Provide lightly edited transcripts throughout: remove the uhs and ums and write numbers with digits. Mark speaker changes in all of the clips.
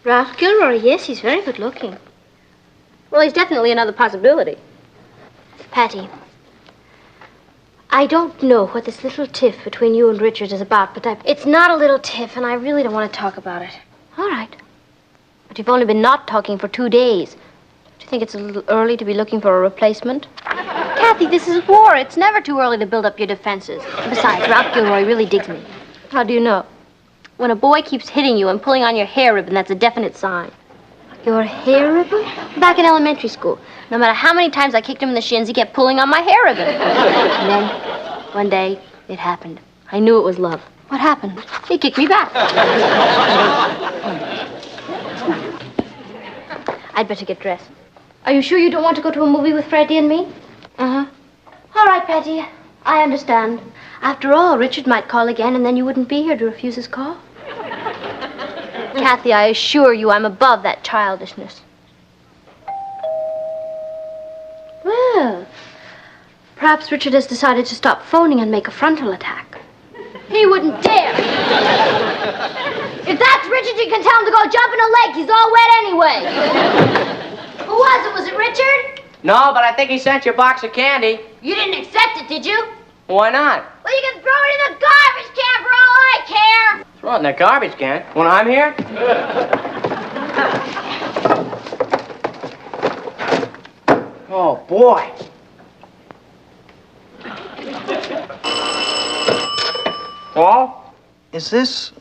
Speaker 1: Ralph Gilroy, yes, he's very good looking.
Speaker 2: Well, he's definitely another possibility.
Speaker 1: Patty, I don't know what this little tiff between you and Richard is about, but it's not a little tiff, and I really don't want to talk about it.
Speaker 2: All right. But you've only been not talking for 2 days. Do you think it's a little early to be looking for a replacement? Kathy, this is war. It's never too early to build up your defenses. Besides, Ralph Gilroy really digs me. How do you know? When a boy keeps hitting you and pulling on your hair ribbon, that's a definite sign.
Speaker 1: Your hair ribbon?
Speaker 2: Back in elementary school, no matter how many times I kicked him in the shins, he kept pulling on my hair ribbon. And then, one day, it happened. I knew it was love. What happened? He kicked me back. I'd better get dressed. Are you sure you don't want to go to a movie with Freddie and me?
Speaker 1: Uh-huh.
Speaker 2: All right, Patty. I understand. After all, Richard might call again, and then you wouldn't be here to refuse his call. Kathy, I assure you I'm above that childishness. Well, perhaps Richard has decided to stop phoning and make a frontal attack. He wouldn't dare. If that's Richard, you can tell him to go jump in a lake. He's all wet anyway. Who was it? Was it Richard?
Speaker 3: No, but I think he sent you a box of candy.
Speaker 2: You didn't accept it, did you?
Speaker 3: Why not?
Speaker 2: Well, you can throw it in the garbage can for all I care.
Speaker 3: Throw it in the garbage can. When I'm here? Oh, boy. Paul?
Speaker 4: Is this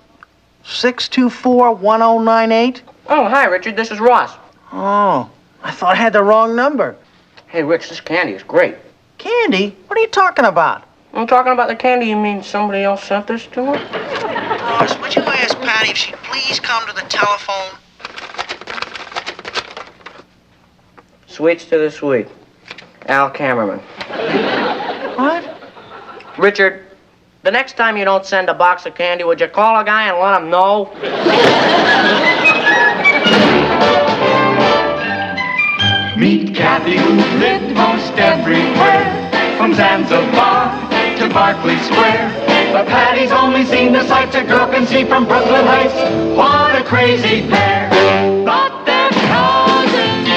Speaker 4: 624-1098?
Speaker 3: Oh, hi, Richard. This is Ross.
Speaker 4: Oh, I thought I had the wrong number.
Speaker 3: Hey, Rich, this candy is great.
Speaker 4: Candy? What are you talking about?
Speaker 3: I'm talking about the candy. You mean somebody else sent this to her?
Speaker 4: Ross, would you ask Patty if she'd please come to the telephone?
Speaker 3: Sweets to the sweet. Al Cameraman.
Speaker 4: What?
Speaker 3: Richard, the next time you don't send a box of candy, would you call a guy and let him know?
Speaker 5: Meet Kathy, who lived most everywhere, from Zanzibar to Berkeley Square. But Patty's only seen the sights a girl can see from Brooklyn Heights. What a crazy pair. But they're cousins,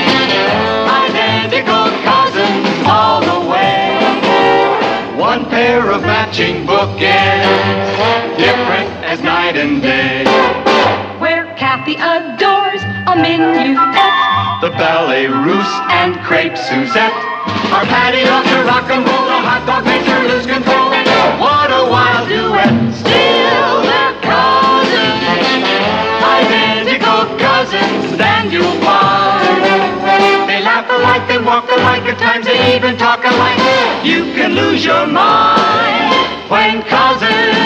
Speaker 5: identical cousins all the way. One pair of matching bookends, different as night and day.
Speaker 6: Where Kathy adores a minuet,
Speaker 5: The ballet russe and crepe Suzette. Our Patty loves to rock and roll, the hot dog makes her lose control. What a wild duet. Still they're cousins, identical cousins, and you'll find they laugh alike, they walk alike, at times they even talk alike. You can lose your mind when cousins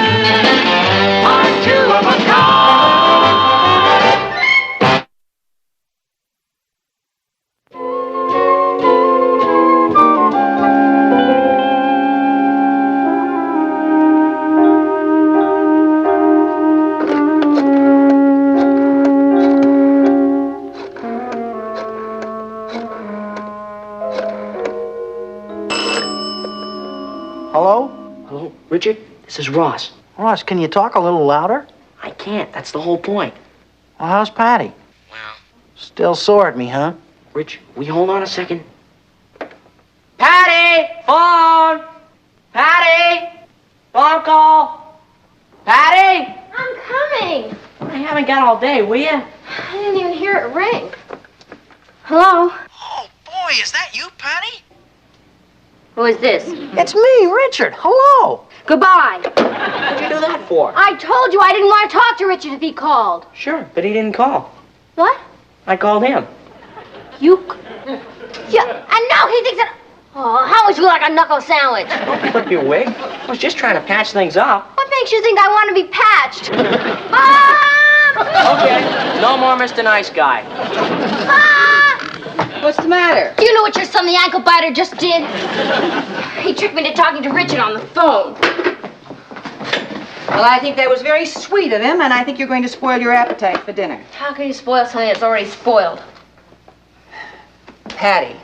Speaker 5: are two of a kind.
Speaker 4: Hello?
Speaker 3: Hello, Richard? This is Ross.
Speaker 4: Ross, can you talk a little louder?
Speaker 3: I can't. That's the whole point.
Speaker 4: Well, how's Patty?
Speaker 3: Well,
Speaker 4: Still sore at me, huh?
Speaker 3: Rich, will you hold on a second? Patty! Phone! Patty! Phone call! Patty!
Speaker 2: I'm coming.
Speaker 3: I haven't got all day, will you?
Speaker 2: I didn't even hear it ring. Hello?
Speaker 4: Oh, boy, is that you, Patty?
Speaker 2: Who is this?
Speaker 4: It's me, Richard. Hello.
Speaker 2: Goodbye.
Speaker 3: What'd you do that for?
Speaker 2: I told you I didn't want to talk to Richard if he called.
Speaker 3: Sure, but he didn't call.
Speaker 2: What?
Speaker 3: I called him.
Speaker 2: You? Yeah, and now he thinks that... Oh, how would you like a knuckle sandwich?
Speaker 3: Don't flip your wig. I was just trying to patch things up.
Speaker 2: What makes you think I want to be patched? Mom!
Speaker 3: Okay, no more Mr. Nice Guy.
Speaker 7: What's the matter?
Speaker 2: Do you know what your son, the ankle biter, just did? He tricked me into talking to Richard on the phone.
Speaker 7: Well, I think that was very sweet of him, and I think you're going to spoil your appetite for dinner.
Speaker 2: How can you spoil something that's already spoiled?
Speaker 7: Patty,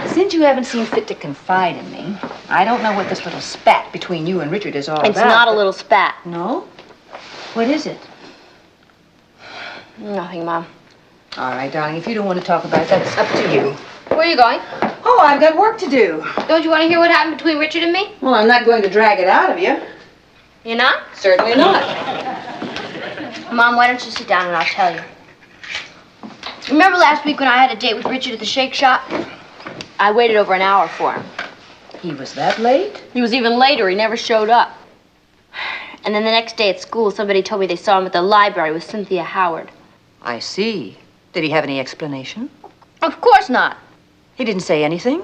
Speaker 7: since you haven't seen fit to confide in me, I don't know what this little spat between you and Richard is all
Speaker 2: It's
Speaker 7: about.
Speaker 2: not a little spat.
Speaker 7: No? What is it?
Speaker 2: Nothing, Mom.
Speaker 7: All right, darling, if you don't want to talk about it, that's up to you.
Speaker 2: Where are you going?
Speaker 7: Oh, I've got work to do.
Speaker 2: Don't you want to hear what happened between Richard and me?
Speaker 7: Well, I'm not going to drag it out of you.
Speaker 2: You're not?
Speaker 7: Certainly not.
Speaker 2: Mom, why don't you sit down and I'll tell you. Remember last week when I had a date with Richard at the shake shop? I waited over an hour for him.
Speaker 7: He was that late?
Speaker 2: He was even later. He never showed up. And then the next day at school, somebody told me they saw him at the library with Cynthia Howard.
Speaker 7: I see. Did he have any explanation?
Speaker 2: Of course not.
Speaker 7: He didn't say anything?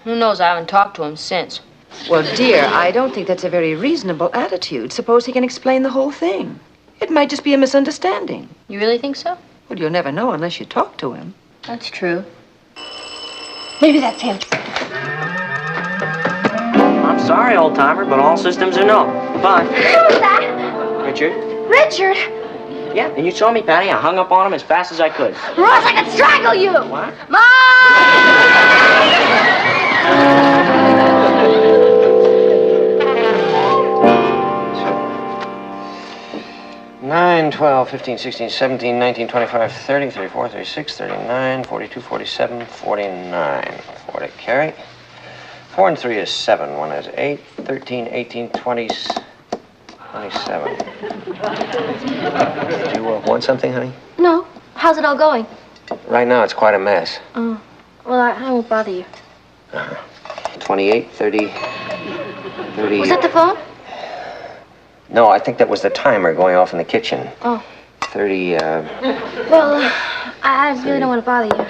Speaker 2: Who knows? I haven't talked to him since.
Speaker 7: Well, dear, I don't think that's a very reasonable attitude. Suppose he can explain the whole thing. It might just be a misunderstanding.
Speaker 2: You really think so?
Speaker 7: Well, you'll never know unless you talk to him.
Speaker 2: That's true. Maybe that's him.
Speaker 3: I'm sorry, old timer, but all systems are no. Goodbye.
Speaker 2: Who's that?
Speaker 3: Richard?
Speaker 2: Richard!
Speaker 3: Yeah, and you saw me, Patty. I hung up on him as fast as I could.
Speaker 2: Ross, I can strangle you!
Speaker 3: What?
Speaker 2: Mom!
Speaker 8: 9, 12, 15, 16, 17, 19, 25, 30, 34, 36, 39, 42, 47, 49. 4 to carry. 4 and 3 is 7. 1 is 8, 13, 18, 20, 27. Do you want something, honey?
Speaker 2: No. How's it all going?
Speaker 8: Right now, it's quite a mess.
Speaker 2: Oh. Well, I won't bother you.
Speaker 8: 28, 30, 30...
Speaker 2: Was that the phone?
Speaker 8: No, I think that was the timer going off in the kitchen.
Speaker 2: Oh.
Speaker 8: 30,
Speaker 2: Well, I really don't want to bother you.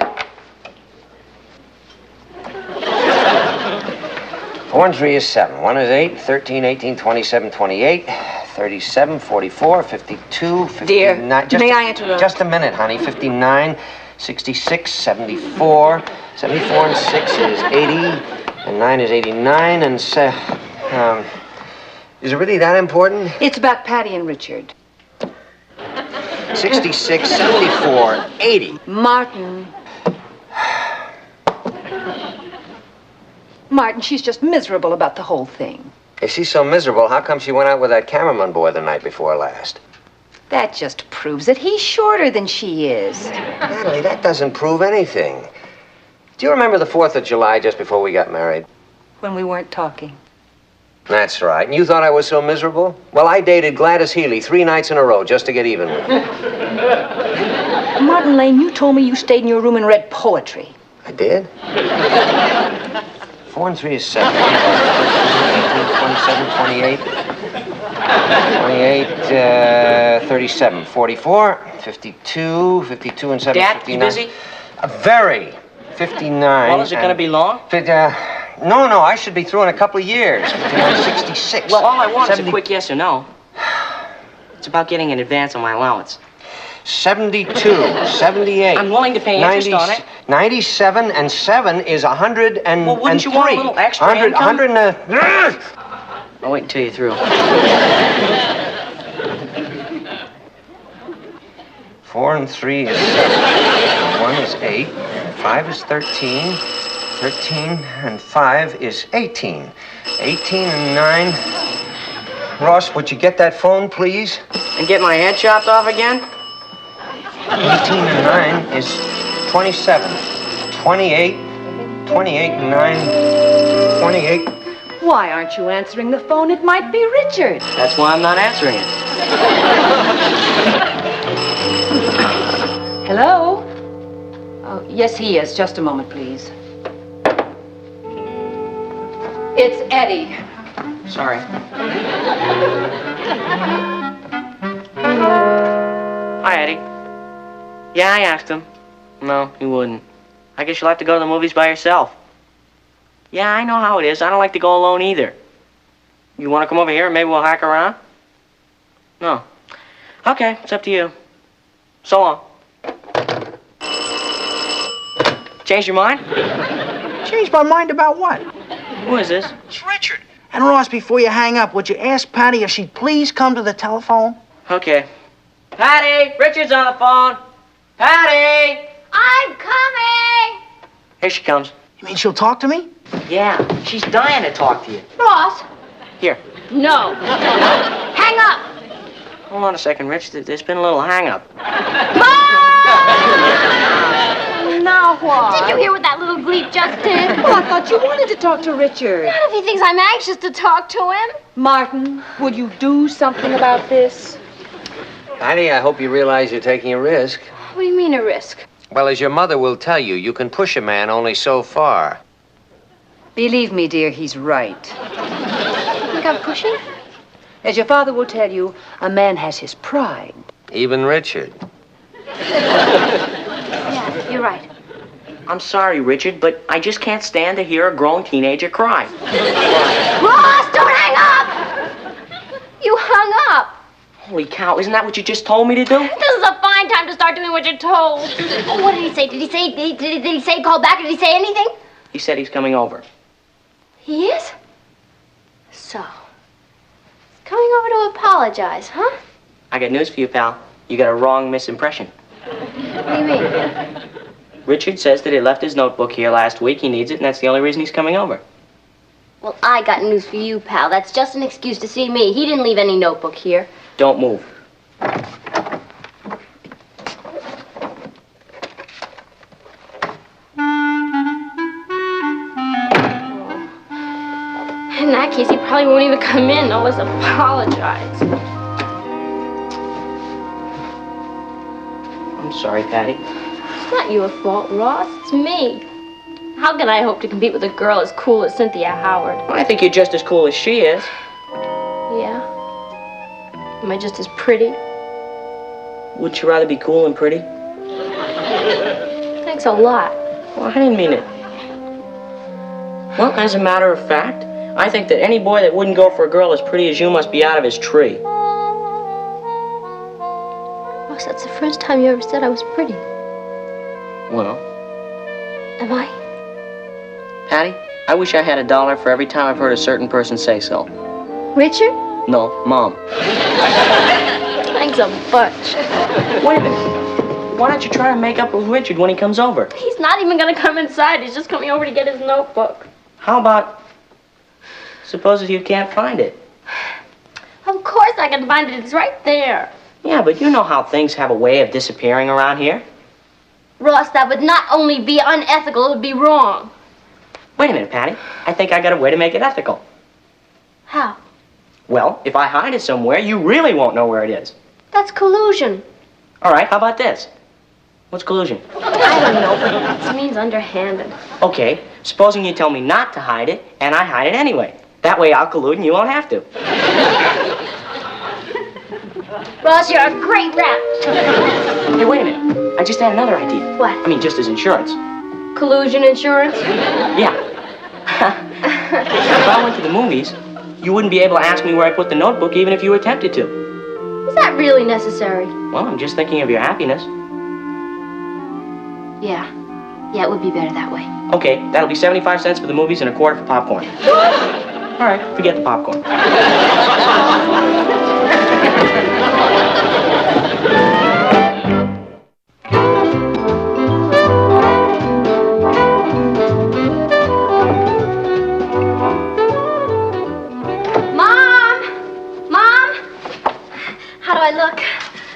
Speaker 8: 4 and 3 is 7. 1 is 8, 13, 18, 27, 28, 37, 44, 52, 59...
Speaker 7: Dear, may I interrupt?
Speaker 8: Just a minute, honey. 59, 66, 74, 74 and 6 is 80, and 9 is 89, and... is it really that important?
Speaker 7: It's about Patty and Richard.
Speaker 8: 66, 74, 80.
Speaker 7: Martin. Martin, she's just miserable about the whole thing.
Speaker 8: If she's so miserable, how come she went out with that cameraman boy the night before last?
Speaker 7: That just proves that he's shorter than she is.
Speaker 8: Natalie, that doesn't prove anything. Do you remember the 4th of July just before we got married?
Speaker 7: When we weren't talking.
Speaker 8: That's right. And you thought I was so miserable? Well, I dated Gladys Healy 3 nights in a row just to get even with her.
Speaker 7: Martin Lane, you told me you stayed in your room and read poetry.
Speaker 8: I did? 4 and 3 is 7. 18, 27, 28, 37, 44, 52, 52 and 7,
Speaker 3: Dad,
Speaker 8: 59.
Speaker 3: you busy?
Speaker 8: Very. 59.
Speaker 3: Well, is it going to be long?
Speaker 8: No, I should be through in a couple of years. 66.
Speaker 3: Well, all I want
Speaker 8: 70,
Speaker 3: is a quick yes or no. It's about getting an advance on my allowance.
Speaker 8: 72, 78.
Speaker 3: I'm willing to pay interest on it.
Speaker 8: 97 and 7 is 100 and
Speaker 3: Well, wouldn't you want a little extra
Speaker 8: 100,
Speaker 3: income?
Speaker 8: 100 and
Speaker 3: I'll wait until you're through.
Speaker 8: 4 and 3 is 7. 1 is 8. 5 is 13. 13 and 5 is 18. 18 and 9. Ross, would you get that phone, please?
Speaker 3: And get my head chopped off again?
Speaker 8: 18 and 9 is 27. 28. 28 and 9. 28.
Speaker 7: Why aren't you answering the phone? It might be Richard.
Speaker 3: That's why I'm not answering it.
Speaker 7: Hello? Oh, yes, he is. Just a moment, please. It's Eddie.
Speaker 3: Sorry. Hi, Eddie. Yeah, I asked him. No, he wouldn't. I guess you'll have to go to the movies by yourself. Yeah, I know how it is. I don't like to go alone either. You want to come over here and maybe we'll hack around? No. Okay, it's up to you. So long. Changed your mind?
Speaker 4: Changed my mind about what?
Speaker 3: Who is this?
Speaker 4: It's Richard. And Ross, before you hang up, would you ask Patty if she'd please come to the telephone?
Speaker 3: Okay. Patty! Richard's on the phone! Patty!
Speaker 2: I'm coming!
Speaker 3: Here she comes.
Speaker 4: You mean she'll talk to me?
Speaker 3: Yeah, she's dying to talk to you.
Speaker 2: Ross?
Speaker 3: Here.
Speaker 2: No. Hang up.
Speaker 3: Hold on a second, Rich. There's been a little hang-up.
Speaker 7: Now what?
Speaker 1: Did you hear what that little gleep just did?
Speaker 7: Well, I thought you wanted to talk to Richard.
Speaker 1: Not if he thinks I'm anxious to talk to him.
Speaker 7: Martin, will you do something about this?
Speaker 8: Patty, I hope you realize you're taking a risk.
Speaker 2: What do you mean, a risk?
Speaker 8: Well, as your mother will tell you, you can push a man only so far.
Speaker 7: Believe me, dear, he's right.
Speaker 2: You think I'm pushing?
Speaker 7: As your father will tell you, a man has his pride.
Speaker 8: Even Richard.
Speaker 2: Yeah, you're right.
Speaker 3: I'm sorry, Richard, but I just can't stand to hear a grown teenager cry.
Speaker 1: Ross, don't hang up!
Speaker 2: You hung up.
Speaker 3: Holy cow, isn't that what you just told me to do?
Speaker 1: This is a fine time to start doing what you're told. Oh, what did he say? Did he say call back? Did he say anything?
Speaker 3: He said he's coming over.
Speaker 2: He is? So, he's coming over to apologize, huh?
Speaker 3: I got news for you, pal. You got a wrong misimpression.
Speaker 2: What do you mean?
Speaker 3: Richard says that he left his notebook here last week. He needs it, and that's the only reason he's coming over.
Speaker 2: Well, I got news for you, pal. That's just an excuse to see me. He didn't leave any notebook here.
Speaker 3: Don't move.
Speaker 2: In that case, he probably won't even come in. Always apologize.
Speaker 3: I'm sorry, Patty.
Speaker 2: It's not your fault, Ross. It's me. How can I hope to compete with a girl as cool as Cynthia Howard?
Speaker 3: I think you're just as cool as she is.
Speaker 2: Yeah? Am I just as pretty?
Speaker 3: Would you rather be cool and pretty?
Speaker 2: Thanks a lot.
Speaker 3: Well, I didn't mean it. Well, as a matter of fact, I think that any boy that wouldn't go for a girl as pretty as you must be out of his tree.
Speaker 2: Ross, that's the first time you ever said I was pretty.
Speaker 3: Well,
Speaker 2: Am I?
Speaker 3: Patty, I wish I had $1 for every time I've heard a certain person say so.
Speaker 2: Richard?
Speaker 3: No, Mom.
Speaker 2: Thanks a bunch.
Speaker 3: Wait a minute. Why don't you try to make up with Richard when he comes over?
Speaker 2: He's not even gonna come inside. He's just coming over to get his notebook.
Speaker 3: How about, suppose if you can't find it?
Speaker 2: Of course I can find it. It's right there.
Speaker 3: Yeah, but you know how things have a way of disappearing around here.
Speaker 2: Ross, that would not only be unethical, it would be wrong.
Speaker 3: Wait a minute, Patty. I think I got a way to make it ethical.
Speaker 2: How?
Speaker 3: Well, if I hide it somewhere, you really won't know where it is.
Speaker 2: That's collusion.
Speaker 3: All right, how about this? What's collusion?
Speaker 2: I don't know, but it means underhanded.
Speaker 3: Okay, supposing you tell me not to hide it, and I hide it anyway. That way I'll collude and you won't have to.
Speaker 2: Ross, you're a great rap.
Speaker 3: Hey, wait a minute. I just had another idea.
Speaker 2: What?
Speaker 3: I mean, just as insurance.
Speaker 2: Collusion insurance?
Speaker 3: Yeah. If I went to the movies, you wouldn't be able to ask me where I put the notebook even if you attempted to.
Speaker 2: Is that really necessary?
Speaker 3: Well, I'm just thinking of your happiness.
Speaker 2: Yeah. Yeah, it would be better that way.
Speaker 3: Okay, that'll be 75 cents for the movies and a quarter for popcorn. All right, forget the popcorn.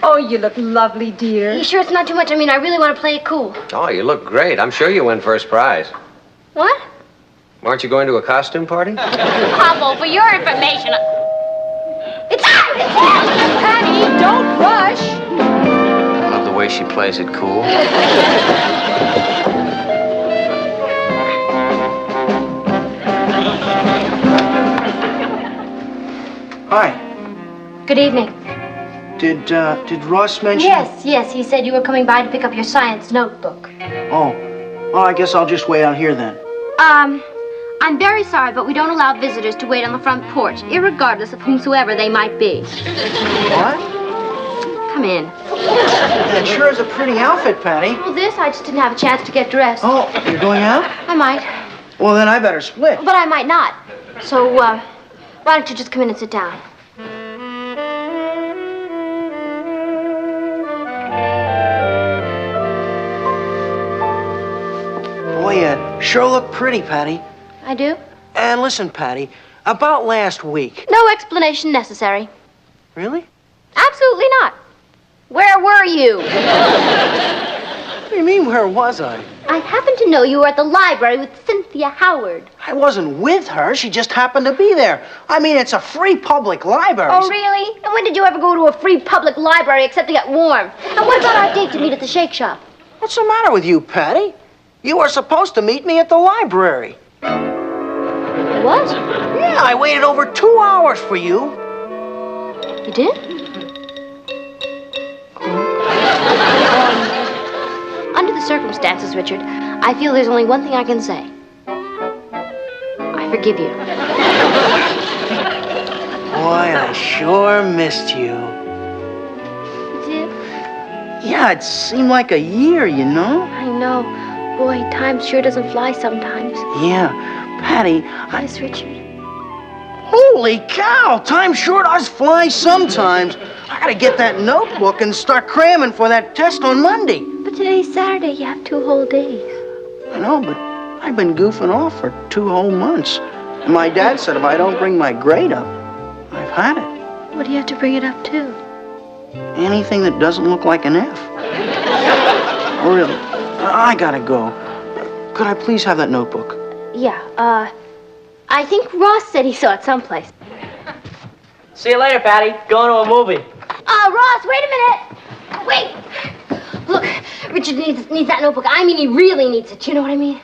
Speaker 7: Oh, you look lovely, dear.
Speaker 2: You sure it's not too much? I mean, I really want to play it cool.
Speaker 8: Oh, you look great. I'm sure you win first prize.
Speaker 2: What?
Speaker 8: Aren't you going to a costume party?
Speaker 1: Pablo, for your information.
Speaker 2: It's him! It's him!
Speaker 7: Patty, don't rush.
Speaker 8: I love the way she plays it cool.
Speaker 4: Hi.
Speaker 2: Good evening.
Speaker 4: Did Ross mention?
Speaker 2: Yes, he said you were coming by to pick up your science notebook.
Speaker 4: Oh. Well, I guess I'll just wait out here then.
Speaker 2: I'm very sorry, but we don't allow visitors to wait on the front porch, irregardless of whomsoever they might be.
Speaker 4: What?
Speaker 2: Come in.
Speaker 4: That sure is a pretty outfit, Patty.
Speaker 2: Well, this, I just didn't have a chance to get dressed.
Speaker 4: Oh, you're going out?
Speaker 2: I might,
Speaker 4: Well, then I better split.
Speaker 2: but I might not. So, why don't you just come in and sit down?
Speaker 4: Boy, you sure look pretty, Patty.
Speaker 2: I do?
Speaker 4: And listen, Patty, about last week.
Speaker 2: No explanation necessary.
Speaker 4: Really?
Speaker 2: Absolutely not. Where were you?
Speaker 4: What do you mean, where was I?
Speaker 2: I happen to know you were at the library with Cynthia Howard.
Speaker 4: I wasn't with her. She just happened to be there. I mean, it's a free public library.
Speaker 2: Oh, really? And when did you ever go to a free public library except to get warm? And what about our date to meet at the Shake Shop?
Speaker 4: What's the matter with you, Patty? You were supposed to meet me at the library.
Speaker 2: What?
Speaker 4: Yeah, I waited over 2 hours for you.
Speaker 2: You did? Under the circumstances, Richard, I feel there's only one thing I can say. I forgive you.
Speaker 4: Boy, I sure missed you.
Speaker 2: You did?
Speaker 4: Yeah, it seemed like a year, you know?
Speaker 2: I know. Boy, time sure doesn't fly sometimes.
Speaker 4: Yeah, Patty,
Speaker 2: Yes, Richard.
Speaker 4: Holy cow! Time sure does fly sometimes. I gotta get that notebook and start cramming for that test on Monday.
Speaker 2: But today's Saturday. You have 2 whole days.
Speaker 4: I know, but I've been goofing off for 2 whole months. And my dad said if I don't bring my grade up, I've had it.
Speaker 2: What do you have to bring it up to?
Speaker 4: Anything that doesn't look like an F. Really, I gotta go. Could I please have that notebook?
Speaker 2: Yeah, I think Ross said he saw it someplace.
Speaker 3: See you later, Patty. Going to a movie.
Speaker 2: Ross, wait a minute. Wait. Look, Richard needs that notebook. I mean, he really needs it. You know what I mean?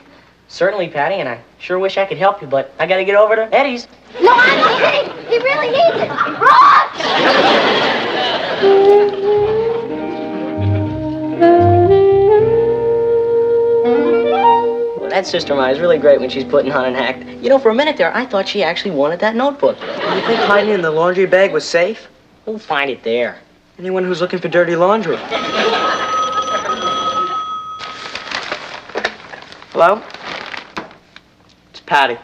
Speaker 3: Certainly, Patty, and I sure wish I could help you, but I gotta get over to Eddie's.
Speaker 2: No, I'm not kidding. He really needs it. Ross!
Speaker 3: Well, that sister of mine is really great when she's putting on an act. You know, for a minute there, I thought she actually wanted that notebook.
Speaker 9: You think hiding it in the laundry bag was safe?
Speaker 3: We'll find it there.
Speaker 9: Anyone who's looking for dirty laundry. Hello? It's Patty.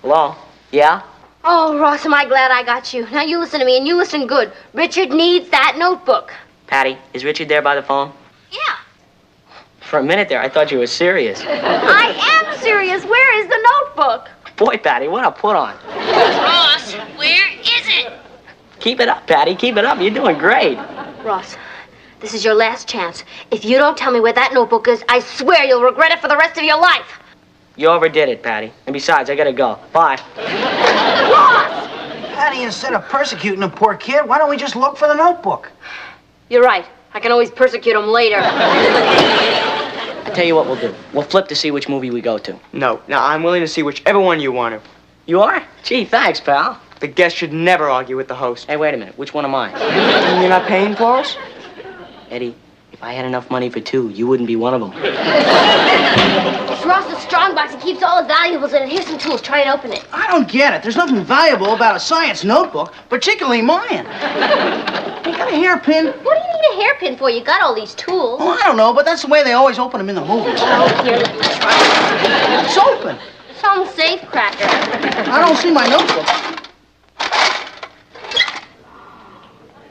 Speaker 3: Hello? Yeah?
Speaker 2: Oh, Ross, am I glad I got you. Now you listen to me, and you listen good. Richard needs that notebook.
Speaker 3: Patty, is Richard there by the phone?
Speaker 2: Yeah.
Speaker 3: For a minute there, I thought you were serious.
Speaker 2: I am serious. Where is the notebook?
Speaker 3: Boy, Patty, what a put on.
Speaker 2: Ross, where is it?
Speaker 3: Keep it up, Patty. Keep it up. You're doing great.
Speaker 2: Ross, this is your last chance. If you don't tell me where that notebook is, I swear you'll regret it for the rest of your life.
Speaker 3: You overdid it, Patty. And besides, I gotta go. Bye.
Speaker 2: Ross!
Speaker 4: Patty, instead of persecuting a poor kid, why don't we just look for the notebook?
Speaker 2: You're right. I can always persecute him later.
Speaker 3: I'll tell you what we'll do. We'll flip to see which movie we go to.
Speaker 9: No, I'm willing to see whichever one you want to.
Speaker 3: You are? Gee, thanks, pal.
Speaker 9: The guest should never argue with the host.
Speaker 3: Hey, wait a minute. Which one am I?
Speaker 9: And you're not paying for us?
Speaker 3: Eddie, if I had enough money for 2, you wouldn't be one of them.
Speaker 2: It's Ross's strong box. He keeps all his valuables in it. Here's some tools. Try and open it.
Speaker 4: I don't get it. There's nothing valuable about a science notebook, particularly mine. You got a hairpin?
Speaker 2: What do you need a hairpin for? You got all these tools.
Speaker 4: Oh, I don't know, but that's the way they always open them in the movies.
Speaker 2: Oh, here, let me try.
Speaker 4: It's open.
Speaker 2: Some safe cracker.
Speaker 4: I don't see my notebook.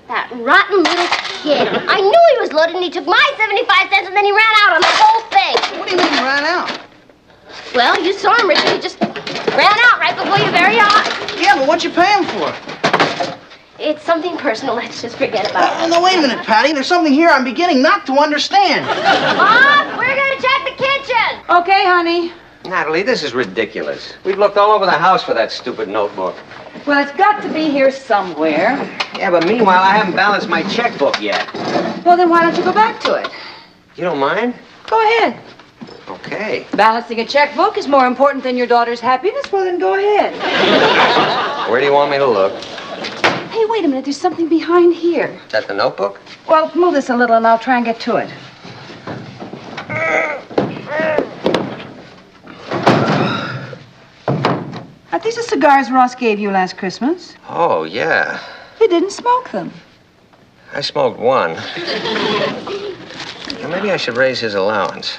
Speaker 2: That rotten little kid. I knew he was loaded, and he took my 75 cents, and then he ran out on the whole thing.
Speaker 4: What do you mean you ran out?
Speaker 2: Well, you saw him, Richard. He just ran out right before your very eyes.
Speaker 4: Yeah, but what you pay him for?
Speaker 2: It's something personal. Let's just forget about it.
Speaker 4: No, wait a minute, Patty. There's something here I'm beginning not to understand.
Speaker 2: Mom, we're going to check the kitchen.
Speaker 7: Okay, honey.
Speaker 8: Natalie, this is ridiculous. We've looked all over the house for that stupid notebook.
Speaker 7: Well, it's got to be here somewhere.
Speaker 8: Yeah, but meanwhile, I haven't balanced my checkbook yet.
Speaker 7: Well, then why don't you go back to it?
Speaker 8: You don't mind?
Speaker 7: Go ahead.
Speaker 8: Okay.
Speaker 7: Balancing a checkbook is more important than your daughter's happiness. Well, then go ahead.
Speaker 8: Where do you want me to look?
Speaker 7: Hey, wait a minute. There's something behind here.
Speaker 8: Is that the notebook?
Speaker 7: Well, move this a little, and I'll try and get to it. Are these the cigars Ross gave you last Christmas?
Speaker 8: Oh, yeah.
Speaker 7: You didn't smoke them.
Speaker 8: I smoked one. Well, maybe I should raise his allowance.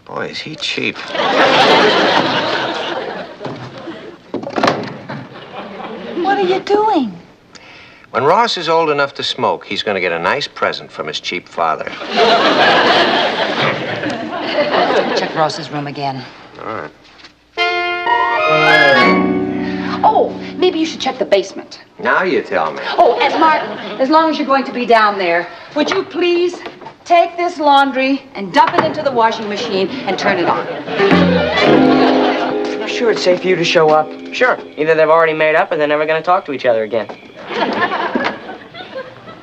Speaker 8: Boy, is he cheap.
Speaker 7: What are you doing?
Speaker 8: When Ross is old enough to smoke, he's going to get a nice present from his cheap father.
Speaker 7: Check Ross's room again.
Speaker 8: All right.
Speaker 7: Oh, maybe maybe you should check the basement.
Speaker 8: Now you tell me.
Speaker 7: Oh, and Martin, as long as you're going to be down there, would you please take this laundry and dump it into the washing machine and turn it on?
Speaker 9: You sure it's safe for you to show up?
Speaker 3: Sure. Either they've already made up or they're never going to talk to each other again.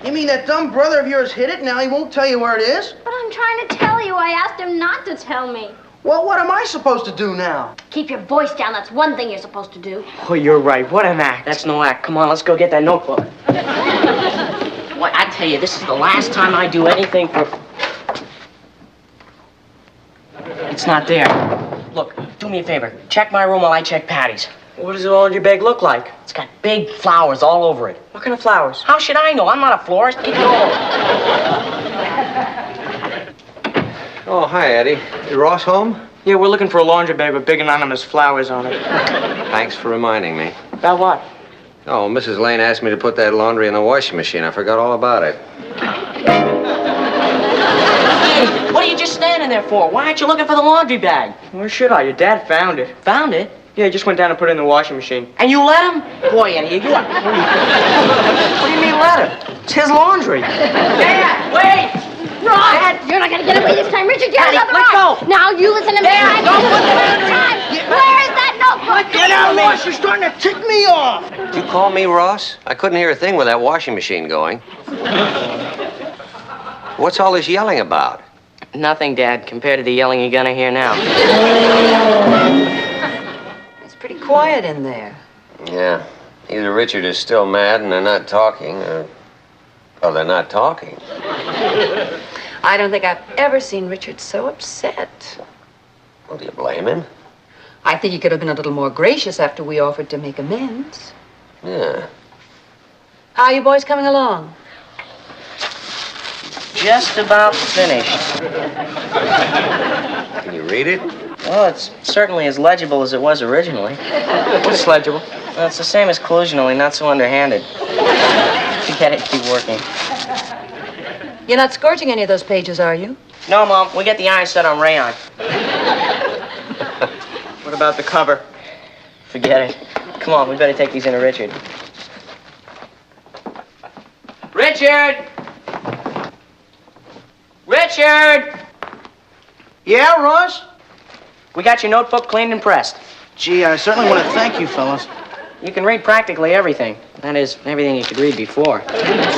Speaker 4: You mean that dumb brother of yours hid it, now he won't tell you where it is?
Speaker 1: But I'm trying to tell you. I asked him not to tell me.
Speaker 4: Well, what am I supposed to do now?
Speaker 1: Keep your voice down. That's one thing you're supposed to do.
Speaker 9: Oh, you're right. What an act.
Speaker 3: That's no act. Come on, let's go get that notebook. Boy, I tell you, this is the last time I do anything for... It's not there. Look, do me a favor. Check my room while I check Patty's.
Speaker 9: What does the laundry bag look like?
Speaker 3: It's got big flowers all over it.
Speaker 9: What kind of flowers?
Speaker 3: How should I know? I'm not a florist. Keep going.
Speaker 8: Oh, hi, Eddie. Is Ross home?
Speaker 9: Yeah, we're looking for a laundry bag with big anonymous flowers on it.
Speaker 8: Thanks for reminding me.
Speaker 9: About what?
Speaker 8: Oh, Mrs. Lane asked me to put that laundry in the washing machine. I forgot all about it.
Speaker 3: Hey, what are you just standing there for? Why aren't you looking for the laundry bag?
Speaker 9: Where should I? Your dad found it.
Speaker 3: Found it?
Speaker 9: Yeah, he just went down and put it in the washing machine.
Speaker 3: And you let him? Boy, Eddie, you are...
Speaker 9: What do you mean let him? It's his laundry.
Speaker 3: Dad, wait!
Speaker 1: Dad, you're not gonna get away this time. Richard, get another
Speaker 3: let
Speaker 1: right.
Speaker 3: go.
Speaker 1: Now you listen to me.
Speaker 3: Dad, don't put
Speaker 1: that time. Where is that notebook?
Speaker 4: Get out, Ross, you're starting to tick me off.
Speaker 8: Did you call me Ross? I couldn't hear a thing with that washing machine going. What's all this yelling about?
Speaker 3: Nothing, Dad, compared to the yelling you're gonna hear now.
Speaker 7: It's pretty quiet in there.
Speaker 8: Yeah. Either Richard is still mad and they're not talking, or they're not talking.
Speaker 7: I don't think I've ever seen Richard so upset.
Speaker 8: Well, do you blame him?
Speaker 7: I think he could have been a little more gracious after we offered to make amends.
Speaker 8: Yeah.
Speaker 7: How are you boys coming along?
Speaker 3: Just about finished.
Speaker 8: Can you read it?
Speaker 3: Well, it's certainly as legible as it was originally.
Speaker 9: What's legible?
Speaker 3: Well, it's the same as collusion, only not so underhanded. Forget it, keep working.
Speaker 7: You're not scorching any of those pages, are you?
Speaker 3: No, Mom, we get the iron set on rayon.
Speaker 9: What about the cover?
Speaker 3: Forget it. Come on, we better take these into Richard. Richard! Richard!
Speaker 4: Yeah, Ross?
Speaker 3: We got your notebook cleaned and pressed.
Speaker 4: Gee, I certainly want to thank you, fellas.
Speaker 3: You can read practically everything. That is, everything you could read before.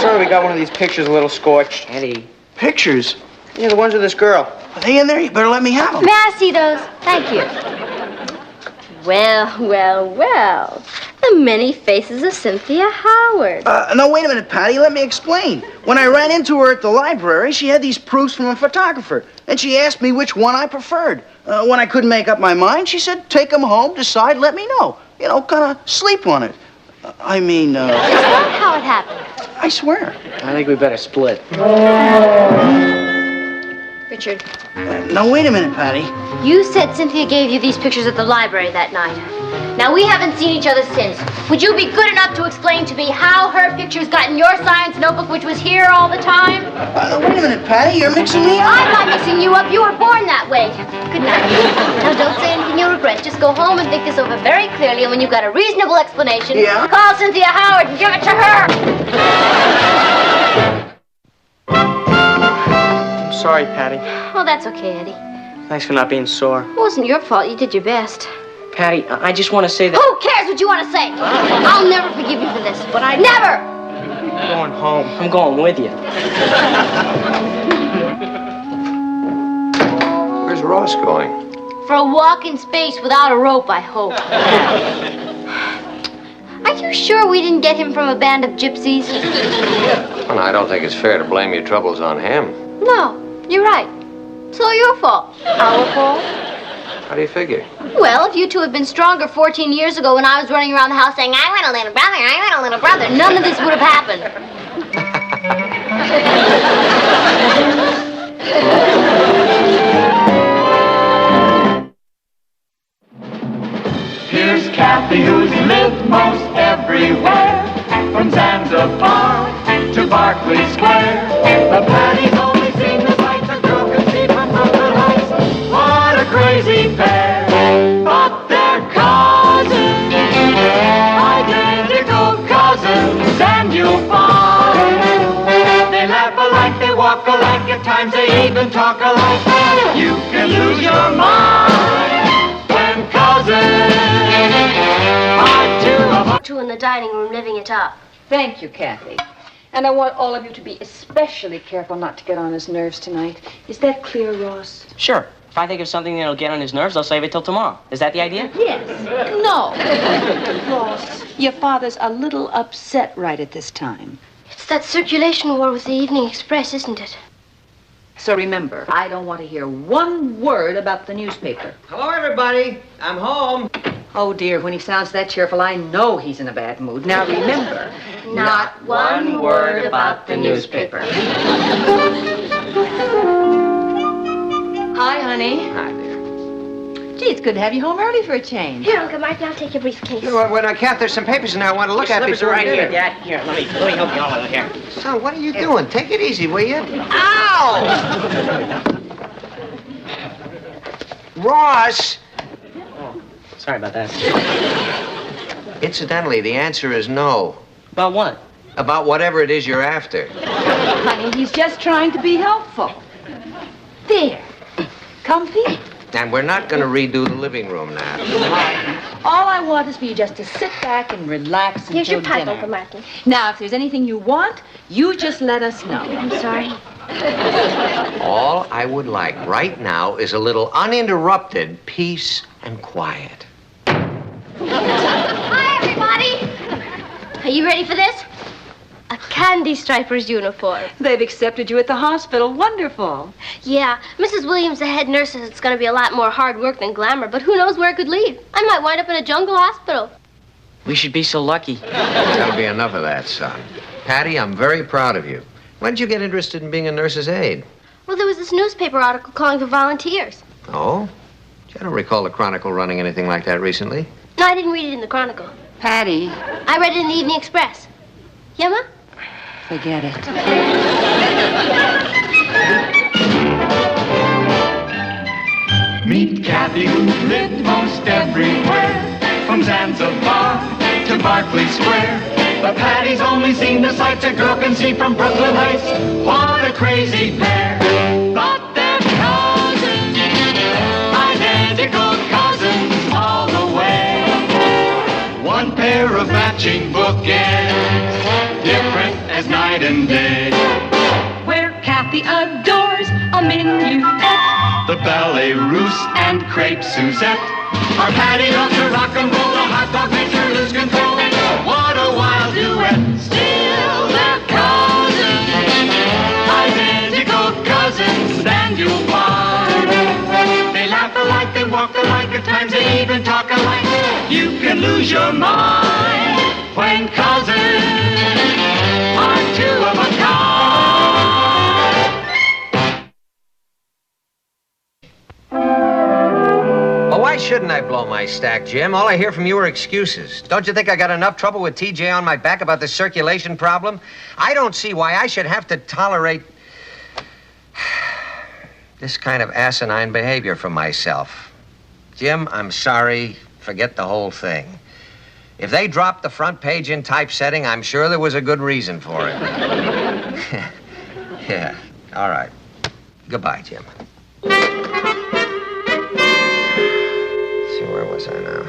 Speaker 9: Sorry, we got one of these pictures a little scorched.
Speaker 3: Eddie.
Speaker 4: Pictures?
Speaker 9: Yeah, the ones of this girl.
Speaker 4: Are they in there? You better let me have them.
Speaker 1: May I see those? Thank you. Well, well, well. The many faces of Cynthia Howard.
Speaker 4: No, wait a minute, Patty. Let me explain. When I ran into her at the library, she had these proofs from a photographer, and she asked me which one I preferred. When I couldn't make up my mind, she said, take them home, decide, let me know. You know, kind of sleep on it.
Speaker 1: Is that how it happened?
Speaker 4: I swear.
Speaker 3: I think we better split.
Speaker 7: Richard.
Speaker 4: Now, wait a minute, Patty.
Speaker 1: You said Cynthia gave you these pictures at the library that night. Now, we haven't seen each other since. Would you be good enough to explain to me how her pictures got in your science notebook, which was here all the time?
Speaker 4: Wait a minute, Patty. You're mixing me up.
Speaker 1: I'm not mixing you up. You were born that way. Good night. Now, don't say anything you'll regret. Just go home and think this over very clearly, and when you've got a reasonable explanation, call Cynthia Howard and give it to her.
Speaker 9: I'm sorry, Patty.
Speaker 1: Oh, that's okay, Eddie.
Speaker 9: Thanks for not being sore.
Speaker 1: It wasn't your fault. You did your best.
Speaker 3: Patty, I just want to say that...
Speaker 1: Who cares what you want to say? I'll never forgive you for this.
Speaker 3: But I...
Speaker 1: Never!
Speaker 9: I'm going home.
Speaker 3: I'm going with you.
Speaker 8: Where's Ross going?
Speaker 1: For a walk in space without a rope, I hope. Are you sure we didn't get him from a band of gypsies?
Speaker 8: Well, I don't think it's fair to blame your troubles on him.
Speaker 1: No, you're right. It's all your fault. Our fault?
Speaker 8: How do you figure?
Speaker 1: Well, if you two had been stronger 14 years ago when I was running around the house saying, I want a little brother, I want a little brother, none of this would have happened.
Speaker 5: Here's Kathy, who's lived most everywhere, from Zanzibar to Berkeley Square. The Patty's only seen the sights a girl can see from Brooklyn Heights. What a crazy pair, but they're cousins. I guess walk alike, at times they even talk alike. You can lose your mind when cousins are two of a...
Speaker 2: Two in the dining room living it up.
Speaker 7: Thank you, Kathy. And I want all of you to be especially careful not to get on his nerves tonight. Is that clear, Ross?
Speaker 3: Sure. If I think of something that'll get on his nerves, I'll save it till tomorrow. Is that the idea?
Speaker 7: Yes. No. Ross, your father's a little upset right at this time.
Speaker 2: It's that circulation war with the Evening Express, isn't it?
Speaker 7: So remember, I don't want to hear one word about the newspaper.
Speaker 8: Hello, everybody. I'm home.
Speaker 7: Oh, dear, when he sounds that cheerful, I know he's in a bad mood. Now, remember,
Speaker 2: Not one word about the newspaper.
Speaker 7: Hi, honey.
Speaker 8: Hi, dear.
Speaker 7: Gee, it's good to have you home early for a change.
Speaker 2: Here, Uncle Martin, I'll take your briefcase.
Speaker 8: Well, Kath, there's some papers in there I want to look at
Speaker 3: Slippers are
Speaker 8: before
Speaker 3: right here,
Speaker 8: dinner.
Speaker 3: Dad. Here, let me help you all over here.
Speaker 8: Son, what are you doing? Take it easy, will you? Ow! Ross!
Speaker 3: Sorry about that.
Speaker 8: Incidentally, the answer is no.
Speaker 3: About what?
Speaker 8: About whatever it is you're after.
Speaker 7: Honey, he's just trying to be helpful. There. Comfy?
Speaker 8: And we're not going to redo the living room now.
Speaker 7: All I want is for you just to sit back and relax until
Speaker 2: Here's your pipe,
Speaker 7: dinner.
Speaker 2: Uncle Martin.
Speaker 7: Now, if there's anything you want, you just let us know.
Speaker 2: I'm sorry.
Speaker 8: All I would like right now is a little uninterrupted peace and quiet.
Speaker 2: Hi, everybody. Are you ready for this? A candy striper's uniform.
Speaker 7: They've accepted you at the hospital. Wonderful.
Speaker 2: Yeah, Mrs. Williams, the head nurse, says it's going to be a lot more hard work than glamour, but who knows where it could lead. I might wind up in a jungle hospital.
Speaker 3: We should be so lucky.
Speaker 8: That'll be enough of that, son. Patty, I'm very proud of you. When did you get interested in being a nurse's aide?
Speaker 2: Well, there was this newspaper article calling for volunteers.
Speaker 8: Oh? I don't recall the Chronicle running anything like that recently.
Speaker 2: No, I didn't read it in the Chronicle.
Speaker 7: Patty,
Speaker 2: I read it in the Evening Express. Yeah, Ma?
Speaker 7: forget it.
Speaker 5: Meet Kathy, who lived most everywhere, from Zanzibar to Berkeley Square. But Patty's only seen the sights a girl can see from Brooklyn Heights. What a crazy pair! But they're cousins, identical cousins all the way. One pair of matching bookends, different as night and day.
Speaker 6: Where Kathy adores a minuet.
Speaker 5: The ballet russe and crepe Suzette. Our Patty loves to rock and roll, the hot dog makes her lose control. What a wild duet. Still they're cousins, identical cousins, and you'll find they laugh alike, they walk alike, at times they even talk alike. You can lose your mind when cousins are two of a kind.
Speaker 8: Well, why shouldn't I blow my stack, Jim? All I hear from you are excuses. Don't you think I got enough trouble with TJ on my back about the circulation problem? I don't see why I should have to tolerate this kind of asinine behavior from myself. Jim, I'm sorry. Forget the whole thing. If they dropped the front page in typesetting, I'm sure there was a good reason for it. Yeah, all right. Goodbye, Jim. See, where was I now?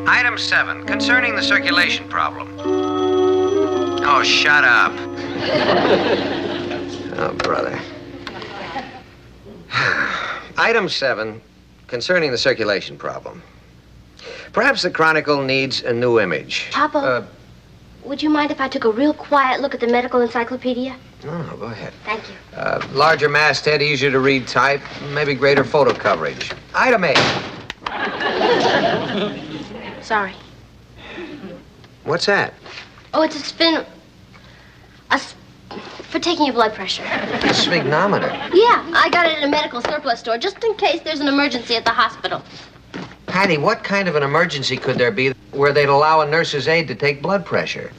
Speaker 8: Item 7, concerning the circulation problem. Oh, shut up. Oh, brother. Item 7, concerning the circulation problem. Perhaps the Chronicle needs a new image.
Speaker 2: Papa, would you mind if I took a real quiet look at the medical encyclopedia?
Speaker 8: No, go ahead.
Speaker 2: Thank you.
Speaker 8: Larger masthead, easier to read type, maybe greater photo coverage. Item 8.
Speaker 2: Sorry.
Speaker 8: What's that?
Speaker 2: Oh, it's a spin... for taking your blood pressure.
Speaker 8: A sphygmometer.
Speaker 2: Yeah, I got it at a medical surplus store, just in case there's an emergency at the hospital.
Speaker 8: Patty, what kind of an emergency could there be where they'd allow a nurse's aide to take blood pressure?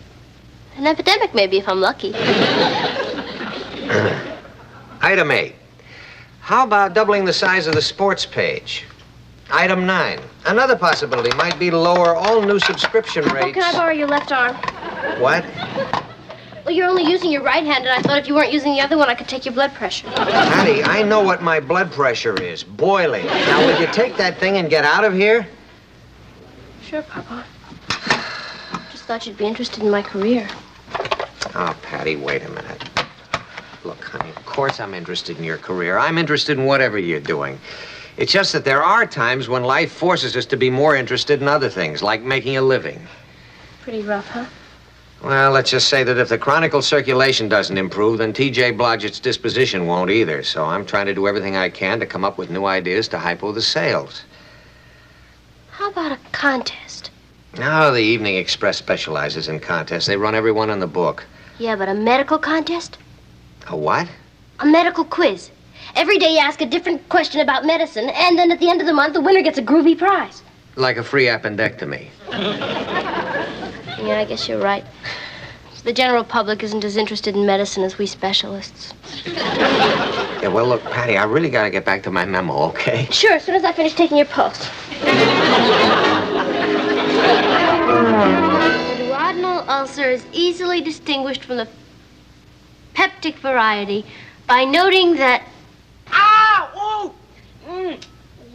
Speaker 2: An epidemic, maybe, if I'm lucky.
Speaker 8: Item 8. How about doubling the size of the sports page? Item 9. Another possibility might be to lower all new subscription rates.
Speaker 2: Oh, can I borrow your left arm?
Speaker 8: What?
Speaker 2: Well, you're only using your right hand, and I thought if you weren't using the other one, I could take your blood pressure.
Speaker 8: Patty, I know what my blood pressure is. Boiling. Now, will you take that thing and get out of here?
Speaker 2: Sure, Papa. Just thought you'd be interested in my career.
Speaker 8: Oh, Patty, wait a minute. Look, honey, of course I'm interested in your career. I'm interested in whatever you're doing. It's just that there are times when life forces us to be more interested in other things, like making a living.
Speaker 2: Pretty rough, huh?
Speaker 8: Well, let's just say that if the Chronicle circulation doesn't improve, then T.J. Blodgett's disposition won't either. So I'm trying to do everything I can to come up with new ideas to hypo the sales.
Speaker 2: How about a contest?
Speaker 8: Oh, the Evening Express specializes in contests. They run every one in the book.
Speaker 2: Yeah, but a medical contest?
Speaker 8: A what?
Speaker 2: A medical quiz. Every day you ask a different question about medicine, and then at the end of the month, the winner gets a groovy prize.
Speaker 8: Like a free appendectomy.
Speaker 2: Yeah, I guess you're right. The general public isn't as interested in medicine as we specialists.
Speaker 8: Yeah, well, look, Patty, I really got to get back to my memo, okay?
Speaker 2: Sure, as soon as I finish taking your pulse. The duodenal ulcer is easily distinguished from the peptic variety by noting that...
Speaker 3: Ow! Oh!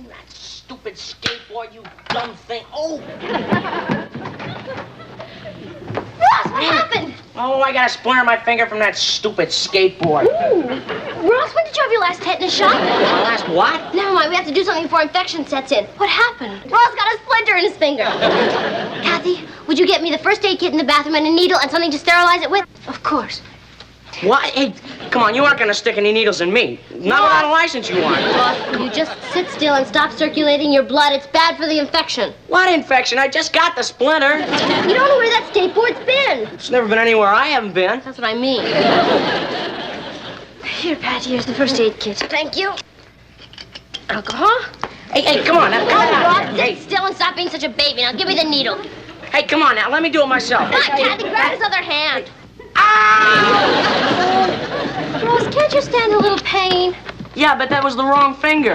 Speaker 3: That stupid skateboard, you dumb thing. Oh!
Speaker 2: Ross, what happened?
Speaker 3: Oh, I got a splinter in my finger from that stupid skateboard.
Speaker 2: Ooh. Ross, when did you have your last tetanus shot?
Speaker 3: My last what?
Speaker 2: Never mind, we have to do something before infection sets in. What happened? Ross got a splinter in his finger. Kathy, would you get me the first aid kit in the bathroom and a needle and something to sterilize it with? Of course.
Speaker 3: What? Hey, come on, you aren't gonna stick any needles in me. Not without a license, you aren't.
Speaker 2: Ross, you just sit still and stop circulating your blood. It's bad for the infection.
Speaker 3: What infection? I just got the splinter.
Speaker 2: You don't know where that skateboard's been.
Speaker 3: It's never been anywhere I haven't been.
Speaker 2: That's what I mean. Here, Pat, here's the first aid kit. Thank you. Alcohol?
Speaker 3: Hey, come on now.
Speaker 2: Come on, Ross, sit
Speaker 3: Hey,
Speaker 2: still and stop being such a baby. Now give me the needle.
Speaker 3: hey, come on now. Let me do it myself.
Speaker 2: Come on, Kathy, grab his other hand.
Speaker 3: Ah!
Speaker 2: Ross, can't you stand a little pain?
Speaker 3: Yeah, but that was the wrong finger.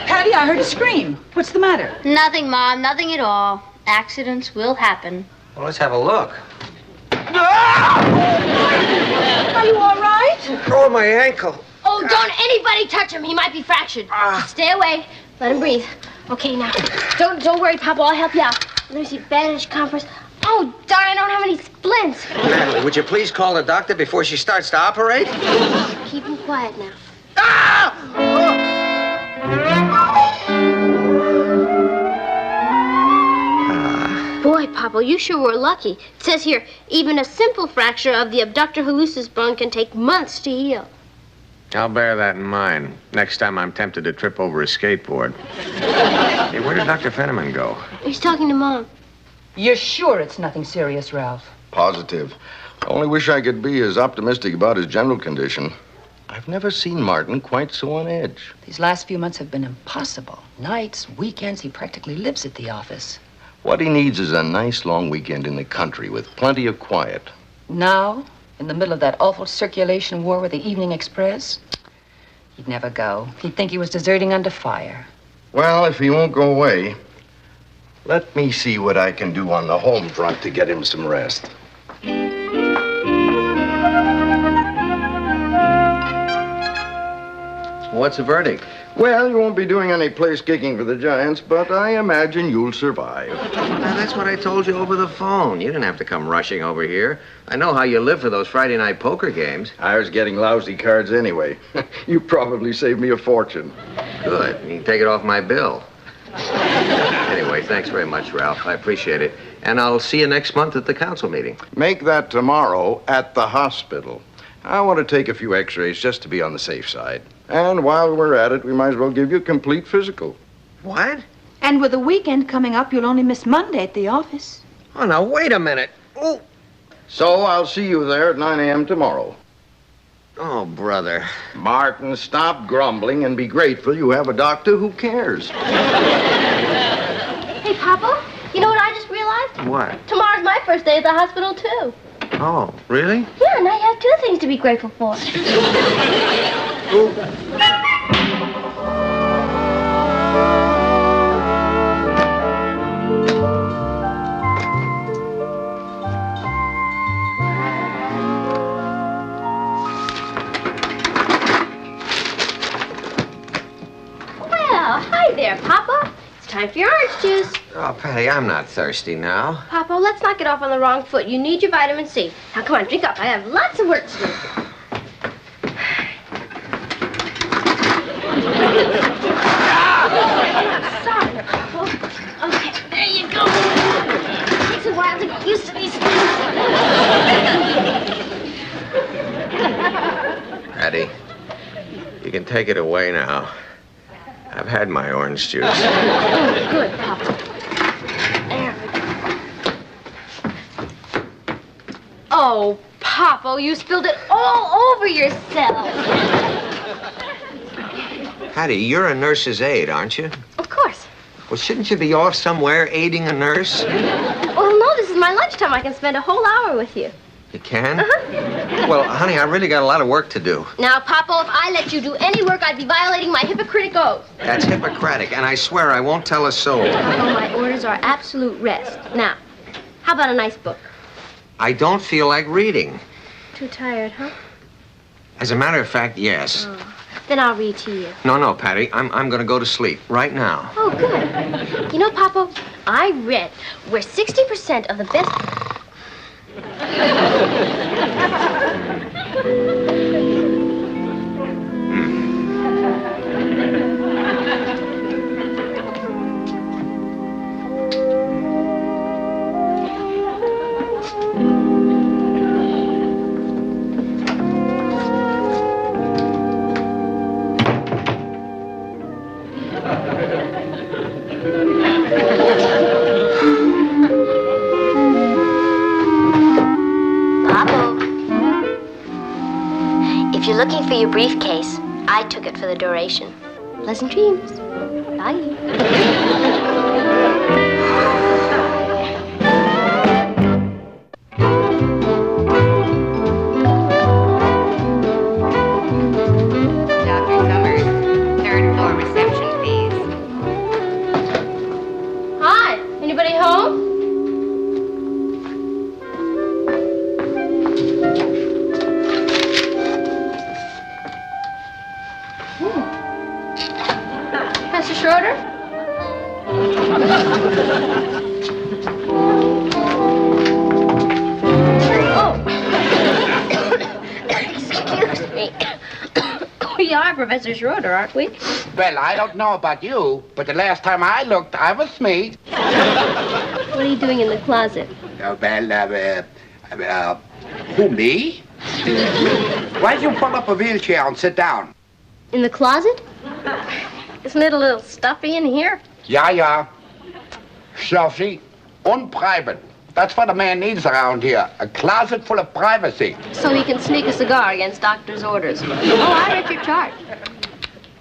Speaker 7: Patty, I heard a scream. What's the matter?
Speaker 2: Nothing, Mom. Nothing at all. Accidents will happen.
Speaker 8: Well, let's have a look.
Speaker 7: Are you all right?
Speaker 8: Oh, my ankle.
Speaker 2: Oh, don't anybody touch him. He might be fractured. Just stay away. Let him breathe. Okay, now. Don't worry, Papa. I'll help you out. Let me see. Bandage, compress. Oh, darn, I don't have any splints.
Speaker 8: Natalie, would you please call the doctor before she starts to operate?
Speaker 2: Keep him quiet now. Boy, Papa, you sure were lucky. It says here, even a simple fracture of the abductor hallucis bone can take months to heal.
Speaker 8: I'll bear that in mind. Next time I'm tempted to trip over a skateboard. Hey, where did Dr. Fenneman go?
Speaker 2: He's talking to Mom.
Speaker 7: You're sure it's nothing serious, Ralph?
Speaker 10: Positive. I only wish I could be as optimistic about his general condition. I've never seen Martin quite so on edge.
Speaker 7: These last few months have been impossible. Nights, weekends, he practically lives at the office.
Speaker 10: What he needs is a nice long weekend in the country with plenty of quiet.
Speaker 7: Now, in the middle of that awful circulation war with the Evening Express, he'd never go. He'd think he was deserting under fire.
Speaker 10: Well, if he won't go away, let me see what I can do on the home front to get him some rest.
Speaker 8: What's the verdict?
Speaker 10: Well, you won't be doing any place kicking for the Giants, but I imagine you'll survive.
Speaker 8: Now, that's what I told you over the phone. You didn't have to come rushing over here. I know how you live for those Friday night poker games.
Speaker 10: I was getting lousy cards anyway. You probably saved me a fortune.
Speaker 8: Good. You can take it off my bill. Anyway, thanks very much, Ralph. I appreciate it. And I'll see you next month at the council meeting.
Speaker 10: Make that tomorrow at the hospital. I want to take a few x-rays just to be on the safe side. And while we're at it, we might as well give you a complete physical.
Speaker 8: What?
Speaker 11: And with the weekend coming up, you'll only miss Monday at the office.
Speaker 8: Oh, now, wait a minute. Oh,
Speaker 10: So I'll see you there at 9 a.m. tomorrow.
Speaker 8: oh, brother.
Speaker 10: Martin, stop grumbling and be grateful you have a doctor who cares.
Speaker 2: Hey, Papa, you know what I just realized?
Speaker 8: What?
Speaker 2: Tomorrow's my first day at the hospital, too.
Speaker 8: Oh, really?
Speaker 2: Yeah, now you have two things to be grateful for. there, Papa. It's time for your orange juice.
Speaker 8: Oh, Patty, I'm not thirsty now.
Speaker 2: Papa, let's not get off on the wrong foot. You need your vitamin C. Now, come on, drink up. I have lots of work to do. Sorry, Papa. Okay, there you go. It takes a while to get used to these things.
Speaker 8: Patty, you can take it away now. I've had my orange juice.
Speaker 2: Oh, good, Papa. There we go. Oh, Papa, you spilled it all over yourself.
Speaker 8: Patty, you're a nurse's aide, aren't you?
Speaker 2: Of course.
Speaker 8: Well, shouldn't you be off somewhere aiding a nurse?
Speaker 2: Well, no, this is my lunchtime. I can spend a whole hour with you.
Speaker 8: You can?
Speaker 2: Uh-huh.
Speaker 8: Well, honey, I really got a lot of work to do.
Speaker 2: Now, Papa, if I let you do any work, I'd be violating my Hippocratic oath.
Speaker 8: That's Hippocratic, and I swear I won't tell a soul.
Speaker 2: Papa, my orders are absolute rest. Now, how about a nice book?
Speaker 8: I don't feel like reading.
Speaker 2: Too tired, huh?
Speaker 8: As a matter of fact, yes.
Speaker 2: Oh, then I'll read to you.
Speaker 8: No, Patty, I'm going to go to sleep right now.
Speaker 2: Oh, good. You know, Papa, I read where 60% of the best... If you're looking for your briefcase, I took it for the duration. Pleasant dreams. Bye.
Speaker 12: Dr. Summers, third floor reception, please.
Speaker 2: Hi, anybody home? Mr. Schroeder? Oh. Excuse me. We are Professor Schroeder, aren't we?
Speaker 13: Well, I don't know about you, but the last time I looked, I was me.
Speaker 2: What are you doing in the closet?
Speaker 13: Who, me? Why don't you pull up a wheelchair and sit down?
Speaker 2: In the closet? Isn't it a little stuffy in here?
Speaker 13: Yeah. Stuffy, unprivate. That's what a man needs around here. A closet full of privacy.
Speaker 2: So he can sneak a cigar against doctor's orders. Oh, I read your chart.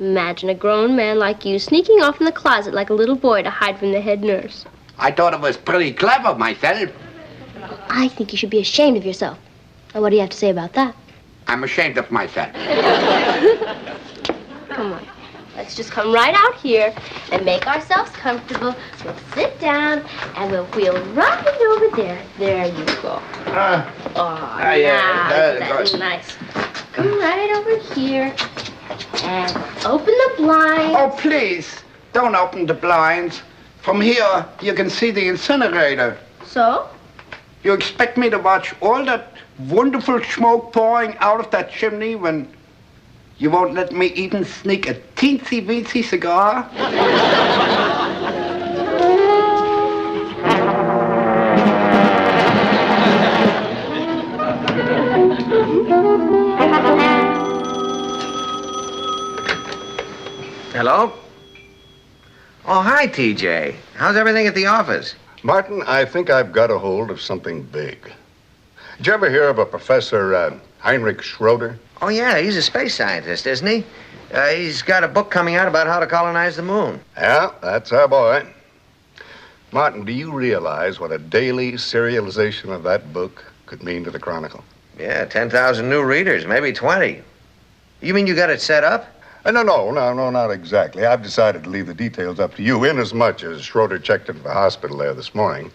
Speaker 2: Imagine a grown man like you sneaking off in the closet like a little boy to hide from the head nurse.
Speaker 13: I thought it was pretty clever myself.
Speaker 2: I think you should be ashamed of yourself. And what do you have to say about that?
Speaker 13: I'm ashamed of myself.
Speaker 2: Come on. Let's just come right out here and make ourselves comfortable. We'll sit down and we'll wheel right over there. There you go. That's nice. Come right over here and open the blinds.
Speaker 13: Oh, please, don't open the blinds. From here, you can see the incinerator.
Speaker 2: So?
Speaker 13: You expect me to watch all that wonderful smoke pouring out of that chimney when you won't let me even sneak a teensy-weensy cigar?
Speaker 8: Hello? Oh, hi, TJ. How's everything at the office?
Speaker 10: Martin, I think I've got a hold of something big. Did you ever hear of a Professor Heinrich Schroeder?
Speaker 8: Oh, yeah, he's a space scientist, isn't he? He's got a book coming out about how to colonize the moon.
Speaker 10: Yeah, that's our boy. Martin, do you realize what a daily serialization of that book could mean to the Chronicle?
Speaker 8: Yeah, 10,000 new readers, maybe 20. You mean you got it set up?
Speaker 10: No, not exactly. I've decided to leave the details up to you, inasmuch as Schroeder checked into the hospital there this morning.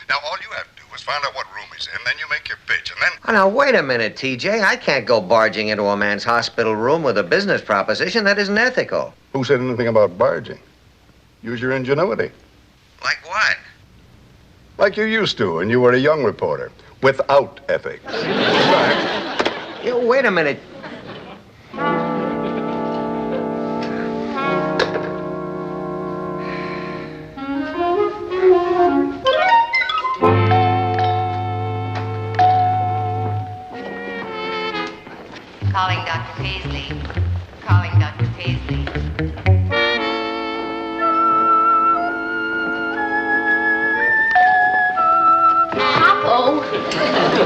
Speaker 10: Now, all you have to do is find out what room he's in, then you make your pitch, and then...
Speaker 8: Oh, now, wait a minute, TJ. I can't go barging into a man's hospital room with a business proposition. That isn't ethical.
Speaker 10: Who said anything about barging? Use your ingenuity.
Speaker 8: Like what?
Speaker 10: Like you used to when you were a young reporter. Without ethics.
Speaker 8: Yeah, wait a minute.
Speaker 12: Calling Dr. Paisley. Calling Dr. Paisley.
Speaker 1: Popo,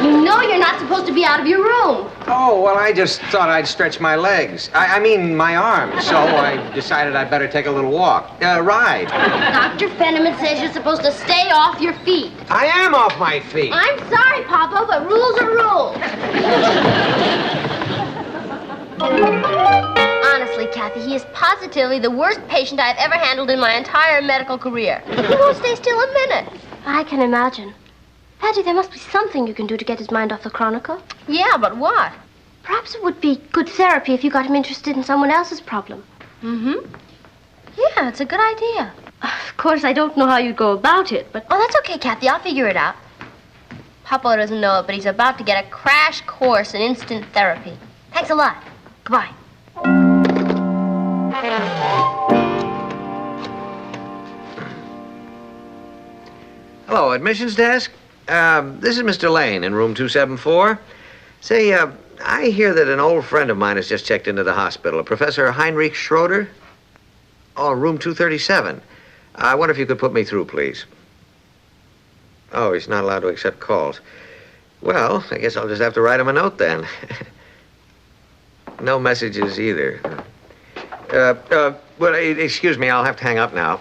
Speaker 1: you know you're not supposed to be out of your room.
Speaker 8: Oh, well, I just thought I'd stretch my legs. I mean, my arms. So I decided I'd better take a little walk. Ride.
Speaker 1: Dr. Fenneman says you're supposed to stay off your feet.
Speaker 8: I am off my feet.
Speaker 1: I'm sorry, Popo, but rules are rules. Honestly, Kathy, he is positively the worst patient I've ever handled in my entire medical career. He won't stay still a minute.
Speaker 2: I can imagine. Patty, there must be something you can do to get his mind off the Chronicle.
Speaker 1: Yeah, but what?
Speaker 2: Perhaps it would be good therapy if you got him interested in someone else's problem.
Speaker 1: Mm-hmm. Yeah, it's a good idea.
Speaker 2: Of course, I don't know how you'd go about it, but...
Speaker 1: Oh, that's okay, Kathy. I'll figure it out. Papa doesn't know it, but he's about to get a crash course in instant therapy. Thanks a lot. Goodbye.
Speaker 8: Hello, admissions desk. This is Mr. Lane in room 274. Say, I hear that an old friend of mine has just checked into the hospital, Professor Heinrich Schroeder. Oh, room 237. I wonder if you could put me through, please. Oh, he's not allowed to accept calls. Well, I guess I'll just have to write him a note then. No messages either. Well, excuse me, I'll have to hang up now.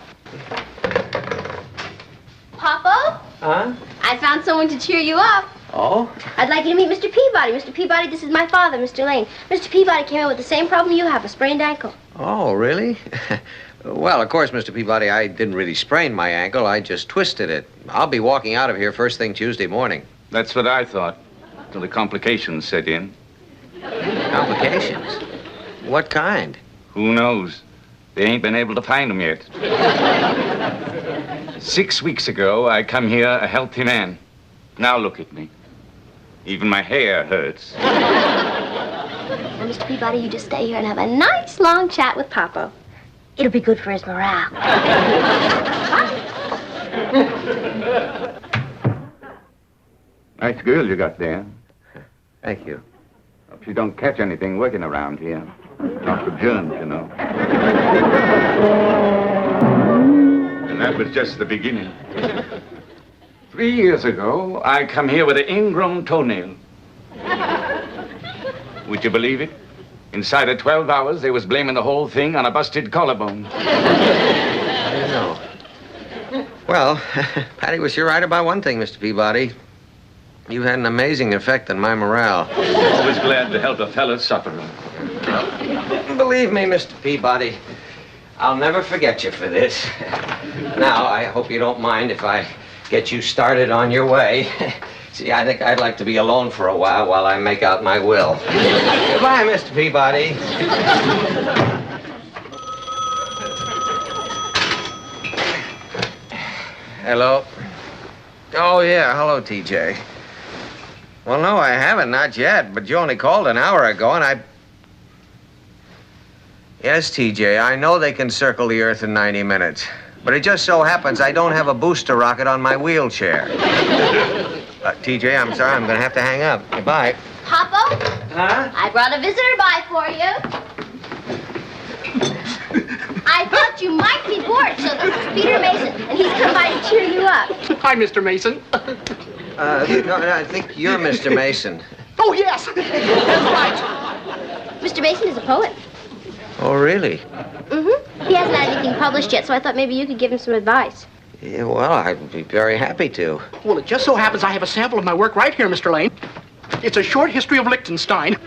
Speaker 1: Papa?
Speaker 8: Huh?
Speaker 1: I found someone to cheer you up.
Speaker 8: Oh?
Speaker 1: I'd like you to meet Mr. Peabody. Mr. Peabody, this is my father, Mr. Lane. Mr. Peabody came in with the same problem you have, a sprained ankle.
Speaker 8: Oh, really? Well, of course, Mr. Peabody, I didn't really sprain my ankle. I just twisted it. I'll be walking out of here first thing Tuesday morning.
Speaker 14: That's what I thought, till the complications set in.
Speaker 8: Complications? What kind?
Speaker 14: Who knows? They ain't been able to find them yet. 6 weeks ago, I come here a healthy man. Now look at me. Even my hair hurts.
Speaker 2: Now, Mr. Peabody, you just stay here and have a nice long chat with Papa. It'll be good for his morale.
Speaker 14: Nice girl you got there.
Speaker 8: Thank you.
Speaker 14: Hope you don't catch anything working around here. Not for germs, you know. And that was just the beginning. 3 years ago, I come here with an ingrown toenail. Would you believe it? Inside of 12 hours, they was blaming the whole thing on a busted collarbone.
Speaker 8: I don't know. Well, Patty was sure right about one thing, Mr. Peabody. You had an amazing effect on my morale.
Speaker 14: Always glad to help a fellow sufferer.
Speaker 8: Believe me, Mr. Peabody, I'll never forget you for this. Now, I hope you don't mind if I get you started on your way. See, I think I'd like to be alone for a while I make out my will. Goodbye, Mr. Peabody. Hello. Oh, yeah. Hello, TJ. Well, no, I haven't. Not yet. But you only called an hour ago, and I... Yes, TJ, I know they can circle the Earth in 90 minutes. But it just so happens I don't have a booster rocket on my wheelchair. TJ, I'm sorry. I'm going to have to hang up. Goodbye.
Speaker 1: Papa?
Speaker 8: Huh?
Speaker 1: I brought a visitor by for you. I thought you might be bored, so this is Peter Mason, and he's come by to cheer you up.
Speaker 9: Hi, Mr. Mason.
Speaker 8: No, I think you're Mr. Mason.
Speaker 9: Oh, yes. That's right.
Speaker 1: Mr. Mason is a poet.
Speaker 8: Oh, really?
Speaker 1: Mm-hmm. He hasn't had anything published yet, so I thought maybe you could give him some advice.
Speaker 8: Yeah, well, I'd be very happy to.
Speaker 9: Well, it just so happens I have a sample of my work right here, Mr. Lane. It's a short history of Liechtenstein.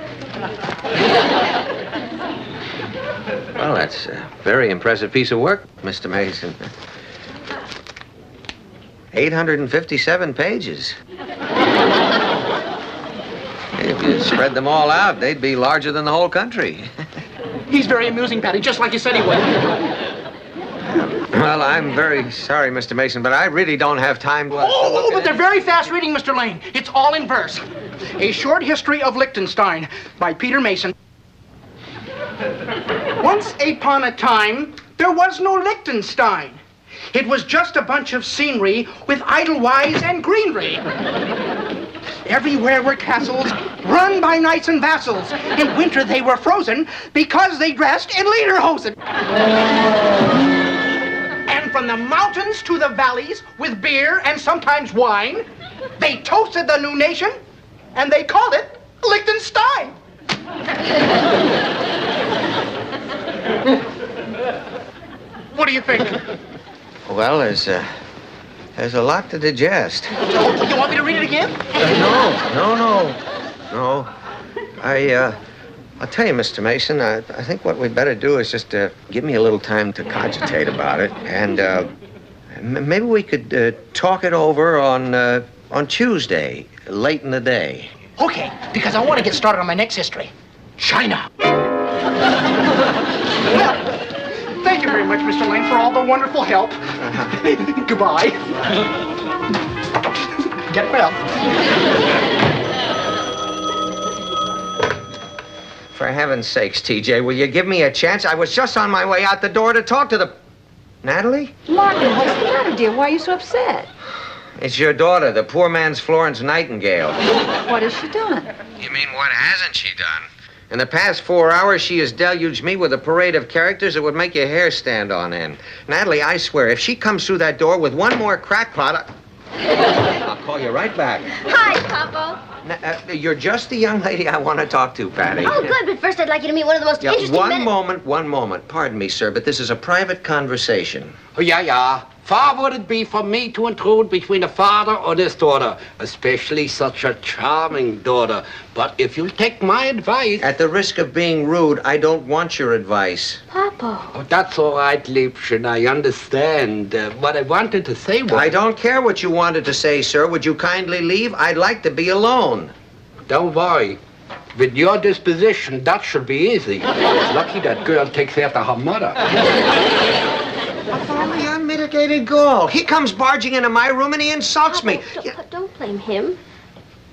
Speaker 8: Well, that's a very impressive piece of work, Mr. Mason. 857 pages. If you spread them all out, they'd be larger than the whole country.
Speaker 9: He's very amusing, Patty, just like you said he would.
Speaker 8: Well, I'm very sorry, Mr. Mason, but I really don't have time to...
Speaker 9: Oh, but they're very fast reading, Mr. Lane. It's all in verse. A Short History of Liechtenstein by Peter Mason. Once upon a time, there was no Liechtenstein. It was just a bunch of scenery with idlewives and greenery. Everywhere were castles run by knights and vassals. In winter they were frozen because they dressed in lederhosen. And from the mountains to the valleys, with beer and sometimes wine, they toasted the new nation, and they called it Liechtenstein. What do you think?
Speaker 8: Well, there's a lot to digest.
Speaker 9: Oh, you want me to read it again?
Speaker 8: No. I'll tell you, Mr. Mason, I think what we'd better do is just give me a little time to cogitate about it, and maybe we could talk it over on Tuesday, late in the day.
Speaker 9: Okay, because I want to get started on my next history. China. Well, thank you very much, Mr. Lane, for all the wonderful help. Goodbye. Get well.
Speaker 8: For heaven's sakes, TJ, will you give me a chance? I was just on my way out the door to talk to the... Natalie?
Speaker 7: Martin, what's the matter, dear? Why are you so upset?
Speaker 8: It's your daughter, the poor man's Florence Nightingale.
Speaker 7: What has she done?
Speaker 8: You mean, what hasn't she done? In the past 4 hours, she has deluged me with a parade of characters that would make your hair stand on end. Natalie, I swear, if she comes through that door with one more crackpot, I'll call you right back.
Speaker 2: Hi, Papa.
Speaker 8: You're just the young lady I want to talk to, Patty.
Speaker 2: Oh, good, but first I'd like you to meet one of the most interesting
Speaker 8: One moment. Pardon me, sir, but this is a private conversation.
Speaker 13: Oh, yeah. Far would it be for me to intrude between a father or this daughter, especially such a charming daughter. But if you'll take my advice...
Speaker 8: At the risk of being rude, I don't want your advice.
Speaker 2: Papa.
Speaker 13: Oh, that's all right, Liebchen, I understand. What I wanted to say was...
Speaker 8: I don't care what you wanted to say, sir. Would you kindly leave? I'd like to be alone.
Speaker 13: Don't worry. With your disposition, that should be easy. It's lucky that girl takes after her mother.
Speaker 8: If only unmitigated gall. He comes barging into my room and he insults me.
Speaker 2: Don't blame him.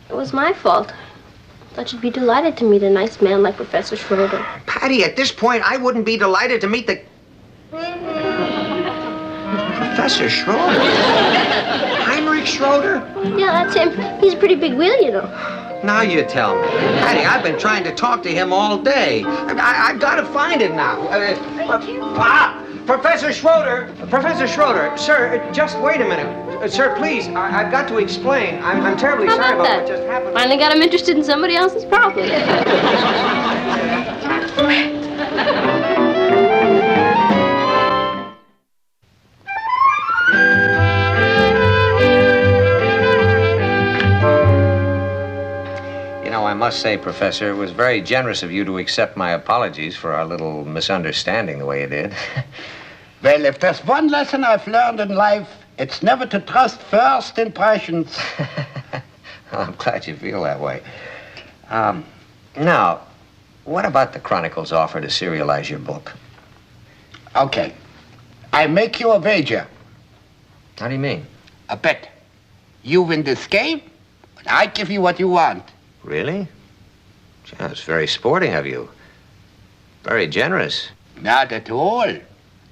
Speaker 2: It was my fault. I thought you'd be delighted to meet a nice man like Professor Schroeder.
Speaker 8: Patty, at this point, I wouldn't be delighted to meet the... Professor Schroeder? Heinrich Schroeder?
Speaker 2: Yeah, that's him. He's a pretty big wheel, you know.
Speaker 8: Now you tell me. Patty, I've been trying to talk to him all day. I've got to find him now. Professor Schroeder, sir, just wait a minute. Sir, please, I've got to explain. I'm terribly sorry about what just happened.
Speaker 2: Finally got him interested in somebody else's problem.
Speaker 8: I must say, Professor, it was very generous of you to accept my apologies for our little misunderstanding the way you did.
Speaker 13: Well, if there's one lesson I've learned in life, it's never to trust first impressions.
Speaker 8: Well, I'm glad you feel that way. Now, what about the Chronicle's offer to serialize your book?
Speaker 13: Okay. I make you a wager.
Speaker 8: How do you mean?
Speaker 13: A bet. You win this game, and I give you what you want.
Speaker 8: Really? Gee, that's very sporting of you. Very generous.
Speaker 13: Not at all.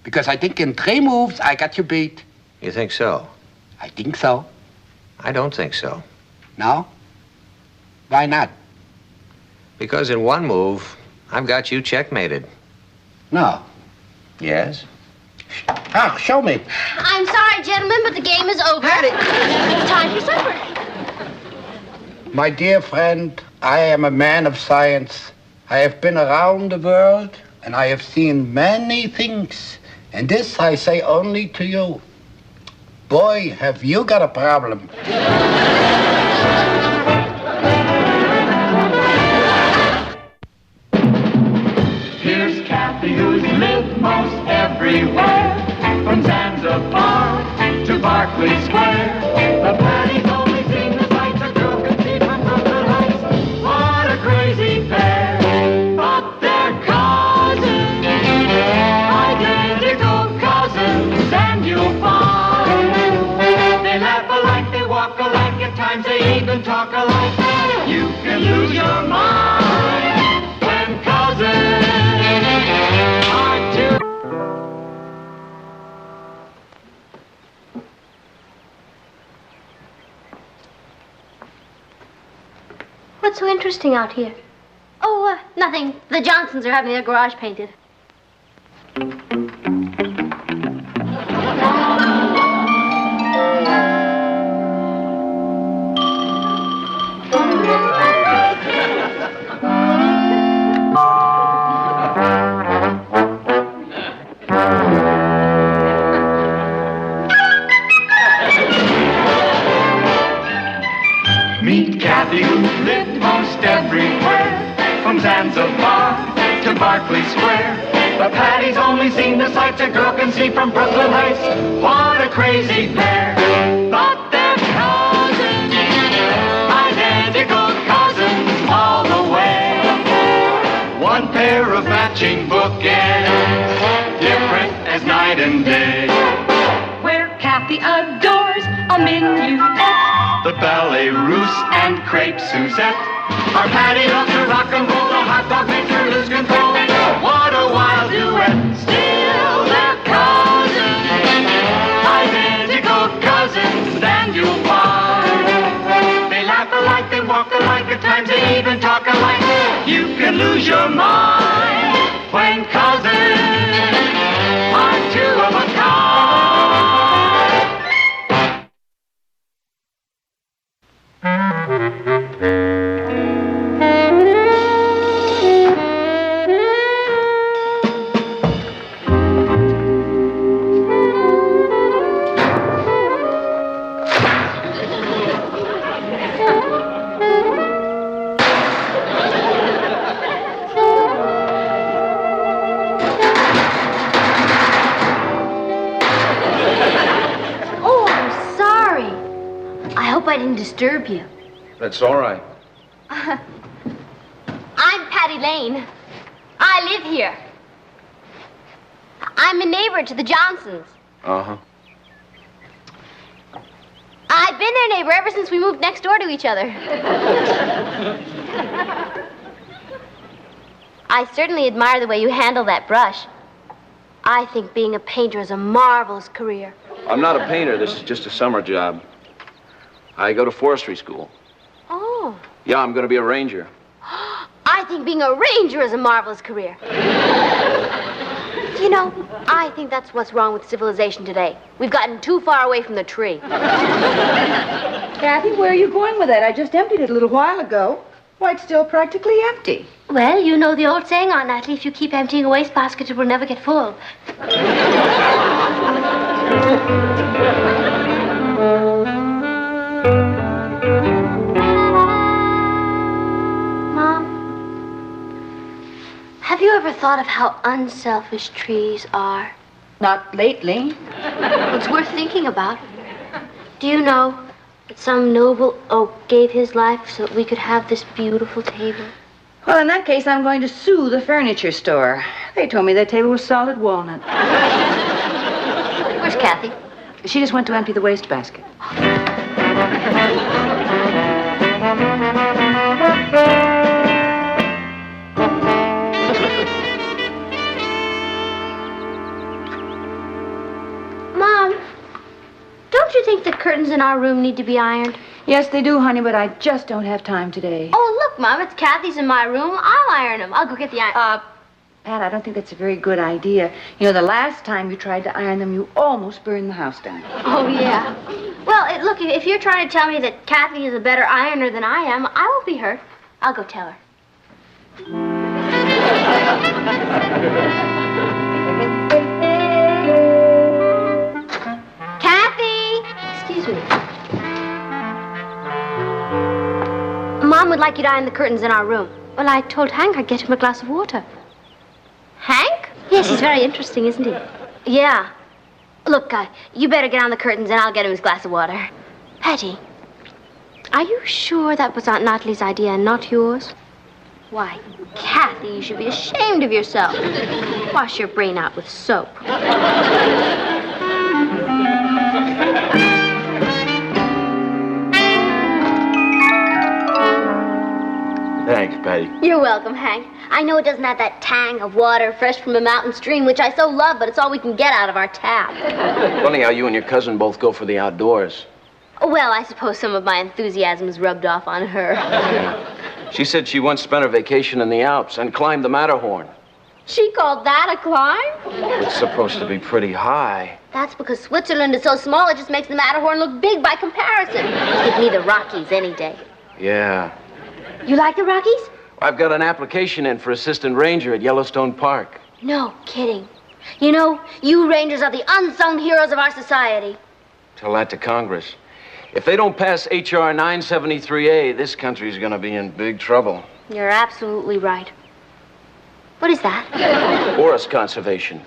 Speaker 13: Because I think in 3 moves, I got you beat.
Speaker 8: You think so?
Speaker 13: I think so.
Speaker 8: I don't think so.
Speaker 13: No? Why not?
Speaker 8: Because in 1 move, I've got you checkmated.
Speaker 13: No.
Speaker 8: Yes?
Speaker 13: Ah, show me.
Speaker 2: I'm sorry, gentlemen, but the game is over. It's time for supper.
Speaker 13: My dear friend, I am a man of science. I have been around the world, and I have seen many things. And this I say only to you. Boy, have you got a problem.
Speaker 5: Here's Kathy, who's lived most everywhere, from Zanzibar to Berkeley Square. The Patty's only seen the sights a girl can see from Brooklyn Heights. What a crazy pair, but they're cousins, identical cousins.
Speaker 2: What's so interesting out here?
Speaker 1: Oh, nothing. The Johnsons are having their garage painted.
Speaker 5: Meet Kathy, who lived most everywhere, from Zanzibar to Berkeley Square. But Patty's only seen the sights a girl can see from Brooklyn Heights. What a crazy pair! But they're cousins, identical cousins all the way. One pair of matching bookends, different as night and day.
Speaker 6: Where Kathy adores a minuet,
Speaker 5: The ballet russe and crepe Suzette. Our Patty loves to rock and roll, the hot dog makes her lose control. What a wild duet, still they're cousins, identical cousins, and you'll find they laugh alike, they walk alike, at times they even talk alike. You can lose your mind when cousins are two of a kind.
Speaker 1: Oh, I'm sorry. I hope I didn't disturb you.
Speaker 15: That's all right.
Speaker 1: I'm Patty Lane. I live here. I'm a neighbor to the Johnsons.
Speaker 15: Uh-huh.
Speaker 1: I've been their neighbor ever since we moved next door to each other. I certainly admire the way you handle that brush. I think being a painter is a marvelous career.
Speaker 15: I'm not a painter. This is just a summer job. I go to forestry school.
Speaker 1: Oh.
Speaker 15: Yeah, I'm going to be a ranger.
Speaker 1: I think being a ranger is a marvelous career. You know, I think that's what's wrong with civilization today. We've gotten too far away from the tree.
Speaker 7: Kathy, where are you going with that? I just emptied it a little while ago. Why, it's still practically empty.
Speaker 1: Well, you know the old saying, Aunt Natalie, if you keep emptying a wastebasket, it will never get full. Mom, have you ever thought of how unselfish trees are?
Speaker 7: Not lately.
Speaker 1: It's worth thinking about. Do you know that some noble oak gave his life so that we could have this beautiful table?
Speaker 7: Well, in that case, I'm going to sue the furniture store. They told me that table was solid walnut.
Speaker 1: Where's Kathy?
Speaker 7: She just went to empty the wastebasket.
Speaker 1: Mom, don't you think the curtains in our room need to be ironed?
Speaker 7: Yes, they do, honey, but I just don't have time today.
Speaker 1: Oh, look, Mom, it's Kathy's in my room. I'll iron them. I'll go get the iron.
Speaker 7: Pat, I don't think that's a very good idea. You know, the last time you tried to iron them, you almost burned the house down.
Speaker 1: Oh, yeah. Well, look, if you're trying to tell me that Kathy is a better ironer than I am, I won't be hurt. I'll go tell her. Kathy! Excuse me. Mom would like you to iron the curtains in our room.
Speaker 2: Well, I told Hank I'd get him a glass of water.
Speaker 1: Hank?
Speaker 2: Yes, he's very interesting, isn't he?
Speaker 1: Yeah. Look, you better get on the curtains and I'll get him his glass of water.
Speaker 2: Patty, are you sure that was Aunt Natalie's idea and not yours?
Speaker 1: Why, Kathy, you should be ashamed of yourself. Wash your brain out with soap.
Speaker 15: Thanks, Patty.
Speaker 1: You're welcome, Hank. I know it doesn't have that tang of water fresh from a mountain stream, which I so love, but it's all we can get out of our tap.
Speaker 15: Funny how you and your cousin both go for the outdoors.
Speaker 1: Well, I suppose some of my enthusiasm is rubbed off on her.
Speaker 15: She said she once spent her vacation in the Alps and climbed the Matterhorn.
Speaker 2: She called that a climb?
Speaker 15: It's supposed to be pretty high.
Speaker 2: That's because Switzerland is so small, it just makes the Matterhorn look big by comparison. Give me the Rockies any day.
Speaker 15: Yeah.
Speaker 2: You like the Rockies?
Speaker 15: I've got an application in for assistant ranger at Yellowstone Park.
Speaker 2: No kidding. You know, you Rangers are the unsung heroes of our society.
Speaker 15: Tell that to Congress. If they don't pass H.R. 973A, this country's gonna be in big trouble.
Speaker 2: You're absolutely right. What is that?
Speaker 15: Forest conservation.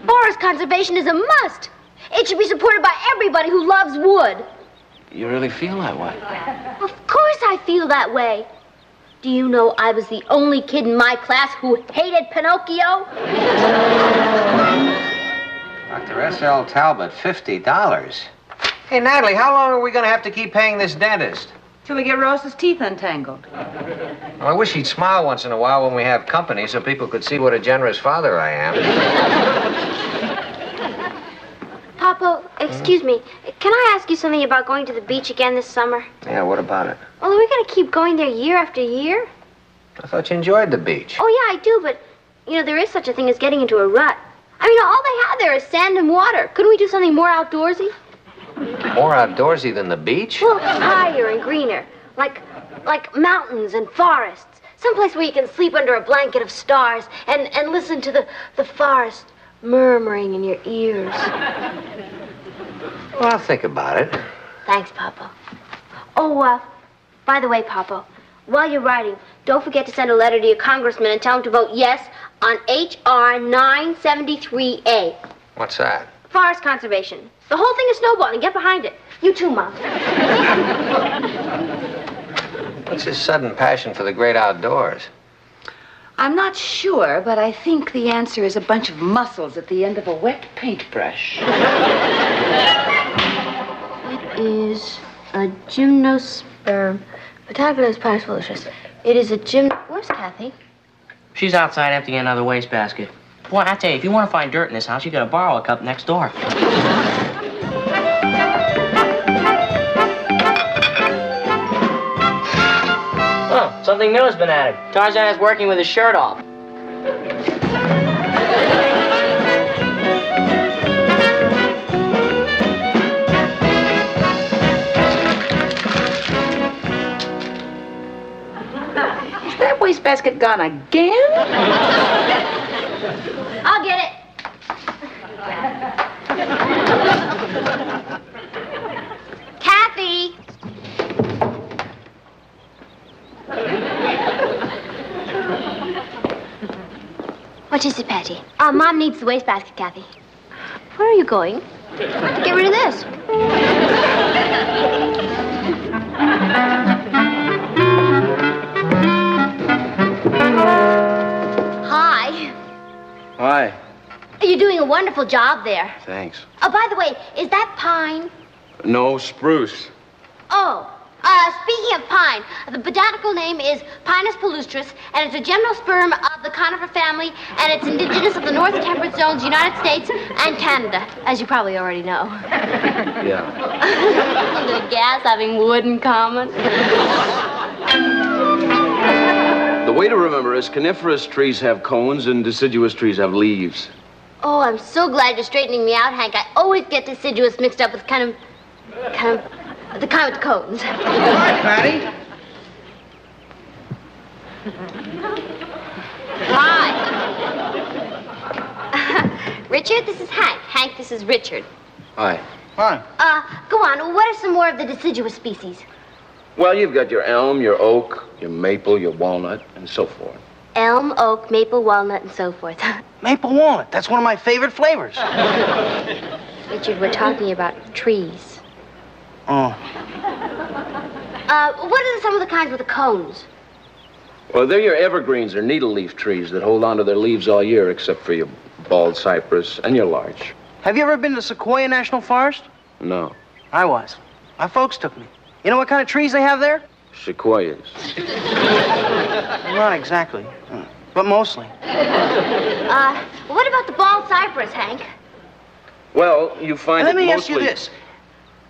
Speaker 2: Forest conservation is a must. It should be supported by everybody who loves wood.
Speaker 15: You really feel that way?
Speaker 2: Of course I feel that way. Do you know I was the only kid in my class who hated Pinocchio?
Speaker 8: Dr. S.L. Talbot, $50. Hey, Natalie, how long are we going to have to keep paying this dentist?
Speaker 7: Till we get Rose's teeth untangled.
Speaker 8: Well, I wish he'd smile once in a while when we have company so people could see what a generous father I am.
Speaker 2: Papa, excuse me. Can I ask you something about going to the beach again this summer?
Speaker 8: Yeah, what about it?
Speaker 2: Well, are we going to keep going there year after year?
Speaker 8: I thought you enjoyed the beach.
Speaker 2: Oh, yeah, I do, but, you know, there is such a thing as getting into a rut. I mean, all they have there is sand and water. Couldn't we do something more outdoorsy?
Speaker 8: More outdoorsy than the beach?
Speaker 2: Well, higher and greener. Like mountains and forests. Someplace where you can sleep under a blanket of stars and listen to the forest murmuring in your ears.
Speaker 8: Well, I'll think about it.
Speaker 2: Thanks, Papa. Oh, by the way, Papa, while you're writing, don't forget to send a letter to your congressman and tell him to vote yes on H.R. 973A.
Speaker 8: What's that?
Speaker 2: Forest conservation. The whole thing is snowballing. Get behind it. You too, Mom.
Speaker 8: What's his sudden passion for the great outdoors?
Speaker 7: I'm not sure, but I think the answer is a bunch of muscles at the end of a wet paintbrush.
Speaker 2: It is a gymnosperm. Pythagoras Pinus volutus. It is a Where's Kathy?
Speaker 3: She's outside emptying another wastebasket. Boy, I tell you, if you want to find dirt in this house, you gotta borrow a cup next door. Oh, something new has been added. Tarzan is working with his shirt off.
Speaker 7: Is that wastebasket gone again?
Speaker 2: I'll get it. Kathy! What is it, Patty? Mom needs the wastebasket, Kathy. Where are you going? To get rid of this. Hi.
Speaker 15: Hi.
Speaker 2: You're doing a wonderful job there.
Speaker 15: Thanks.
Speaker 2: Oh, by the way, is that pine?
Speaker 15: No, spruce.
Speaker 2: Oh, speaking of pine, the botanical name is Pinus palustris, and it's a gymnosperm of the conifer family, and it's indigenous of the North Temperate Zones, United States, and Canada, as you probably already know.
Speaker 15: Yeah.
Speaker 2: The gas having wood in common.
Speaker 15: The way to remember is coniferous trees have cones and deciduous trees have leaves.
Speaker 2: Oh, I'm so glad you're straightening me out, Hank. I always get deciduous mixed up with the kind with cones.
Speaker 4: Hi, Patty.
Speaker 2: Hi. Richard, this is Hank. Hank, this is Richard.
Speaker 15: Hi.
Speaker 4: Hi.
Speaker 2: Go on. What are some more of the deciduous species?
Speaker 15: Well, you've got your elm, your oak, your maple, your walnut, and so forth.
Speaker 2: Elm, oak, maple, walnut, and so forth.
Speaker 4: Maple walnut. That's one of my favorite flavors.
Speaker 2: Richard, we're talking about trees.
Speaker 4: Oh.
Speaker 2: What are some of the kinds with the cones?
Speaker 15: Well, they're your evergreens or needle leaf trees that hold on to their leaves all year, except for your bald cypress and your larch.
Speaker 4: Have you ever been to Sequoia National Forest?
Speaker 15: No.
Speaker 4: I was. My folks took me. You know what kind of trees they have there?
Speaker 15: Sequoias.
Speaker 4: Not exactly, but mostly.
Speaker 2: What about the bald cypress, Hank?
Speaker 15: Well, you find
Speaker 4: Let
Speaker 15: it
Speaker 4: me
Speaker 15: mostly...
Speaker 4: ask you this.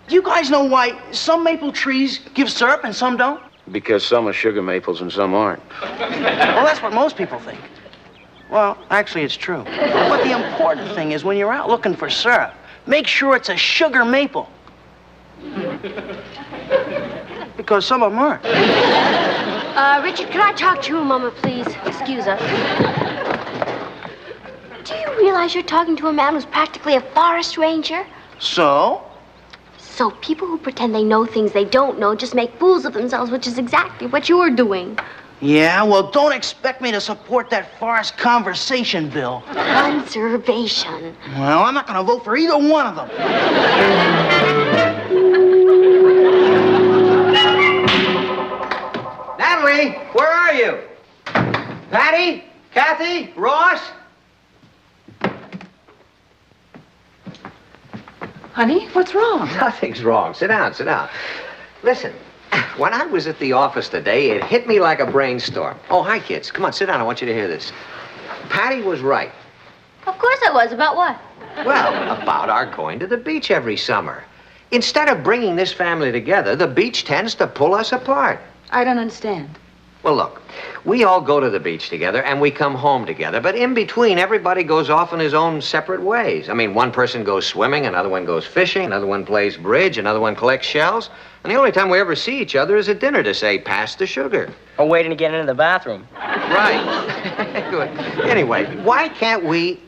Speaker 4: Do you guys know why some maple trees give syrup and some don't?
Speaker 15: Because some are sugar maples and some aren't.
Speaker 4: Well, that's what most people think. Well, actually, it's true. But the important thing is when you're out looking for syrup, make sure it's a sugar maple. Because some of them aren't.
Speaker 2: Richard, can I talk to you a moment, please? Excuse us. Do you realize you're talking to a man who's practically a forest ranger?
Speaker 4: So?
Speaker 2: So people who pretend they know things they don't know just make fools of themselves, which is exactly what you're doing.
Speaker 4: Yeah, well, don't expect me to support that forest conversation bill.
Speaker 2: Conservation.
Speaker 4: Well, I'm not going to vote for either one of them.
Speaker 8: Natalie, where are you? Patty? Kathy? Ross?
Speaker 7: Honey, what's wrong?
Speaker 8: Nothing's wrong. Sit down, sit down. Listen, when I was at the office today, it hit me like a brainstorm. Oh, hi, kids. Come on, sit down. I want you to hear this. Patty was right.
Speaker 2: Of course I was. About what?
Speaker 8: Well, about our going to the beach every summer. Instead of bringing this family together, the beach tends to pull us apart.
Speaker 7: I don't understand.
Speaker 8: Well, look, we all go to the beach together and we come home together, but in between, everybody goes off in his own separate ways. I mean, one person goes swimming, another one goes fishing, another one plays bridge, another one collects shells, and the only time we ever see each other is at dinner to say, pass the sugar.
Speaker 3: Or waiting to get into the bathroom.
Speaker 8: Right. Good. Anyway, why can't we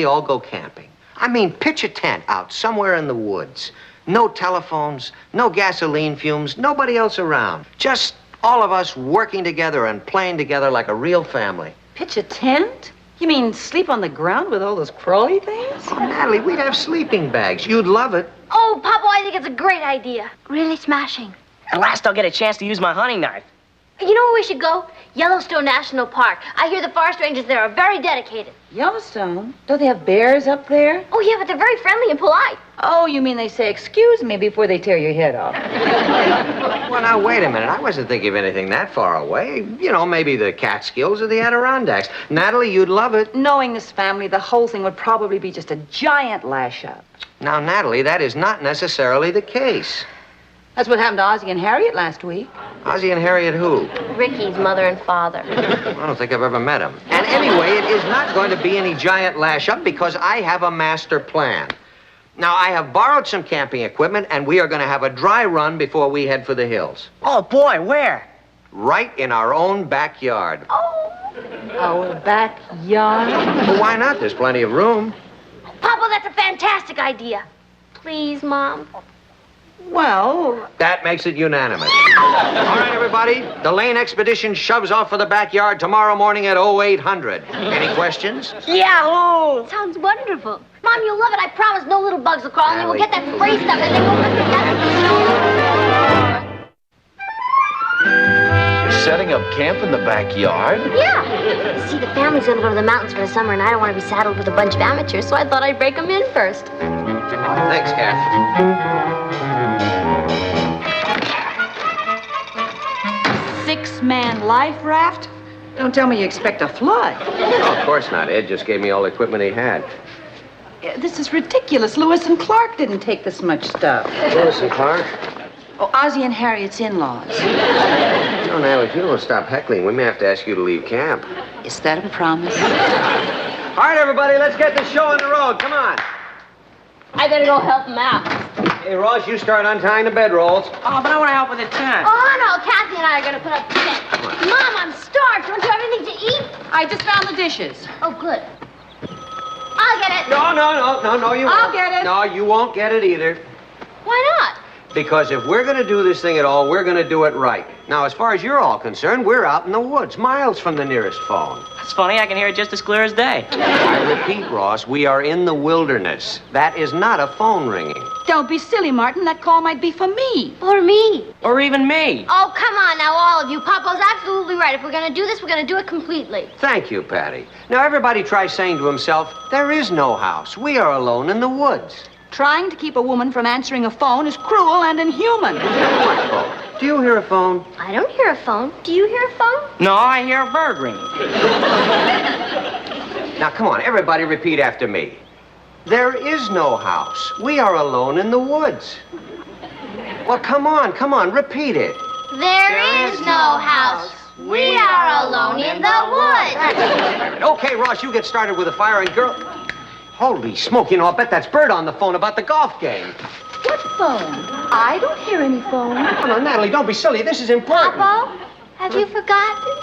Speaker 8: all go camping? I mean, pitch a tent out somewhere in the woods. No telephones, no gasoline fumes, nobody else around. Just all of us working together and playing together like a real family.
Speaker 7: Pitch a tent? You mean sleep on the ground with all those crawly things?
Speaker 8: Oh, Natalie, we'd have sleeping bags. You'd love it.
Speaker 2: Oh, Papa, I think it's a great idea. Really smashing.
Speaker 3: At last I'll get a chance to use my hunting knife.
Speaker 2: You know where we should go? Yellowstone National Park. I hear the forest rangers there are very dedicated.
Speaker 7: Yellowstone? Don't they have bears up there?
Speaker 2: Oh, yeah, but they're very friendly and polite.
Speaker 7: Oh, you mean they say, excuse me, before they tear your head off?
Speaker 8: Well, now, wait a minute. I wasn't thinking of anything that far away. You know, maybe the Catskills or the Adirondacks. Natalie, you'd love it.
Speaker 7: Knowing this family, the whole thing would probably be just a giant lash-up.
Speaker 8: Now, Natalie, that is not necessarily the case.
Speaker 7: That's what happened to Ozzie and Harriet last week.
Speaker 8: Ozzie and Harriet who?
Speaker 2: Ricky's mother and father.
Speaker 8: I don't think I've ever met him. And anyway, it is not going to be any giant lash-up because I have a master plan. Now, I have borrowed some camping equipment, and we are going to have a dry run before we head for the hills.
Speaker 3: Oh, boy, where?
Speaker 8: Right in our own backyard.
Speaker 7: Our backyard?
Speaker 8: Well, why not? There's plenty of room.
Speaker 2: Papa, that's a fantastic idea. Please, Mom.
Speaker 7: Well...
Speaker 8: That makes it unanimous. All right, everybody. The Lane expedition shoves off for the backyard tomorrow morning at 0800. Any questions?
Speaker 2: Yahoo! Sounds wonderful. Mom, you'll love it. I promise no little bugs will crawl and we'll get that free stuff and then we'll look together.
Speaker 15: Setting up camp in the backyard?
Speaker 2: Yeah. See, the family's gonna go to the mountains for the summer and I don't want to be saddled with a bunch of amateurs, so I thought I'd break them in first.
Speaker 8: Thanks, Kath.
Speaker 7: 6-man life raft? Don't tell me you expect a flood.
Speaker 8: Oh, of course not. Ed just gave me all the equipment he had.
Speaker 7: This is ridiculous. Lewis and Clark didn't take this much stuff.
Speaker 8: Lewis and Clark?
Speaker 7: Oh, Ozzie and Harriet's in-laws.
Speaker 8: No, Natalie, if you don't stop heckling, we may have to ask you to leave camp.
Speaker 7: Is that a promise?
Speaker 8: All right, everybody, let's get this show on the road. Come on.
Speaker 2: I better go help them out.
Speaker 8: Hey, Ross, you start untying the bedrolls.
Speaker 3: Oh, but I want to help with the tent.
Speaker 2: Oh, no, Kathy and I are gonna put up the tent. Mom, I'm starved. Don't you have anything to eat?
Speaker 7: I just found the dishes.
Speaker 2: Oh, good. I'll get it.
Speaker 8: No, you won't.
Speaker 7: I'll get it.
Speaker 8: No, you won't get it either.
Speaker 2: Why not?
Speaker 8: Because if we're going to do this thing at all, we're going to do it right. Now, as far as you're all concerned, we're out in the woods, miles from the nearest phone.
Speaker 3: That's funny. I can hear it just as clear as day.
Speaker 8: I repeat, Ross, we are in the wilderness. That is not a phone ringing.
Speaker 7: Don't be silly, Martin. That call might be for me.
Speaker 2: Or me.
Speaker 3: Or even me.
Speaker 2: Oh, come on now, all of you. Papa's absolutely right. If we're gonna do this, we're gonna do it completely.
Speaker 8: Thank you, Patty. Now, everybody tries saying to himself, there is no house. We are alone in the woods.
Speaker 7: Trying to keep a woman from answering a phone is cruel and inhuman.
Speaker 8: What phone? Do you hear a phone?
Speaker 2: I don't hear a phone. Do you hear a phone?
Speaker 3: No, I hear a bird ringing.
Speaker 8: Now, come on, everybody repeat after me. There is no house. We are alone in the woods. Well, come on, repeat it.
Speaker 1: There is no house. We are alone in the woods.
Speaker 8: Okay, Ross, you get started with the fire and girl... Holy smoke, you know, I'll bet that's Bert on the phone about the golf game.
Speaker 11: What phone? I don't hear any phone.
Speaker 8: No, Natalie, don't be silly. This is important.
Speaker 1: Papa, have you forgotten?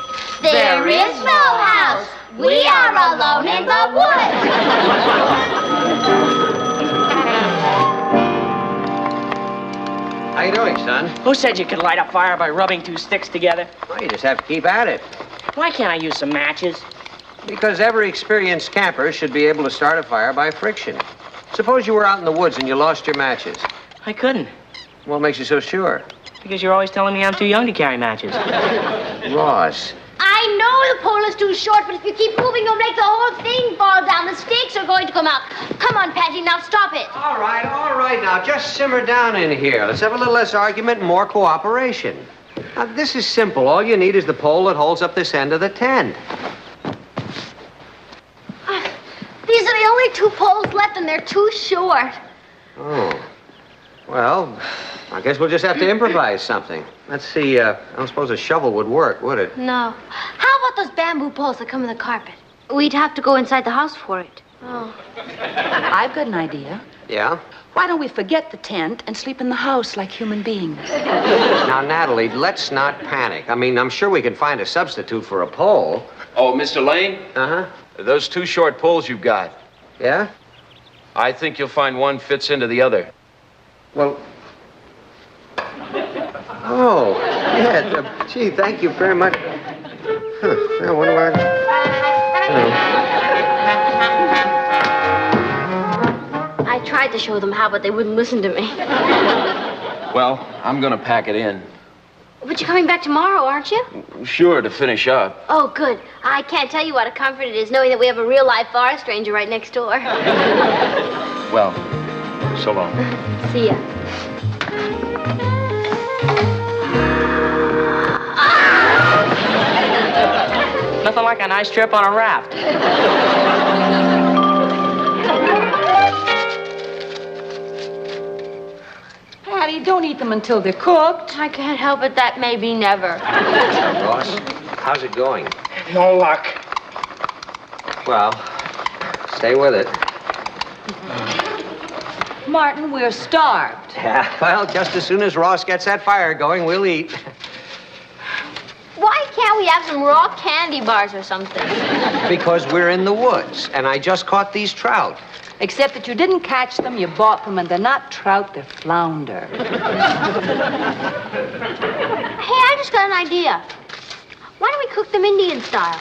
Speaker 1: There is no house. We are alone in the woods.
Speaker 8: How you doing, son?
Speaker 3: Who said you could light a fire by rubbing two sticks together?
Speaker 8: Well, you just have to keep at it.
Speaker 3: Why can't I use some matches?
Speaker 8: Because every experienced camper should be able to start a fire by friction. Suppose you were out in the woods and you lost your matches.
Speaker 3: I couldn't.
Speaker 8: What makes you so sure?
Speaker 3: Because you're always telling me I'm too young to carry matches.
Speaker 8: Ross.
Speaker 1: I know the pole is too short, but if you keep moving, you'll make the whole thing fall down. The stakes are going to come out. Come on, Patty, now stop it.
Speaker 8: All right, now, just simmer down in here. Let's have a little less argument and more cooperation. Now, this is simple. All you need is the pole that holds up this end of the tent.
Speaker 1: These are the only two poles left, and they're too short.
Speaker 8: Oh. Well, I guess we'll just have to improvise something. Let's see, I don't suppose a shovel would work, would it?
Speaker 2: No. How about those bamboo poles that come in the carpet? We'd have to go inside the house for it.
Speaker 11: Oh. I've got an idea.
Speaker 8: Yeah?
Speaker 11: Why don't we forget the tent and sleep in the house like human beings?
Speaker 8: Now, Natalie, let's not panic. I mean, I'm sure we can find a substitute for a pole.
Speaker 15: Oh, Mr. Lane?
Speaker 8: Uh-huh.
Speaker 15: Those two short poles you've got.
Speaker 8: Yeah?
Speaker 15: I think you'll find one fits into the other.
Speaker 8: Well... Oh, yeah, gee, thank you very much. Huh, yeah, what do I...
Speaker 2: I tried to show them how, but they wouldn't listen to me.
Speaker 15: Well, I'm gonna pack it in.
Speaker 2: But you're coming back tomorrow, aren't you?
Speaker 15: Sure, to finish up.
Speaker 2: Oh, good. I can't tell you what a comfort it is knowing that we have a real live forest ranger right next door.
Speaker 15: Well, so long.
Speaker 2: See ya.
Speaker 3: Nothing like a nice trip on a raft.
Speaker 11: Patty, don't eat them until they're cooked.
Speaker 2: I can't help it. That may be never.
Speaker 8: Ross, how's it going?
Speaker 9: No luck.
Speaker 8: Well, stay with it.
Speaker 11: Martin, we're starved.
Speaker 8: Yeah, well, just as soon as Ross gets that fire going, we'll eat.
Speaker 2: Why can't we have some raw candy bars or something?
Speaker 8: Because we're in the woods, and I just caught these trout.
Speaker 11: Except that you didn't catch them, you bought them, and they're not trout, they're flounder.
Speaker 2: Hey, I just got an idea. Why don't we cook them Indian style?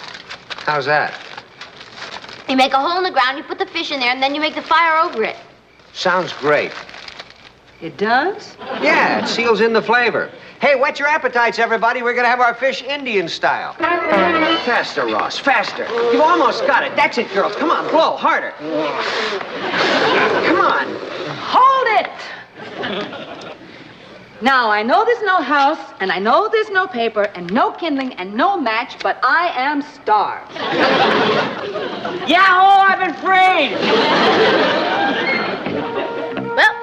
Speaker 8: How's that?
Speaker 2: You make a hole in the ground, you put the fish in there, and then you make the fire over it.
Speaker 8: Sounds great.
Speaker 11: It does?
Speaker 8: Yeah, it seals in the flavor. Hey, whet your appetites, everybody. We're gonna have our fish Indian style. Faster, Ross, faster. You've almost got it. That's it, girls. Come on, blow, harder. Come on.
Speaker 11: Hold it! Now, I know there's no house, and I know there's no paper, and no kindling, and no match, but I am starved.
Speaker 3: Yahoo! I've been freed!
Speaker 2: Well,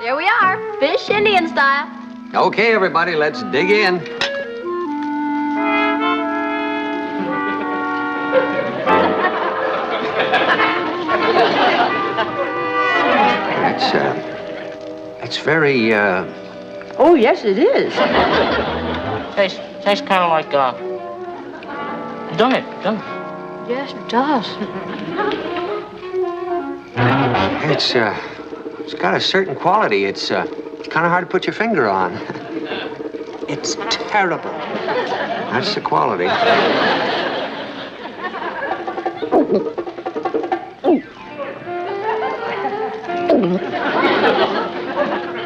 Speaker 2: there we are. Fish Indian style.
Speaker 8: Okay, everybody, let's dig in. It's very,
Speaker 11: Oh, yes, it is.
Speaker 3: Tastes kind of like, Done it.
Speaker 2: Yes, it does.
Speaker 8: It's got a certain quality. It's kind of hard to put your finger on. It's terrible. That's the quality.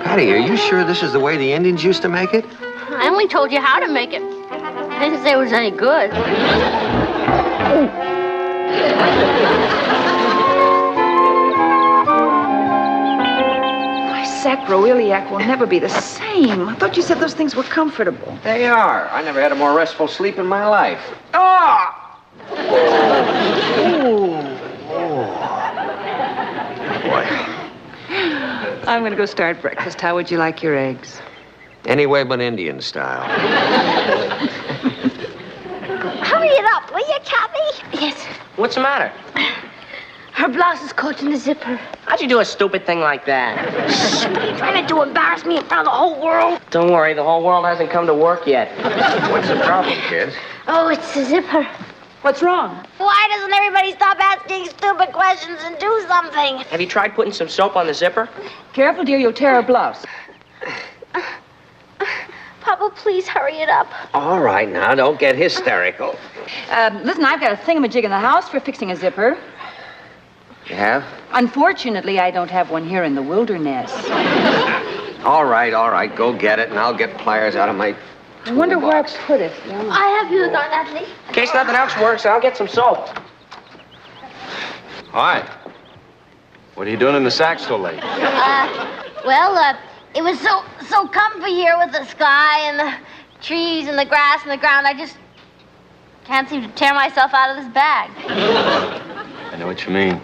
Speaker 8: Patty, are you sure this is the way the Indians used to make it?
Speaker 2: I only told you how to make it. I didn't say it was any good.
Speaker 11: My sacroiliac will never be the same. I thought you said those things were comfortable.
Speaker 8: They are. I never had a more restful sleep in my life.
Speaker 11: Ah!
Speaker 8: Boy.
Speaker 11: I'm going to go start breakfast. How would you like your eggs?
Speaker 8: Any way but Indian style.
Speaker 2: Hurry it up, will you, Kathy?
Speaker 3: Yes. What's the matter?
Speaker 2: Her blouse is caught in the zipper.
Speaker 3: How'd you do a stupid thing like that?
Speaker 2: Shh, what are you trying to do, embarrass me in front of the whole world?
Speaker 3: Don't worry, the whole world hasn't come to work yet.
Speaker 8: What's the problem, kids?
Speaker 2: Oh, it's the zipper.
Speaker 11: What's wrong?
Speaker 2: Why doesn't everybody stop asking stupid questions and do something?
Speaker 3: Have you tried putting some soap on the zipper?
Speaker 11: Careful, dear, you'll tear her blouse.
Speaker 2: Papa, please hurry it up.
Speaker 8: All right, now, don't get hysterical.
Speaker 11: Listen, I've got a thingamajig in the house for fixing a zipper.
Speaker 8: You have?
Speaker 11: Unfortunately, I don't have one here in the wilderness.
Speaker 8: All right, go get it, and I'll get pliers out of my...
Speaker 11: I wonder where I put it.
Speaker 2: I have you, Natalie.
Speaker 3: In case nothing else works, I'll get some soap.
Speaker 15: Hi. What are you doing in the sack so late?
Speaker 2: It was so comfy here with the sky and the trees and the grass and the ground. I just can't seem to tear myself out of this bag.
Speaker 15: I know what you mean.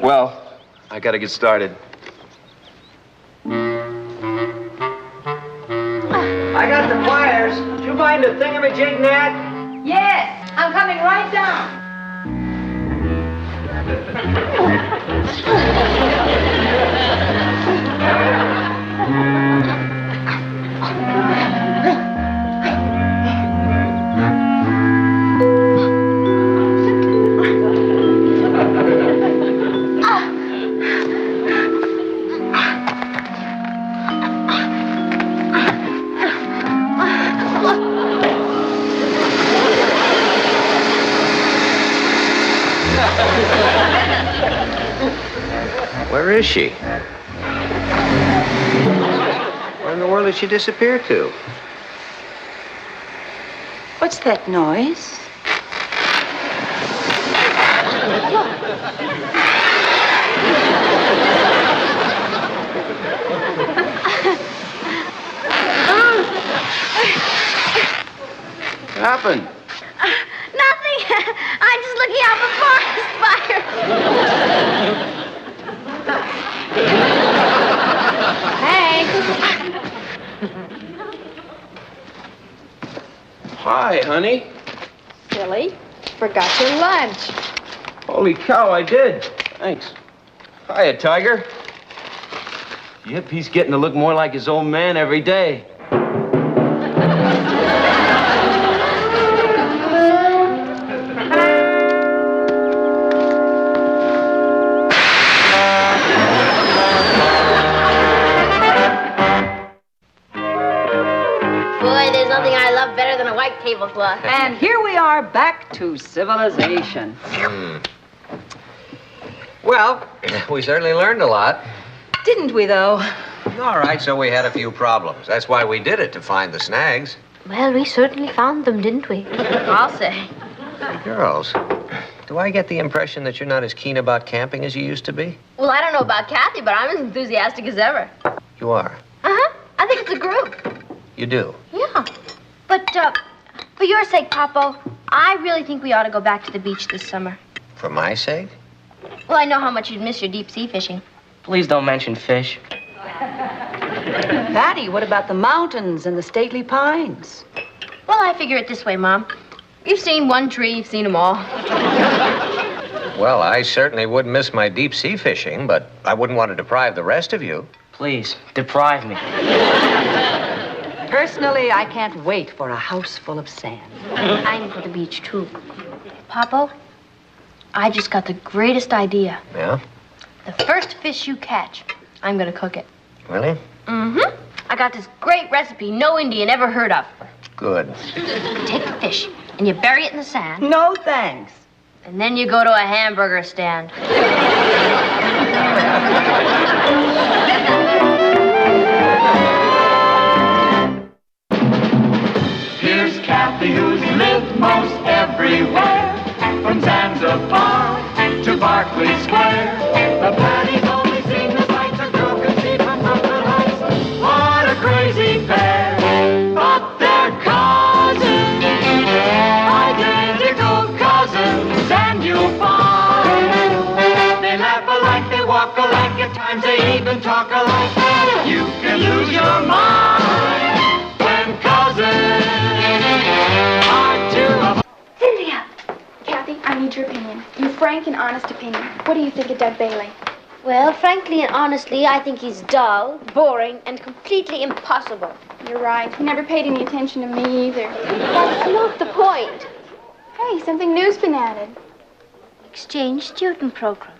Speaker 15: Well, I gotta get started.
Speaker 3: I got the pliers. Did you find a thingamajig, Nat?
Speaker 11: Yes, I'm coming right down.
Speaker 8: Where is she? Where in the world did she disappear to?
Speaker 11: What's that noise?
Speaker 15: What happened?
Speaker 2: Nothing. I'm just looking out for forest fire. Hey.
Speaker 15: Hi, honey.
Speaker 11: Billy, forgot your lunch.
Speaker 15: Holy cow, I did. Thanks. Hiya, Tiger. Yep, he's getting to look more like his old man every day.
Speaker 2: Better than a white tablecloth.
Speaker 11: And here we are back to civilization.
Speaker 8: Well, we certainly learned a lot.
Speaker 11: Didn't we, though?
Speaker 8: All right, so we had a few problems. That's why we did it, to find the snags.
Speaker 2: Well, we certainly found them, didn't we? I'll say.
Speaker 8: Hey, girls, do I get the impression that you're not as keen about camping as you used to be?
Speaker 2: Well, I don't know about Kathy, but I'm as enthusiastic as ever.
Speaker 8: You are?
Speaker 2: Uh-huh. I think it's a group.
Speaker 8: You do?
Speaker 2: Yeah. But, for your sake, Papo, I really think we ought to go back to the beach this summer.
Speaker 8: For my sake?
Speaker 2: Well, I know how much you'd miss your deep sea fishing.
Speaker 3: Please don't mention fish.
Speaker 11: Patty, what about the mountains and the stately pines?
Speaker 2: Well, I figure it this way, Mom. You've seen one tree, you've seen them all.
Speaker 8: Well, I certainly would miss my deep sea fishing, but I wouldn't want to deprive the rest of you.
Speaker 3: Please, deprive me.
Speaker 11: Personally, I can't wait for a house full of sand.
Speaker 2: I need to go to the beach, too. Papo, I just got the greatest idea.
Speaker 8: Yeah?
Speaker 2: The first fish you catch, I'm gonna cook it.
Speaker 8: Really?
Speaker 2: Mm-hmm. I got this great recipe no Indian ever heard of.
Speaker 8: Good.
Speaker 2: You take the fish, and you bury it in the sand.
Speaker 11: No thanks.
Speaker 2: And then you go to a hamburger stand.
Speaker 5: Here's Kathy, who's lived most everywhere, from Zanzibar to Berkeley Square. The Patties only seen the sights a girl could see from Brooklyn Heights. What a crazy pair, but they're cousins, identical cousins, and you'll find they laugh alike, they walk alike, at times times they even talk alike. You can lose your mind when cousins are two of.
Speaker 16: Cynthia! Kathy, I need your opinion. Your frank and honest opinion. What do you think of Doug Bailey?
Speaker 2: Well, frankly and honestly, I think he's dull, boring, and completely impossible.
Speaker 16: You're right. He never paid any attention to me either.
Speaker 2: That's not the point.
Speaker 16: Hey, something new's been added.
Speaker 2: Exchange student program.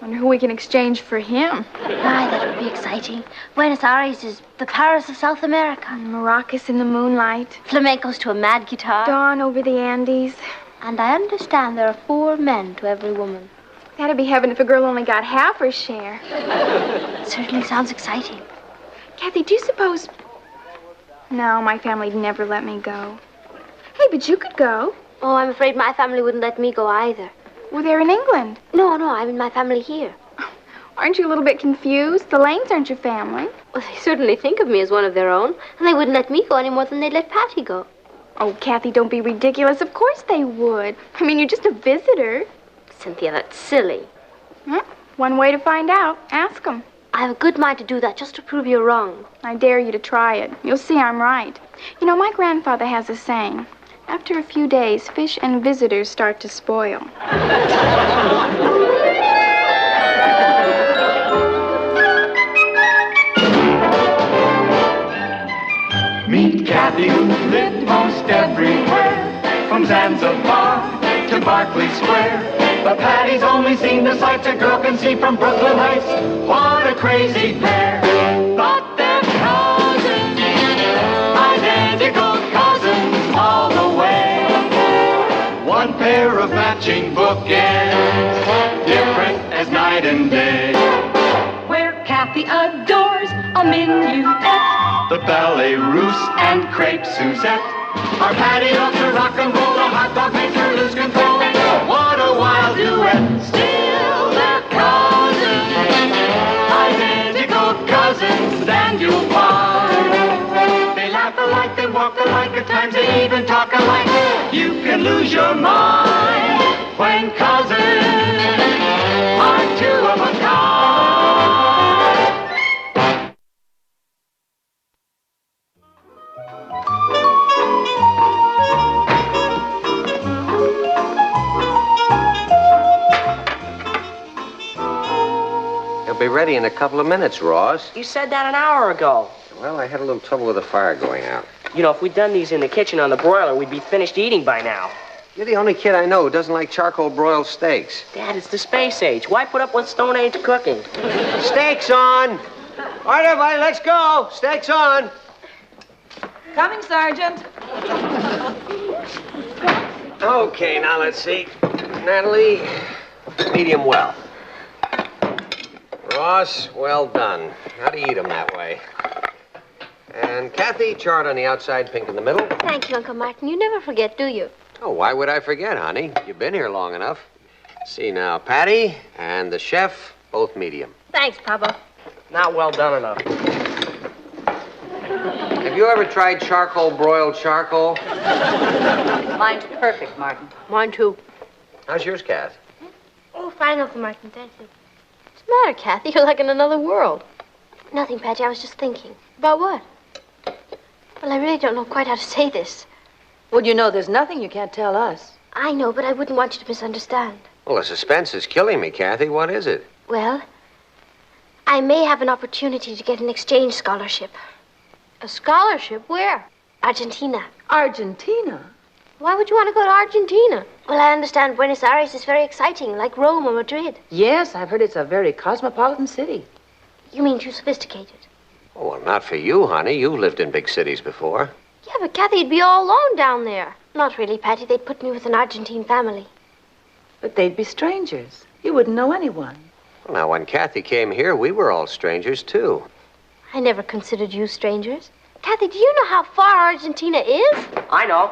Speaker 16: Wonder who we can exchange for him.
Speaker 2: My, that would be exciting. Buenos Aires is the Paris of South America.
Speaker 16: Maracas in the moonlight.
Speaker 2: Flamencos to a mad guitar.
Speaker 16: Dawn over the Andes.
Speaker 2: And I understand there are 4 men to every woman.
Speaker 16: That'd be heaven if a girl only got half her share.
Speaker 2: It certainly sounds exciting.
Speaker 16: Kathy, do you suppose... No, my family'd never let me go. Hey, but you could go.
Speaker 2: Oh, I'm afraid my family wouldn't let me go either.
Speaker 16: Well, they're in England.
Speaker 2: No, I mean my family here.
Speaker 16: Aren't you a little bit confused? The Lanes aren't your family.
Speaker 2: Well, they certainly think of me as one of their own, and they wouldn't let me go any more than they'd let Patty go.
Speaker 16: Oh, Kathy, don't be ridiculous. Of course they would. I mean, you're just a visitor.
Speaker 2: Cynthia, that's silly.
Speaker 16: One way to find out. Ask them.
Speaker 2: I have a good mind to do that just to prove you're wrong.
Speaker 16: I dare you to try it. You'll see I'm right. You know, my grandfather has a saying. After a few days, fish and visitors start to spoil.
Speaker 5: Meet Kathy, who lived most everywhere, from Zanzibar to Berkeley Square. But Patty's only seen the sights a girl can see from Brooklyn Heights. What a crazy pair! But they're cousins, identical cousins all the way. One pair of matching bookends, different as night and day.
Speaker 6: Where Kathy adores a minuet,
Speaker 5: The ballet russe and crepe Suzette. Our Patty loves to rock and roll, a hot dog makes her lose control. What a wild duet, still they're cousins, identical cousins, and you'll find they laugh alike, they walk alike, at times they even talk alike. You can lose your mind when cousins are two of a kind.
Speaker 8: He'll be ready in a couple of minutes, Ross.
Speaker 3: You said that an hour ago.
Speaker 8: Well, I had a little trouble with the fire going out.
Speaker 3: You know, if we'd done these in the kitchen on the broiler, we'd be finished eating by now.
Speaker 8: You're the only kid I know who doesn't like charcoal broiled steaks.
Speaker 3: Dad, it's the space age. Why put up with Stone Age cooking?
Speaker 8: Steaks on! All right, everybody, let's go. Steaks on.
Speaker 11: Coming, Sergeant.
Speaker 8: Okay, now let's see. Natalie, medium well. Ross, well done. How do you eat them that way? And Kathy, charred on the outside, pink in the middle.
Speaker 2: Thank you, Uncle Martin. You never forget, do you?
Speaker 8: Oh, why would I forget, honey? You've been here long enough. See now, Patty and the chef, both medium.
Speaker 2: Thanks, Papa.
Speaker 3: Not well done enough.
Speaker 8: Have you ever tried charcoal broiled charcoal?
Speaker 11: Mine's perfect, Martin.
Speaker 2: Mine, too.
Speaker 8: How's yours, Kath?
Speaker 2: Oh, fine, Uncle Martin. Thank you. What's the matter, Kathy? You're like in another world. Nothing, Patty. I was just thinking. About what? Well, I really don't know quite how to say this.
Speaker 11: Well, you know there's nothing you can't tell us.
Speaker 2: I know, but I wouldn't want you to misunderstand.
Speaker 8: Well, the suspense is killing me, Kathy. What is it?
Speaker 2: Well, I may have an opportunity to get an exchange scholarship. A scholarship? Where? Argentina.
Speaker 11: Argentina?
Speaker 2: Why would you want to go to Argentina? Well, I understand Buenos Aires is very exciting, like Rome or Madrid.
Speaker 11: Yes, I've heard it's a very cosmopolitan city.
Speaker 2: You mean too sophisticated?
Speaker 8: Oh, well, not for you, honey. You've lived in big cities before.
Speaker 2: Yeah, but Kathy'd be all alone down there. Not really, Patty. They'd put me with an Argentine family.
Speaker 11: But they'd be strangers. You wouldn't know anyone.
Speaker 8: Well, now, when Kathy came here, we were all strangers, too.
Speaker 2: I never considered you strangers. Kathy, do you know how far Argentina is?
Speaker 3: I know.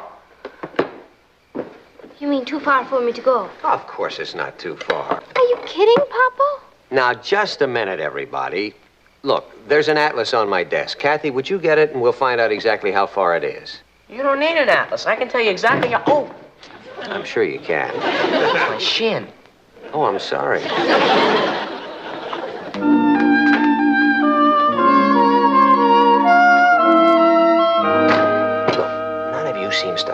Speaker 2: You mean too far for me to go?
Speaker 8: Of course it's not too far.
Speaker 2: Are you kidding, Papa?
Speaker 8: Now, just a minute, everybody. Look, there's an atlas on my desk. Kathy, would you get it, and we'll find out exactly how far it is.
Speaker 3: You don't need an atlas. I can tell you exactly how... Oh!
Speaker 8: I'm sure you can.
Speaker 3: That's my shin.
Speaker 8: Oh, I'm sorry.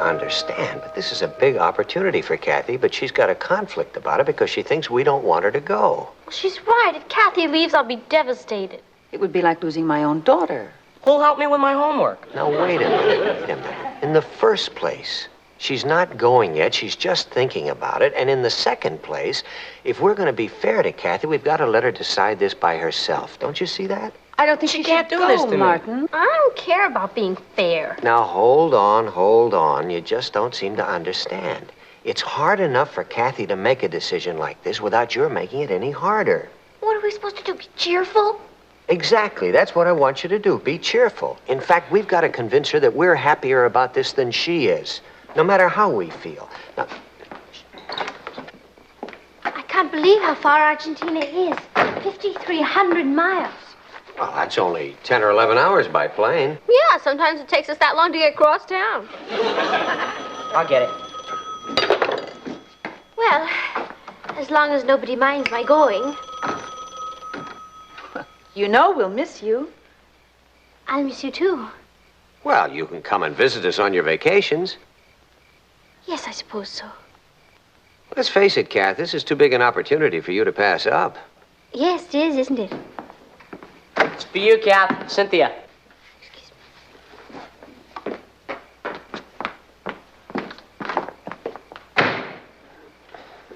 Speaker 8: understand, but this is a big opportunity for Kathy, but she's got a conflict about it because she thinks we don't want her to go.
Speaker 2: She's right. If Kathy leaves, I'll be devastated.
Speaker 7: It would be like losing my own daughter.
Speaker 3: Who'll help me with my homework?
Speaker 8: Now, wait a minute. Wait a minute. In the first place, she's not going yet. She's just thinking about it. And in the second place, if we're going to be fair to Kathy, we've got to let her decide this by herself. Don't you see that?
Speaker 7: I don't think she
Speaker 3: can't
Speaker 7: should
Speaker 3: do this to me.
Speaker 7: Martin.
Speaker 2: I don't care about being fair.
Speaker 8: Now, hold on. You just don't seem to understand. It's hard enough for Kathy to make a decision like this without your making it any harder.
Speaker 2: What are we supposed to do? Be cheerful?
Speaker 8: Exactly. That's what I want you to do. Be cheerful. In fact, we've got to convince her that we're happier about this than she is, no matter how we feel. Now,
Speaker 2: I can't believe how far Argentina is. 5,300 miles.
Speaker 8: well, that's only 10 or 11 hours by plane.
Speaker 2: Yeah, sometimes it takes us that long to get across town.
Speaker 3: I'll get it.
Speaker 2: Well, as long as nobody minds my going,
Speaker 7: You know we'll miss you.
Speaker 2: I'll miss you too.
Speaker 8: Well, you can come and visit us on your vacations.
Speaker 2: Yes, I suppose so.
Speaker 8: Let's face it, Kath, this is too big an opportunity for you to pass up.
Speaker 2: Yes, it is, isn't it?
Speaker 3: It's for you, Cap. Cynthia.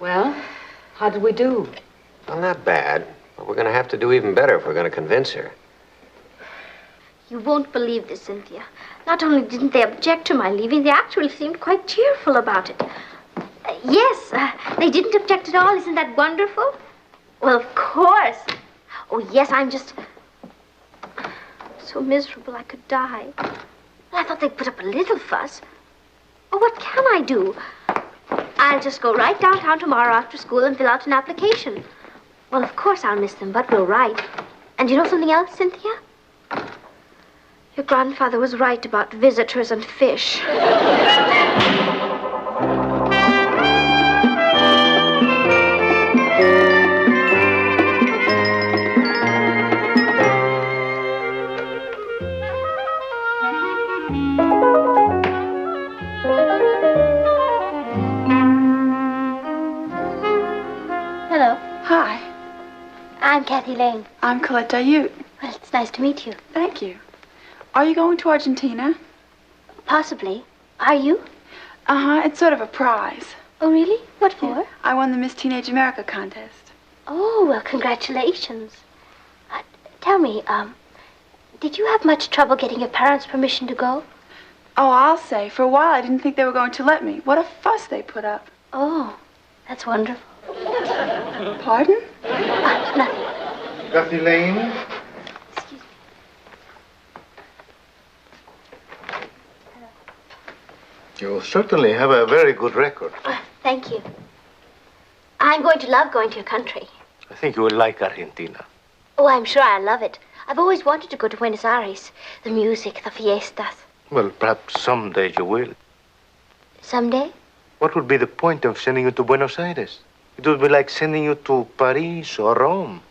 Speaker 7: Well, how did we do?
Speaker 8: Well, not bad, but we're going to have to do even better if we're going to convince her.
Speaker 2: You won't believe this, Cynthia. Not only didn't they object to my leaving, they actually seemed quite cheerful about it. Yes, they didn't object at all. Isn't that wonderful? Well, of course. Oh, yes, I'm just so miserable I could die. I thought they'd put up a little fuss. Oh, what can I do? I'll just go right downtown tomorrow after school and fill out an application. Well, of course I'll miss them, but we'll write. And you know something else, Cynthia? Your grandfather was right about visitors and fish. Hello.
Speaker 16: Hi,
Speaker 2: I'm Kathy Lane.
Speaker 16: I'm Colette Dayute.
Speaker 2: Well, it's nice to meet you.
Speaker 16: Thank you. Are you going to Argentina?
Speaker 2: Possibly. Are you?
Speaker 16: Uh-huh, it's sort of a prize.
Speaker 2: Oh, really? What for?
Speaker 16: I won the Miss Teenage America contest.
Speaker 2: Oh, well, congratulations. Tell me, did you have much trouble getting your parents' permission to go?
Speaker 16: Oh, I'll say. For a while, I didn't think they were going to let me. What a fuss they put up.
Speaker 2: Oh, that's wonderful.
Speaker 16: Pardon?
Speaker 2: Nothing.
Speaker 10: Kathy Lane? You certainly have a very good record.
Speaker 2: Thank you. I'm going to love going to your country.
Speaker 10: I think you will like Argentina.
Speaker 2: Oh, I'm sure I'll love it. I've always wanted to go to Buenos Aires. The music, the fiestas.
Speaker 10: Well, perhaps someday you will.
Speaker 2: Someday?
Speaker 10: What would be the point of sending you to Buenos Aires? It would be like sending you to Paris or Rome.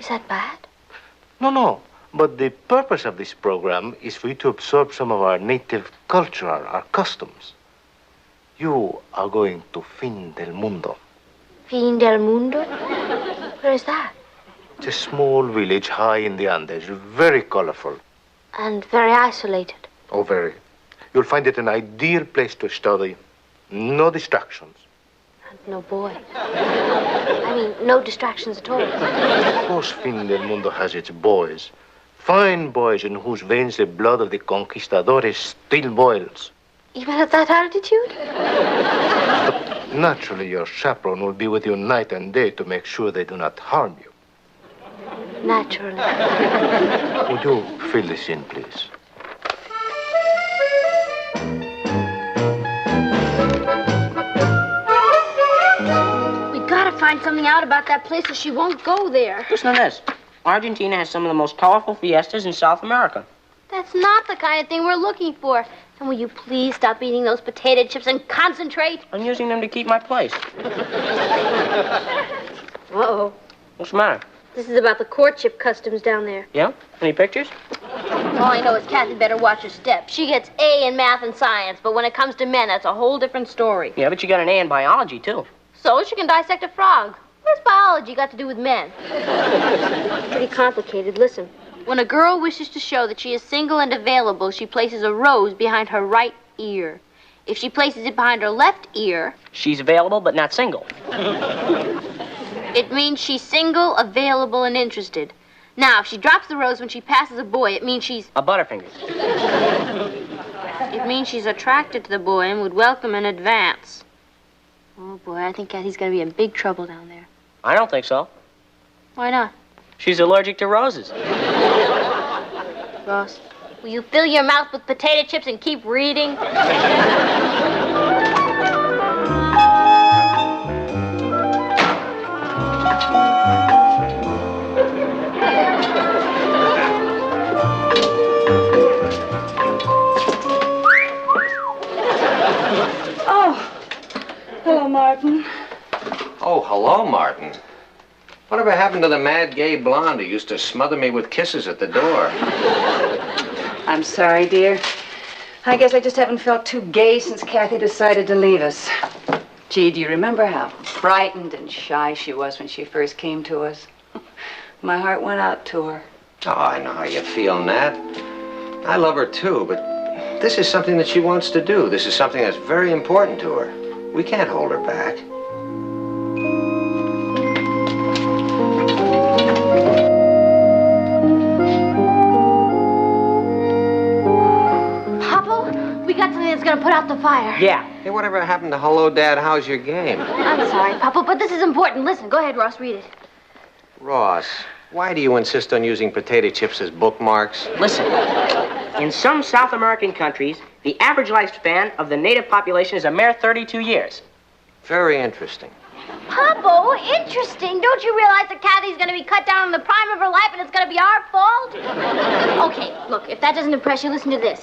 Speaker 2: Is that bad?
Speaker 10: No. But the purpose of this program is for you to absorb some of our native culture, our customs. You are going to Fin del Mundo.
Speaker 2: Fin del Mundo? Where is that?
Speaker 10: It's a small village high in the Andes, very colorful.
Speaker 2: And very isolated.
Speaker 10: Oh, very. You'll find it an ideal place to study. No distractions.
Speaker 2: And no boy. I mean, no distractions at all.
Speaker 10: Of course, Fin del Mundo has its boys. Fine boys in whose veins the blood of the conquistadores still boils.
Speaker 2: Even at that altitude?
Speaker 10: But naturally, your chaperone will be with you night and day to make sure they do not harm you.
Speaker 2: Naturally.
Speaker 10: Would you fill this in, please?
Speaker 2: We gotta find something out about that place or she won't go there.
Speaker 3: Listen to this. Argentina has some of the most colorful fiestas in South America.
Speaker 2: That's not the kind of thing we're looking for. And will you please stop eating those potato chips and concentrate?
Speaker 3: I'm using them to keep my place.
Speaker 2: Uh-oh.
Speaker 3: What's the matter?
Speaker 2: This is about the courtship customs down there.
Speaker 3: Yeah? Any pictures?
Speaker 2: All I know is Kathy better watch her step. She gets A in math and science, but when it comes to men, that's a whole different story.
Speaker 3: Yeah, but you got an A in biology, too.
Speaker 2: So she can dissect a frog. What's biology got to do with men? Pretty complicated. Listen, when a girl wishes to show that she is single and available, she places a rose behind her right ear. If she places it behind her left ear...
Speaker 3: She's available, but not single.
Speaker 2: It means she's single, available, and interested. Now, if she drops the rose when she passes a boy, it means she's...
Speaker 3: A butterfinger.
Speaker 2: It means she's attracted to the boy and would welcome in advance. Oh, boy, I think Kathy's gonna be in big trouble down there.
Speaker 3: I don't think so.
Speaker 2: Why not?
Speaker 3: She's allergic to roses.
Speaker 2: Ross, will you fill your mouth with potato chips and keep reading?
Speaker 11: Hello, Martin.
Speaker 8: Oh, hello, Martin. Whatever happened to the mad gay blonde who used to smother me with kisses at the door?
Speaker 7: I'm sorry, dear. I guess I just haven't felt too gay since Kathy decided to leave us. Gee, do you remember how frightened and shy she was when she first came to us? My heart went out to her.
Speaker 8: Oh, I know how you feel, Nat. I love her, too, but this is something that she wants to do. This is something that's very important to her. We can't hold her back.
Speaker 2: Papa, we got something that's gonna put out the fire.
Speaker 3: Yeah.
Speaker 8: Hey, whatever happened to hello, Dad, how's your game?
Speaker 2: I'm sorry, Papa, but this is important. Listen, go ahead, Ross, read it.
Speaker 8: Ross, why do you insist on using potato chips as bookmarks?
Speaker 3: Listen, in some South American countries, the average lifespan of the native population is a mere 32 years.
Speaker 8: Very interesting.
Speaker 2: Papa, interesting. Don't you realize that Kathy's gonna be cut down in the prime of her life and it's gonna be our fault? Okay, look, if that doesn't impress you, listen to this.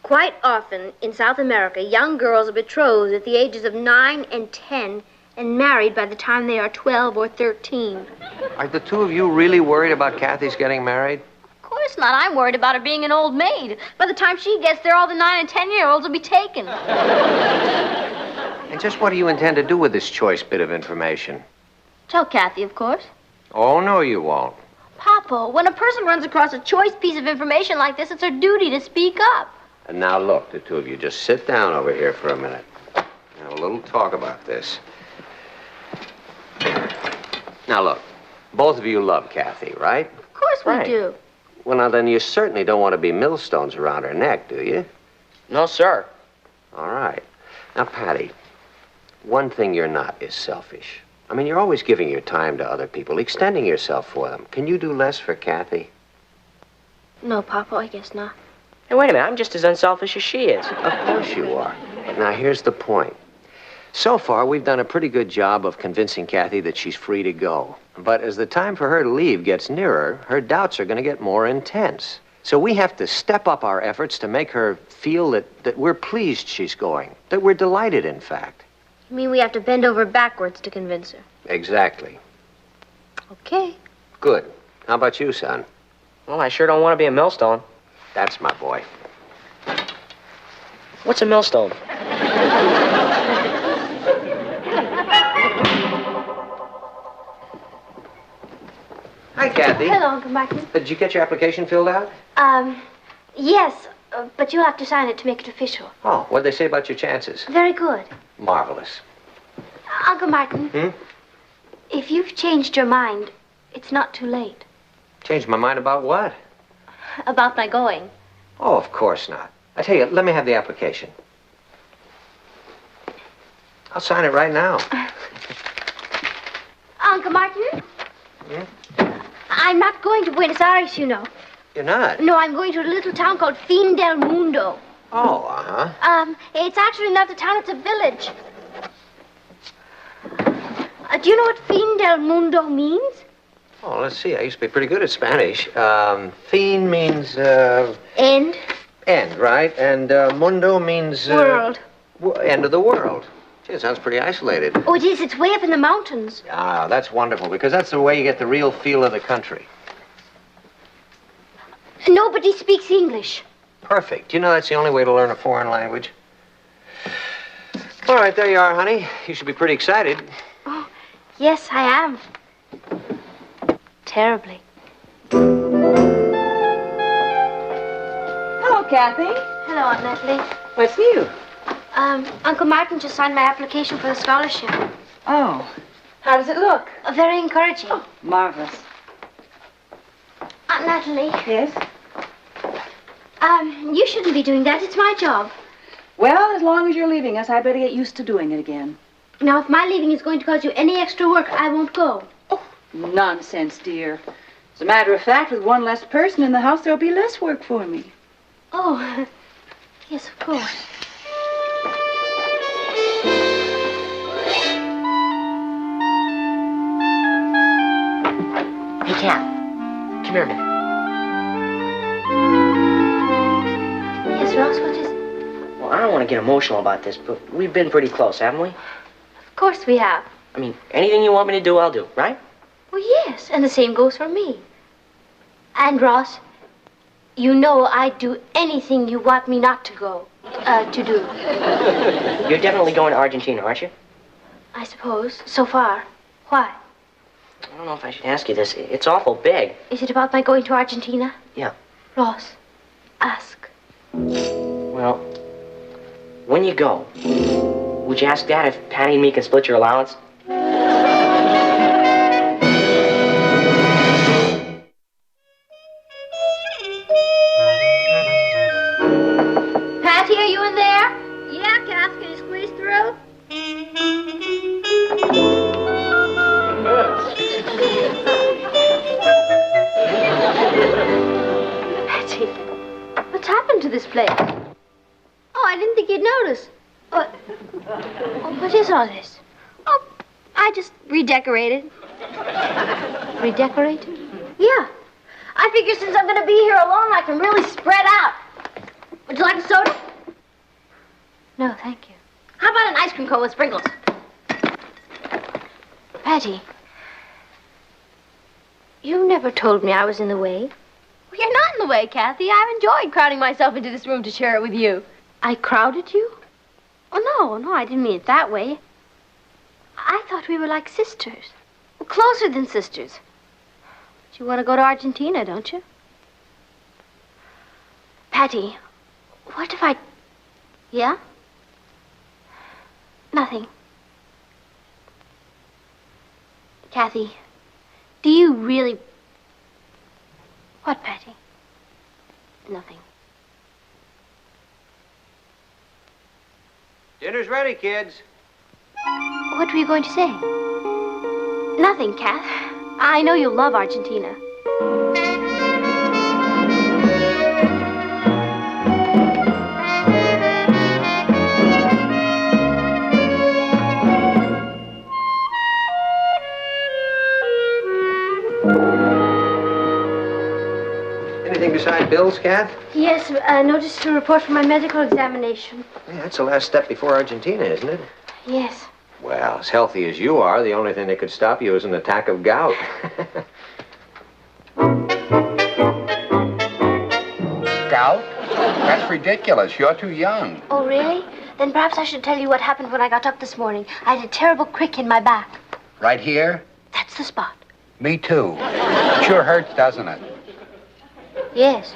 Speaker 2: Quite often in South America, young girls are betrothed at the ages of 9 and 10 and married by the time they are 12 or 13.
Speaker 8: Are the two of you really worried about Kathy's getting married?
Speaker 2: Of course not. I'm worried about her being an old maid. By the time she gets there, all the 9 and 10-year-olds will be taken.
Speaker 8: And just what do you intend to do with this choice bit of information?
Speaker 2: Tell Kathy, of course.
Speaker 8: Oh, no, you won't.
Speaker 2: Papa, when a person runs across a choice piece of information like this, it's her duty to speak up.
Speaker 8: And now look, the two of you, just sit down over here for a minute. Have a little talk about this. Now look, both of you love Kathy, right?
Speaker 2: Of course we do.
Speaker 8: Well, now then, you certainly don't want to be millstones around her neck, do you?
Speaker 3: No, sir.
Speaker 8: All right. Now, Patty, one thing you're not is selfish. I mean, you're always giving your time to other people, extending yourself for them. Can you do less for Kathy?
Speaker 2: No, Papa, I guess not.
Speaker 3: Hey, wait a minute. I'm just as unselfish as she is.
Speaker 8: Of course you are. But now, here's the point. So far, we've done a pretty good job of convincing Kathy that she's free to go. But as the time for her to leave gets nearer, her doubts are going to get more intense. So we have to step up our efforts to make her feel that we're pleased she's going, that we're delighted, in fact.
Speaker 2: You mean we have to bend over backwards to convince her?
Speaker 8: Exactly.
Speaker 2: Okay.
Speaker 8: Good. How about you, son?
Speaker 3: Well, I sure don't want to be a millstone.
Speaker 8: That's my boy.
Speaker 3: What's a millstone?
Speaker 8: Hi, Kathy.
Speaker 2: Hello, Uncle Martin.
Speaker 8: Did you get your application filled out?
Speaker 2: Yes, but you'll have to sign it to make it official.
Speaker 8: Oh, what'd they say about your chances?
Speaker 2: Very good.
Speaker 8: Marvelous.
Speaker 2: Uncle Martin, if you've changed your mind, it's not too late.
Speaker 8: Changed my mind about what?
Speaker 2: About my going.
Speaker 8: Oh, of course not. I tell you, let me have the application. I'll sign it right now.
Speaker 2: Uncle Martin? I'm not going to Buenos Aires, you know.
Speaker 8: You're not?
Speaker 2: No, I'm going to a little town called Fin del Mundo.
Speaker 8: Oh, uh-huh.
Speaker 2: It's actually not a town, it's a village. Do you know what Fin del Mundo means?
Speaker 8: Oh, let's see. I used to be pretty good at Spanish. Fin means,
Speaker 2: End.
Speaker 8: End, right? And mundo means...
Speaker 2: World.
Speaker 8: End of the world. Gee, it sounds pretty isolated.
Speaker 2: Oh, it is. It's way up in the mountains.
Speaker 8: Ah, that's wonderful, because that's the way you get the real feel of the country.
Speaker 2: Nobody speaks English.
Speaker 8: Perfect. You know that's the only way to learn a foreign language. All right, there you are, honey. You should be pretty excited.
Speaker 2: Oh, yes, I am. Terribly.
Speaker 7: Hello, Kathy.
Speaker 2: Hello, Aunt Natalie.
Speaker 7: What's new?
Speaker 2: Uncle Martin just signed my application for the scholarship.
Speaker 7: Oh. How does it look?
Speaker 2: Very encouraging.
Speaker 7: Oh, marvelous.
Speaker 2: Aunt Natalie.
Speaker 7: Yes?
Speaker 2: You shouldn't be doing that. It's my job.
Speaker 7: Well, as long as you're leaving us, I better get used to doing it again.
Speaker 2: Now, if my leaving is going to cause you any extra work, I won't go.
Speaker 7: Nonsense, dear. As a matter of fact, with one less person in the house, there'll be less work for me.
Speaker 2: Oh, yes, of course.
Speaker 3: Hey, Cat. Come here a minute.
Speaker 2: Yes, Ross, what is...
Speaker 3: Well, I don't want to get emotional about this, but we've been pretty close, haven't we?
Speaker 2: Of course we have.
Speaker 3: I mean, anything you want me to do, I'll do, right?
Speaker 2: Well, yes, and the same goes for me. And, Ross, you know I'd do anything you want me not to go, to do.
Speaker 3: You're definitely going to Argentina, aren't you?
Speaker 2: I suppose, so far. Why?
Speaker 3: I don't know if I should ask you this. It's awful big.
Speaker 2: Is it about my going to Argentina?
Speaker 3: Yeah.
Speaker 2: Ross, ask.
Speaker 3: Well, when you go, would you ask Dad if Patty and me can split your allowance?
Speaker 2: Patty, are you in there? Yeah, Cass, can you squeeze through? Patty, what's happened to this place? Oh, I didn't think you'd notice. What is all this? Oh, I just redecorated. Redecorated? Yeah. I figure since I'm going to be here alone, I can really spread out. Would you like a soda? No, thank you. How about an ice cream cone with sprinkles? Patty, you never told me I was in the way. Well, you're not in the way, Kathy. I've enjoyed crowding myself into this room to share it with you. I crowded you? Oh, no, I didn't mean it that way. I thought we were like sisters. Well, closer than sisters. But you want to go to Argentina, don't you? Patty, what if I... Yeah? Nothing. Kathy, do you really... What, Patty? Nothing.
Speaker 8: Dinner's ready, kids.
Speaker 2: What were you going to say? Nothing, Kath. I know you'll love Argentina.
Speaker 8: Anything besides bills, Kath?
Speaker 2: Yes, notice to report from my medical examination.
Speaker 8: Yeah, that's the last step before Argentina, isn't it?
Speaker 2: Yes.
Speaker 8: Well, as healthy as you are, the only thing that could stop you is an attack of gout.
Speaker 13: Gout? That's ridiculous. You're too young.
Speaker 2: Oh, really? Then perhaps I should tell you what happened when I got up this morning. I had a terrible crick in my back.
Speaker 13: Right here?
Speaker 2: That's the spot.
Speaker 13: Me too. Sure hurts, doesn't it?
Speaker 2: Yes.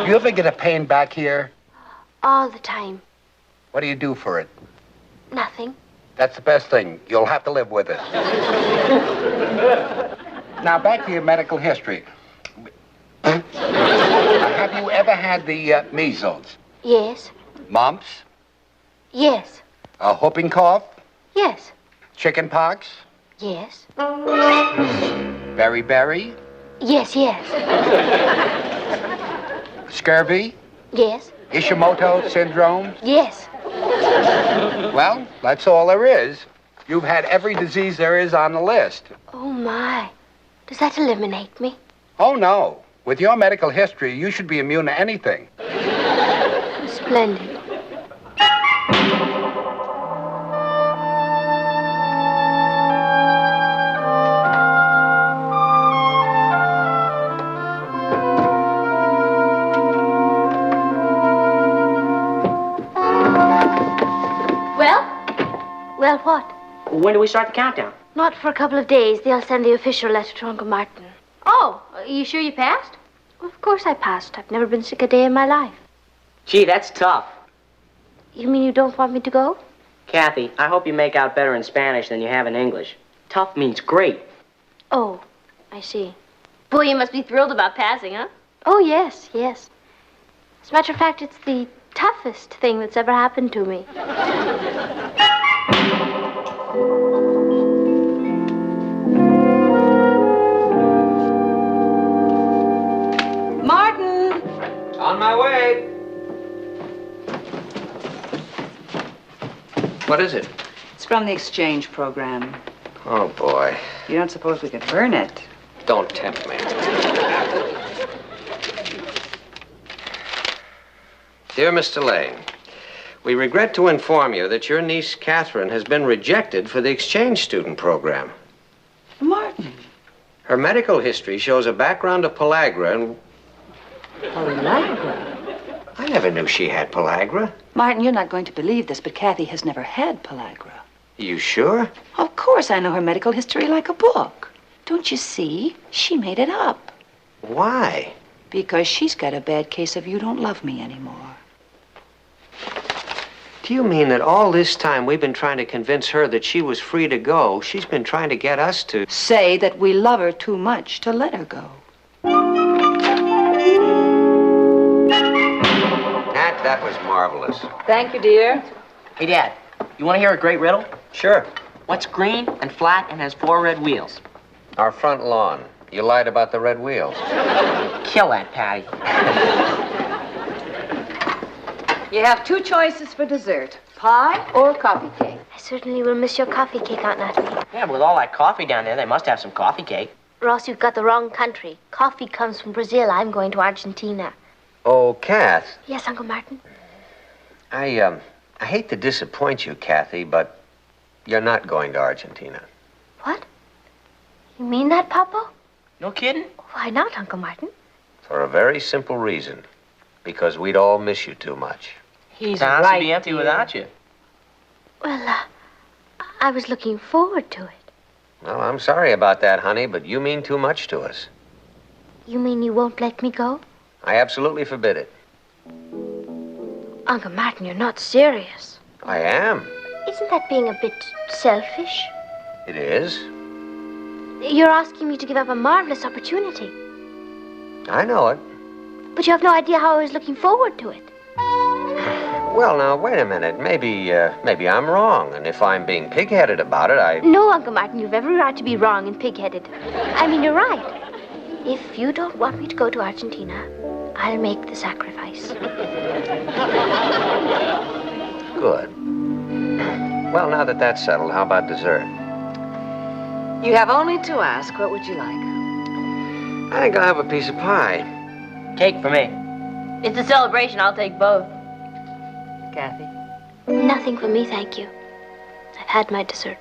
Speaker 13: You ever get a pain back here?
Speaker 2: All the time.
Speaker 13: What do you do for it?
Speaker 2: Nothing.
Speaker 13: That's the best thing. You'll have to live with it. Now, back to your medical history. Have you ever had the measles?
Speaker 2: Yes.
Speaker 13: Mumps?
Speaker 2: Yes.
Speaker 13: Whooping cough?
Speaker 2: Yes.
Speaker 13: Chicken pox?
Speaker 2: Yes.
Speaker 13: Beriberi?
Speaker 2: Yes, yes.
Speaker 13: Scurvy?
Speaker 2: Yes.
Speaker 13: Ishimoto syndrome?
Speaker 2: Yes.
Speaker 13: Well, that's all there is. You've had every disease there is on the list.
Speaker 2: Oh, my. Does that eliminate me?
Speaker 13: Oh, no. With your medical history, you should be immune to anything.
Speaker 2: Splendid. Well, what?
Speaker 3: When do we start the countdown?
Speaker 2: Not for a couple of days. They'll send the official letter to Uncle Martin.
Speaker 1: Oh, are you sure you passed?
Speaker 2: Well, of course I passed. I've never been sick a day in my life.
Speaker 3: Gee, that's tough.
Speaker 2: You mean you don't want me to go?
Speaker 3: Kathy, I hope you make out better in Spanish than you have in English. Tough means great.
Speaker 2: Oh, I see.
Speaker 1: Boy, you must be thrilled about passing, huh?
Speaker 2: Oh, yes, yes. As a matter of fact, it's the toughest thing that's ever happened to me.
Speaker 7: Martin!
Speaker 8: On my way. What is it?
Speaker 7: It's from the exchange program.
Speaker 8: Oh, boy.
Speaker 7: You don't suppose we could burn it?
Speaker 8: Don't tempt me. Dear Mr. Lane, we regret to inform you that your niece, Catherine, has been rejected for the exchange student program.
Speaker 7: Martin.
Speaker 8: Her medical history shows a background of pellagra and...
Speaker 7: Pellagra?
Speaker 8: I never knew she had pellagra.
Speaker 7: Martin, you're not going to believe this, but Kathy has never had pellagra.
Speaker 8: You sure?
Speaker 7: Of course I know her medical history like a book. Don't you see? She made it up.
Speaker 8: Why?
Speaker 7: Because she's got a bad case of you don't love me anymore.
Speaker 8: Do you mean that all this time we've been trying to convince her that she was free to go, she's been trying to get us to...
Speaker 7: Say that we love her too much to let her go.
Speaker 8: Nat, that was marvelous.
Speaker 7: Thank you, dear.
Speaker 3: Hey, Dad, you want to hear a great riddle?
Speaker 8: Sure.
Speaker 3: What's green and flat and has 4 red wheels?
Speaker 8: Our front lawn. You lied about the red wheels.
Speaker 3: Kill that, Patty.
Speaker 7: You have 2 choices for dessert, pie or coffee cake.
Speaker 2: I certainly will miss your coffee cake, Aunt Natalie.
Speaker 3: Yeah, but with all that coffee down there, they must have some coffee cake.
Speaker 2: Ross, you've got the wrong country. Coffee comes from Brazil. I'm going to Argentina.
Speaker 8: Oh, Kath.
Speaker 2: Yes, Uncle Martin?
Speaker 8: I hate to disappoint you, Kathy, but you're not going to Argentina.
Speaker 2: What? You mean that, Papa?
Speaker 3: No kidding?
Speaker 2: Why not, Uncle Martin?
Speaker 8: For a very simple reason. Because we'd all miss you too much.
Speaker 3: He's right to be empty without you.
Speaker 2: Well, I was looking forward to it.
Speaker 8: Well, I'm sorry about that, honey, but you mean too much to us.
Speaker 2: You mean you won't let me go?
Speaker 8: I absolutely forbid it.
Speaker 2: Uncle Martin, you're not serious.
Speaker 8: I am.
Speaker 2: Isn't that being a bit selfish?
Speaker 8: It is.
Speaker 2: You're asking me to give up a marvelous opportunity.
Speaker 8: I know it.
Speaker 2: But you have no idea how I was looking forward to it.
Speaker 8: Well, now, wait a minute. Maybe I'm wrong, and if I'm being pig-headed about it,
Speaker 2: No, Uncle Martin, you've every right to be wrong and pig-headed. I mean, you're right. If you don't want me to go to Argentina, I'll make the sacrifice.
Speaker 8: Good. Well, now that that's settled, how about dessert?
Speaker 7: You have only to ask. What would you like?
Speaker 8: I think I'll have a piece of pie.
Speaker 3: Cake for me.
Speaker 1: It's a celebration. I'll take both.
Speaker 7: Kathy?
Speaker 2: Nothing for me, thank you. I've had my dessert.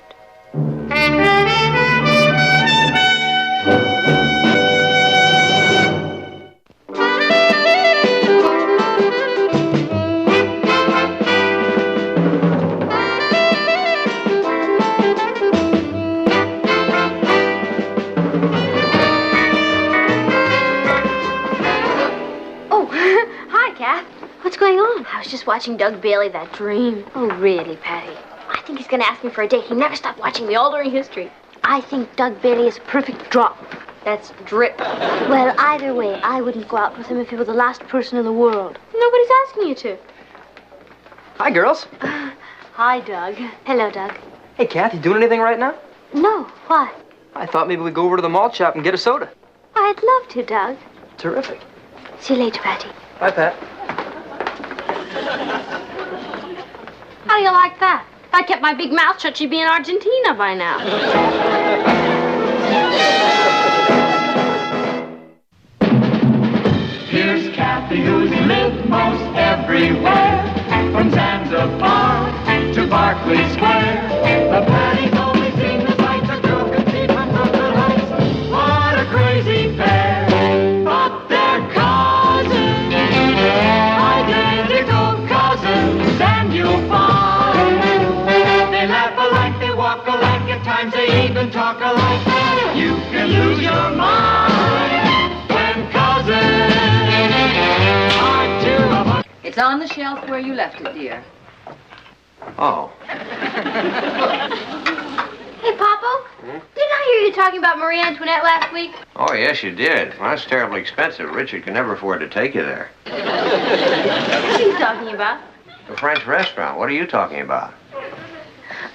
Speaker 2: What's going on?
Speaker 1: I was just watching Doug Bailey, that dream.
Speaker 2: Oh, really, Patty?
Speaker 1: I think he's going to ask me for a date. He never stopped watching me all during history.
Speaker 2: I think Doug Bailey is a perfect drop.
Speaker 1: That's drip.
Speaker 2: Well, either way, I wouldn't go out with him if he were the last person in the world.
Speaker 1: Nobody's asking you to.
Speaker 3: Hi, girls.
Speaker 2: Hi, Doug. Hello, Doug.
Speaker 3: Hey, Kath, you doing anything right now?
Speaker 2: No, why?
Speaker 3: I thought maybe we'd go over to the malt shop and get a soda.
Speaker 2: I'd love to, Doug.
Speaker 3: Terrific.
Speaker 2: See you later, Patty.
Speaker 3: Bye, Pat.
Speaker 1: How do you like that? If I kept my big mouth shut, she'd be in Argentina by now.
Speaker 5: Here's Kathy, who's lived most everywhere, from Zanzibar to Berkeley Square. The Patty's only seen the sights a girl can see from the heights. What a crazy pair! But they're cousins, identical cousins, and you'll find they laugh a lot. even talk alike. You can lose your mind when cousins are two of a...
Speaker 7: It's on the shelf where you left it, dear.
Speaker 8: Oh.
Speaker 2: Hey, Papa. Didn't I hear you talking about Marie Antoinette last week?
Speaker 8: Oh, yes, you did. Well, that's terribly expensive. Richard can never afford to take you there.
Speaker 2: What are you talking about?
Speaker 8: The French restaurant. What are you talking about?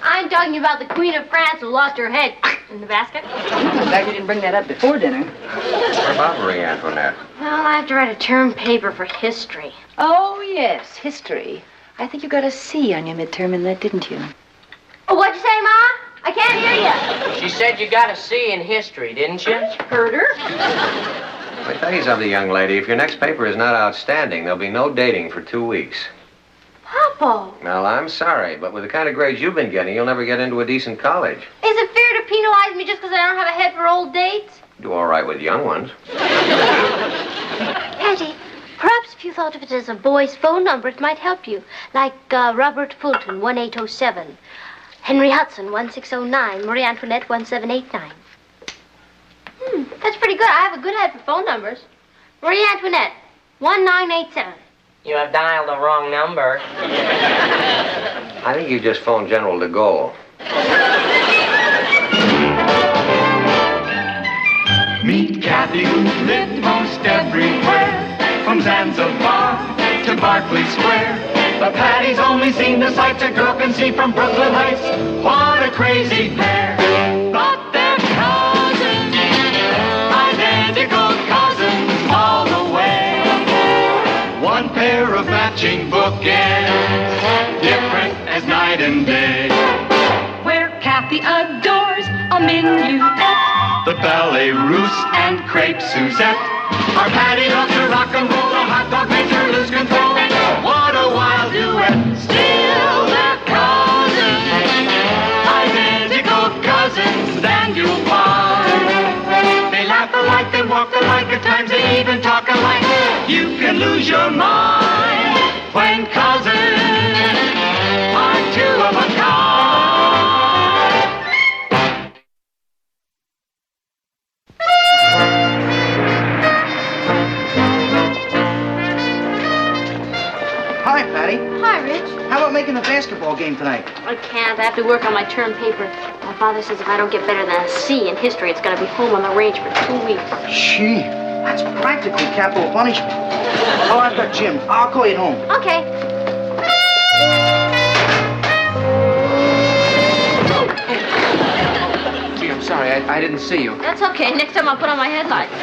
Speaker 2: I'm talking about the Queen of France who lost her head in the basket.
Speaker 7: I'm glad you didn't bring that up before dinner.
Speaker 8: What about Marie Antoinette?
Speaker 2: Well, I have to write a term paper for history.
Speaker 7: Oh, yes, history. I think you got a C on your midterm in that, didn't you?
Speaker 2: Oh, what'd you say, Ma? I can't hear you.
Speaker 3: She said you got a C in history, didn't you?
Speaker 2: Heard her.
Speaker 8: Let me tell you something, young lady. If your next paper is not outstanding, there'll be no dating for 2 weeks.
Speaker 2: Papa.
Speaker 8: Well, I'm sorry, but with the kind of grades you've been getting, you'll never get into a decent college.
Speaker 2: Is it fair to penalize me just because I don't have a head for old dates?
Speaker 8: Do all right with young ones.
Speaker 2: Patty, perhaps if you thought of it as a boy's phone number, it might help you. Like Robert Fulton, 1807. Henry Hudson, 1609. Marie Antoinette, 1789. That's pretty good. I have a good head for phone numbers. Marie Antoinette, 1987.
Speaker 3: You have dialed the wrong number.
Speaker 8: I think you just phoned General de Gaulle.
Speaker 5: Meet Kathy, who lived most everywhere, from Zanzibar to Berkeley Square. But Patty's only seen the sights a girl can see from Brooklyn Heights. What a crazy pair! But they're cousins, identical cousins all the way. One pair of matching bookends, different as night and day.
Speaker 6: Where Kathy adores a minuet,
Speaker 5: The ballet russe and crepe Suzette. Our Patty loves to rock and roll, a hot dog makes her lose control. What a wild duet, still they're cousins, identical cousins, and you'll find. They laugh alike, they walk alike, at times they even talk alike. You can lose your mind when cousins are two of a kind.
Speaker 4: Hi, Patty.
Speaker 2: Hi, Rich.
Speaker 4: How about making the basketball game tonight?
Speaker 2: I can't. I have to work on my term paper. My father says if I don't get better than a C in history, it's going to be home on the range for 2 weeks.
Speaker 4: Gee, that's practically capital punishment. Oh, I've got Jim. I'll call you at home.
Speaker 2: Okay.
Speaker 15: Gee, I'm sorry. I didn't see you.
Speaker 2: That's okay. Next time I'll put on my headlights.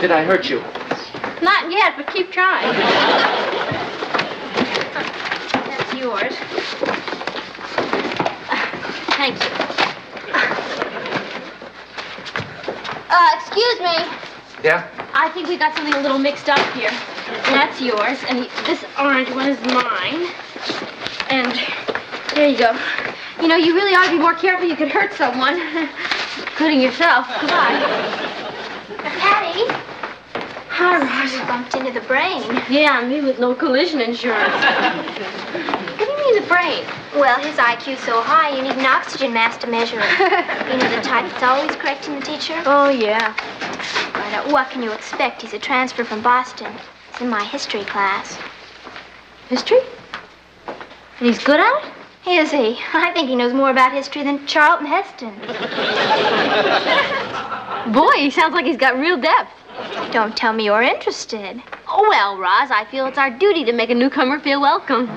Speaker 15: Did I hurt you?
Speaker 2: Not yet, but keep trying. That's yours. Thank you. Excuse me.
Speaker 15: Yeah?
Speaker 2: I think we got something a little mixed up here. That's yours, and this orange one is mine. And there you go. You know, you really ought to be more careful. You could hurt someone, including yourself. Goodbye. Patty. Hi, Ross. You bumped into the brain. Yeah, me with no collision insurance. What do you mean the brain?
Speaker 17: Well, his IQ's so high, you need an oxygen mask to measure it. You know the type that's always correcting the teacher?
Speaker 2: Oh, yeah.
Speaker 17: But what can you expect? He's a transfer from Boston. He's in my history class.
Speaker 2: History? And he's good at it?
Speaker 17: Is he? I think he knows more about history than Charlton Heston.
Speaker 2: Boy, he sounds like he's got real depth.
Speaker 17: Don't tell me you're interested.
Speaker 2: Oh, well, Roz, I feel it's our duty to make a newcomer feel welcome.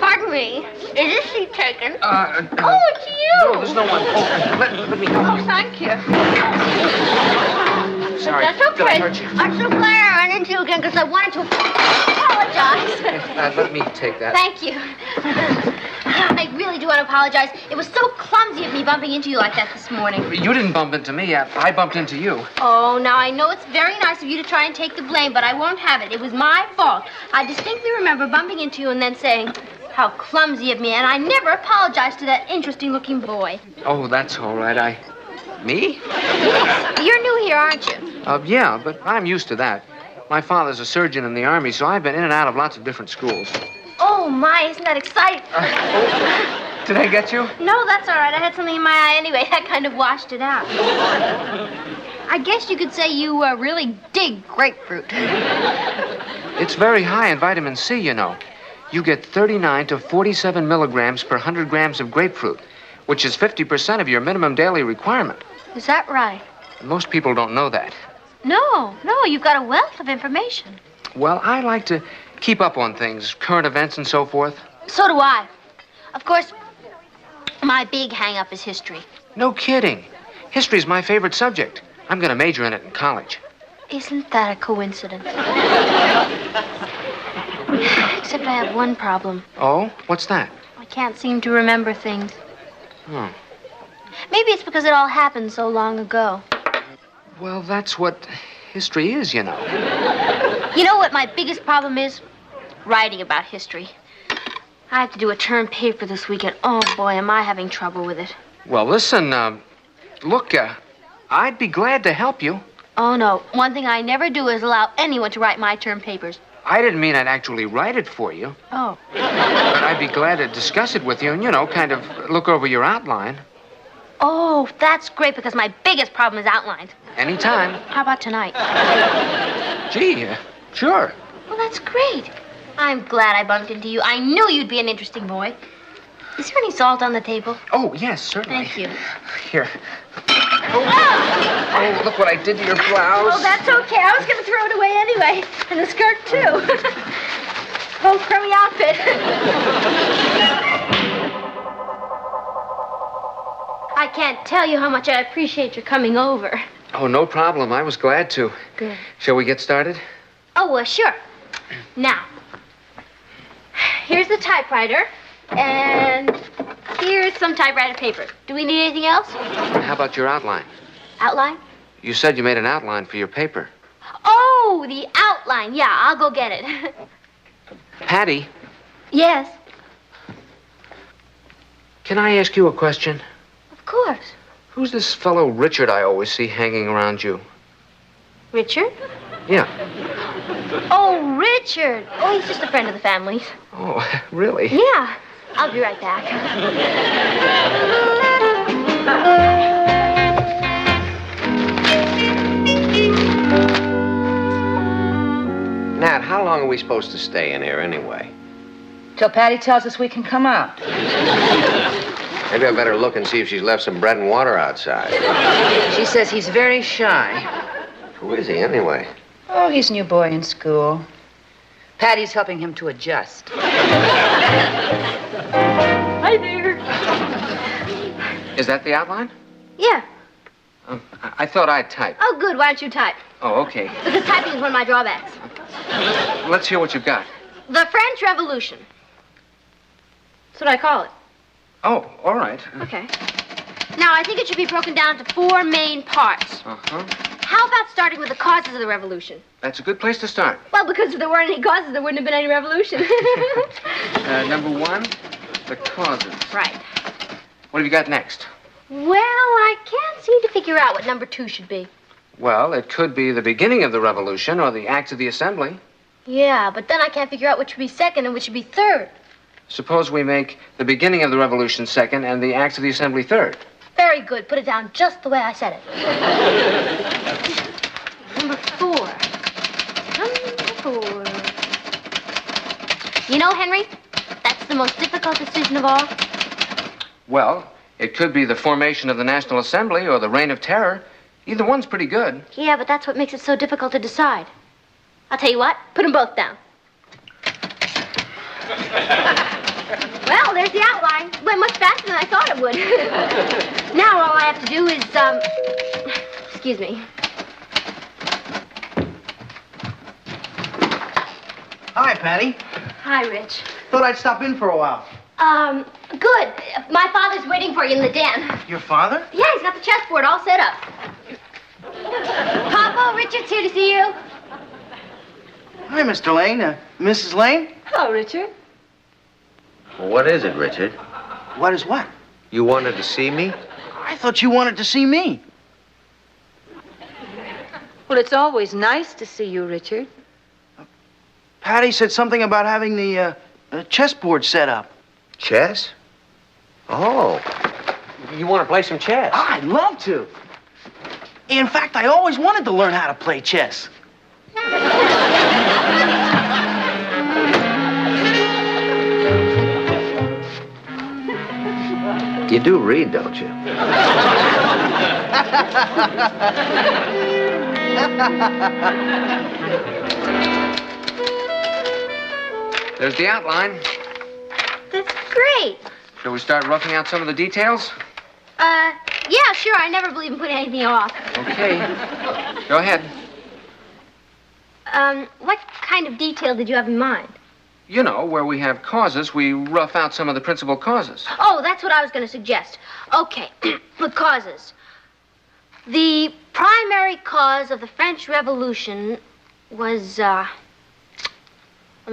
Speaker 17: Pardon me. Is this seat taken?
Speaker 15: Oh,
Speaker 17: it's you.
Speaker 15: No, there's no one. Oh, let me help you.
Speaker 17: Thank you.
Speaker 15: I'm sorry.
Speaker 17: That's
Speaker 15: Did I
Speaker 17: okay.
Speaker 15: hurt you?
Speaker 17: I'm so glad I ran into you again because I wanted to... Oh,
Speaker 2: apologize.
Speaker 8: Let me take that.
Speaker 2: Thank you. I really do want to apologize. It was so clumsy of me bumping into you like that this morning.
Speaker 8: You didn't bump into me. I bumped into you.
Speaker 2: Oh, now I know it's very nice of you to try and take the blame, but I won't have it. It was my fault. I distinctly remember bumping into you and then saying, how clumsy of me, and I never apologized to that interesting-looking boy.
Speaker 8: Oh, that's all right. Me?
Speaker 2: Yes. You're new here, aren't you?
Speaker 8: Yeah, but I'm used to that. My father's a surgeon in the Army, so I've been in and out of lots of different schools.
Speaker 2: Oh, my, isn't that exciting?
Speaker 8: Did I get you?
Speaker 2: No, that's all right. I had something in my eye anyway. That kind of washed it out. I guess you could say you really dig grapefruit.
Speaker 8: It's very high in vitamin C, you know. You get 39 to 47 milligrams per 100 grams of grapefruit, which is 50% of your minimum daily requirement.
Speaker 2: Is that right?
Speaker 8: Most people don't know that.
Speaker 2: No, you've got a wealth of information.
Speaker 8: Well, I like to keep up on things, current events and so forth.
Speaker 2: So do I. Of course, my big hang-up is history.
Speaker 8: No kidding. History's my favorite subject. I'm going to major in it in college.
Speaker 2: Isn't that a coincidence? Except I have one problem.
Speaker 8: Oh? What's that?
Speaker 2: I can't seem to remember things.
Speaker 8: Oh.
Speaker 2: Maybe it's because it all happened so long ago.
Speaker 8: Well, that's what history is, you know.
Speaker 2: You know what my biggest problem is? Writing about history. I have to do a term paper this weekend. Oh, boy, am I having trouble with it.
Speaker 8: Well, listen, look, I'd be glad to help you.
Speaker 2: Oh, no. One thing I never do is allow anyone to write my term papers.
Speaker 8: I didn't mean I'd actually write it for you.
Speaker 2: Oh.
Speaker 8: But I'd be glad to discuss it with you and, kind of look over your outline.
Speaker 2: Oh, that's great, because my biggest problem is outlines.
Speaker 8: Anytime.
Speaker 2: How about tonight?
Speaker 8: Gee, sure.
Speaker 2: Well, that's great. I'm glad I bumped into you. I knew you'd be an interesting boy. Is there any salt on the table?
Speaker 8: Oh, yes, certainly.
Speaker 2: Thank you.
Speaker 8: Here. Oh, look what I did to your blouse.
Speaker 2: Oh, that's okay. I was going to throw it away anyway. And the skirt, too. Whole crummy outfit. I can't tell you how much I appreciate your coming over.
Speaker 8: Oh, no problem. I was glad to.
Speaker 2: Good.
Speaker 8: Shall we get started?
Speaker 2: Oh, well, sure. Now, here's the typewriter, and here's some typewriter paper. Do we need anything else?
Speaker 8: How about your outline?
Speaker 2: Outline?
Speaker 8: You said you made an outline for your paper.
Speaker 2: Oh, the outline. Yeah, I'll go get it.
Speaker 8: Patty,
Speaker 2: Yes,
Speaker 8: can I ask you a question?
Speaker 2: of course.
Speaker 8: Who's this fellow Richard I always see hanging around you?
Speaker 2: Richard?
Speaker 8: Yeah.
Speaker 2: Oh, Richard. Oh, he's just a friend of the family's.
Speaker 8: Oh, really?
Speaker 2: Yeah. I'll be right back.
Speaker 8: Nat, how long are we supposed to stay in here anyway?
Speaker 7: Till Patty tells us we can come out.
Speaker 8: Maybe I better look and see if she's left some bread and water outside.
Speaker 7: She says he's very shy.
Speaker 8: Who is he anyway?
Speaker 7: Oh, he's a new boy in school. Patty's helping him to adjust.
Speaker 2: Hi there.
Speaker 8: Is that the outline?
Speaker 2: Yeah.
Speaker 8: I thought I'd type.
Speaker 2: Oh, good. Why don't you type?
Speaker 8: Oh, okay.
Speaker 2: Because typing is one of my drawbacks.
Speaker 8: Let's hear what you've got.
Speaker 2: The French Revolution. That's what I call it.
Speaker 8: Oh, all right.
Speaker 2: Okay. Now, I think it should be broken down to 4 main parts.
Speaker 8: Uh-huh.
Speaker 2: How about starting with the causes of the revolution?
Speaker 8: That's a good place to start.
Speaker 2: Well, because if there weren't any causes, there wouldn't have been any revolution.
Speaker 8: Number 1, the causes.
Speaker 2: Right.
Speaker 8: What have you got next?
Speaker 2: Well, I can't seem to figure out what number 2 should be.
Speaker 8: Well, it could be the beginning of the revolution or the acts of the assembly.
Speaker 2: Yeah, but then I can't figure out which should be second and which should be third.
Speaker 8: Suppose we make the beginning of the revolution second and the acts of the assembly third.
Speaker 2: Very good. Put it down just the way I said it. Number 4. Number 4. You know, Henry, that's the most difficult decision of all.
Speaker 8: Well, it could be the formation of the National Assembly or the Reign of Terror. Either one's pretty good.
Speaker 2: Yeah, but that's what makes it so difficult to decide. I'll tell you what, put them both down. Well, there's the outline. It went much faster than I thought it would. Now all I have to do is, excuse me.
Speaker 4: Hi, Patty.
Speaker 2: Hi, Rich.
Speaker 4: Thought I'd stop in for a while.
Speaker 2: Good. My father's waiting for you in the den.
Speaker 4: Your father?
Speaker 2: Yeah, he's got the chessboard all set up. Papa, Richard's here to see you.
Speaker 4: Hi, Mr. Lane. Mrs. Lane?
Speaker 11: Hello, Richard.
Speaker 8: What is it, Richard?
Speaker 4: What is what?
Speaker 8: You wanted to see me?
Speaker 4: I thought you wanted to see me.
Speaker 11: Well, it's always nice to see you, Richard.
Speaker 4: Patty said something about having the chessboard set up.
Speaker 8: Chess? Oh. You want to play some chess?
Speaker 4: I'd love to. In fact, I always wanted to learn how to play chess.
Speaker 8: You do read, don't you? There's the outline.
Speaker 2: That's great.
Speaker 8: Shall we start roughing out some of the details?
Speaker 2: Yeah, sure. I never believe in putting anything off.
Speaker 8: Okay. Go ahead.
Speaker 2: What kind of detail did you have in mind?
Speaker 8: You know, where we have causes, we rough out some of the principal causes.
Speaker 2: Oh, that's what I was going to suggest. Okay, the causes. The primary cause of the French Revolution was, let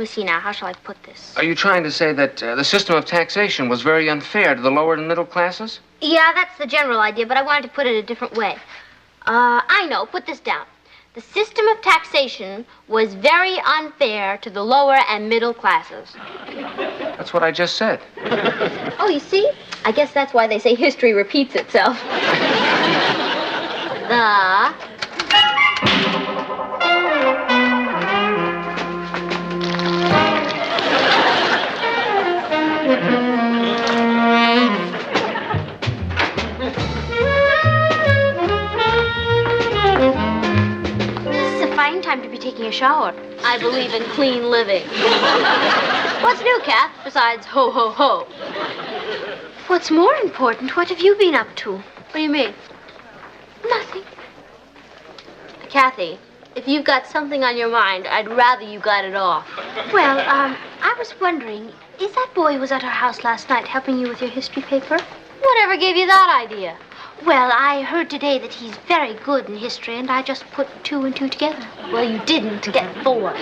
Speaker 2: me see now, how shall I put this?
Speaker 8: Are you trying to say that the system of taxation was very unfair to the lower and middle classes?
Speaker 2: Yeah, that's the general idea, but I wanted to put it a different way. I know, put this down. The system of taxation was very unfair to the lower and middle classes.
Speaker 8: That's what I just said.
Speaker 2: Oh, you see? I guess that's why they say history repeats itself. Time to be taking a shower. I believe in clean living. What's new, Kath, besides ho, ho, ho? What's more important, what have you been up to? What do you mean? Nothing. Kathy, if you've got something on your mind, I'd rather you got it off. Well, I was wondering, is that boy who was at our house last night helping you with your history paper? Whatever gave you that idea? Well, I heard today that he's very good in history, and I just put 2 and 2 together. Well, you didn't get 4.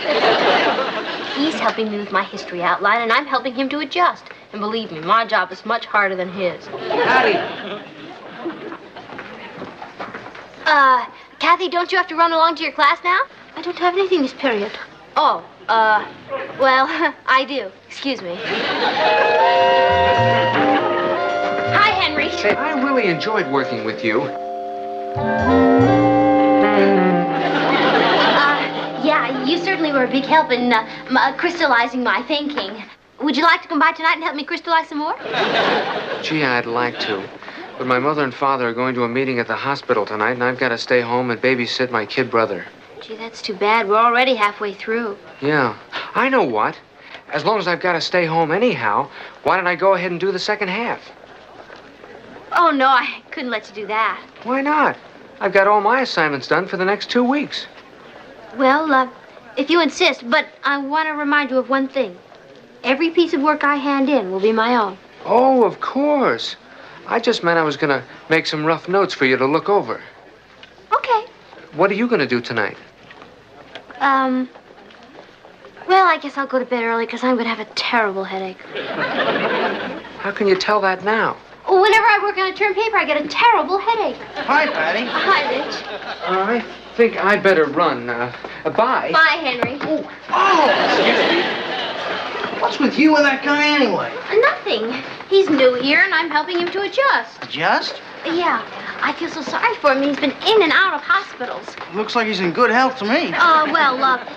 Speaker 2: He's helping me with my history outline, and I'm helping him to adjust. And believe me, my job is much harder than his.
Speaker 8: Patty!
Speaker 2: Kathy, don't you have to run along to your class now? I don't have anything this period. Oh, well, I do. Excuse me. Hi, Henry.
Speaker 8: Say, I really enjoyed working with you.
Speaker 2: Yeah, you certainly were a big help in crystallizing my thinking. Would you like to come by tonight and help me crystallize some more?
Speaker 8: Gee, I'd like to. But my mother and father are going to a meeting at the hospital tonight, and I've got to stay home and babysit my kid brother.
Speaker 2: Gee, that's too bad. We're already halfway through.
Speaker 8: Yeah. I know what. As long as I've got to stay home anyhow, why don't I go ahead and do the second half?
Speaker 2: Oh, no, I couldn't let you do that.
Speaker 8: Why not? I've got all my assignments done for the next 2 weeks.
Speaker 2: Well, if you insist, but I want to remind you of one thing. Every piece of work I hand in will be my own.
Speaker 8: Oh, of course. I just meant I was going to make some rough notes for you to look over.
Speaker 2: Okay.
Speaker 8: What are you going to do tonight?
Speaker 2: Well, I guess I'll go to bed early because I'm going to have a terrible headache.
Speaker 8: How can you tell that now?
Speaker 2: Whenever I work on a term paper, I get a terrible headache.
Speaker 4: Hi, Patty.
Speaker 2: Hi, Rich.
Speaker 8: I think I'd better run. Bye.
Speaker 2: Bye, Henry.
Speaker 4: Excuse me. What's with you and that guy anyway?
Speaker 2: Nothing. He's new here, and I'm helping him to adjust.
Speaker 4: Adjust?
Speaker 2: Yeah. I feel so sorry for him. He's been in and out of hospitals.
Speaker 4: Looks like he's in good health to me.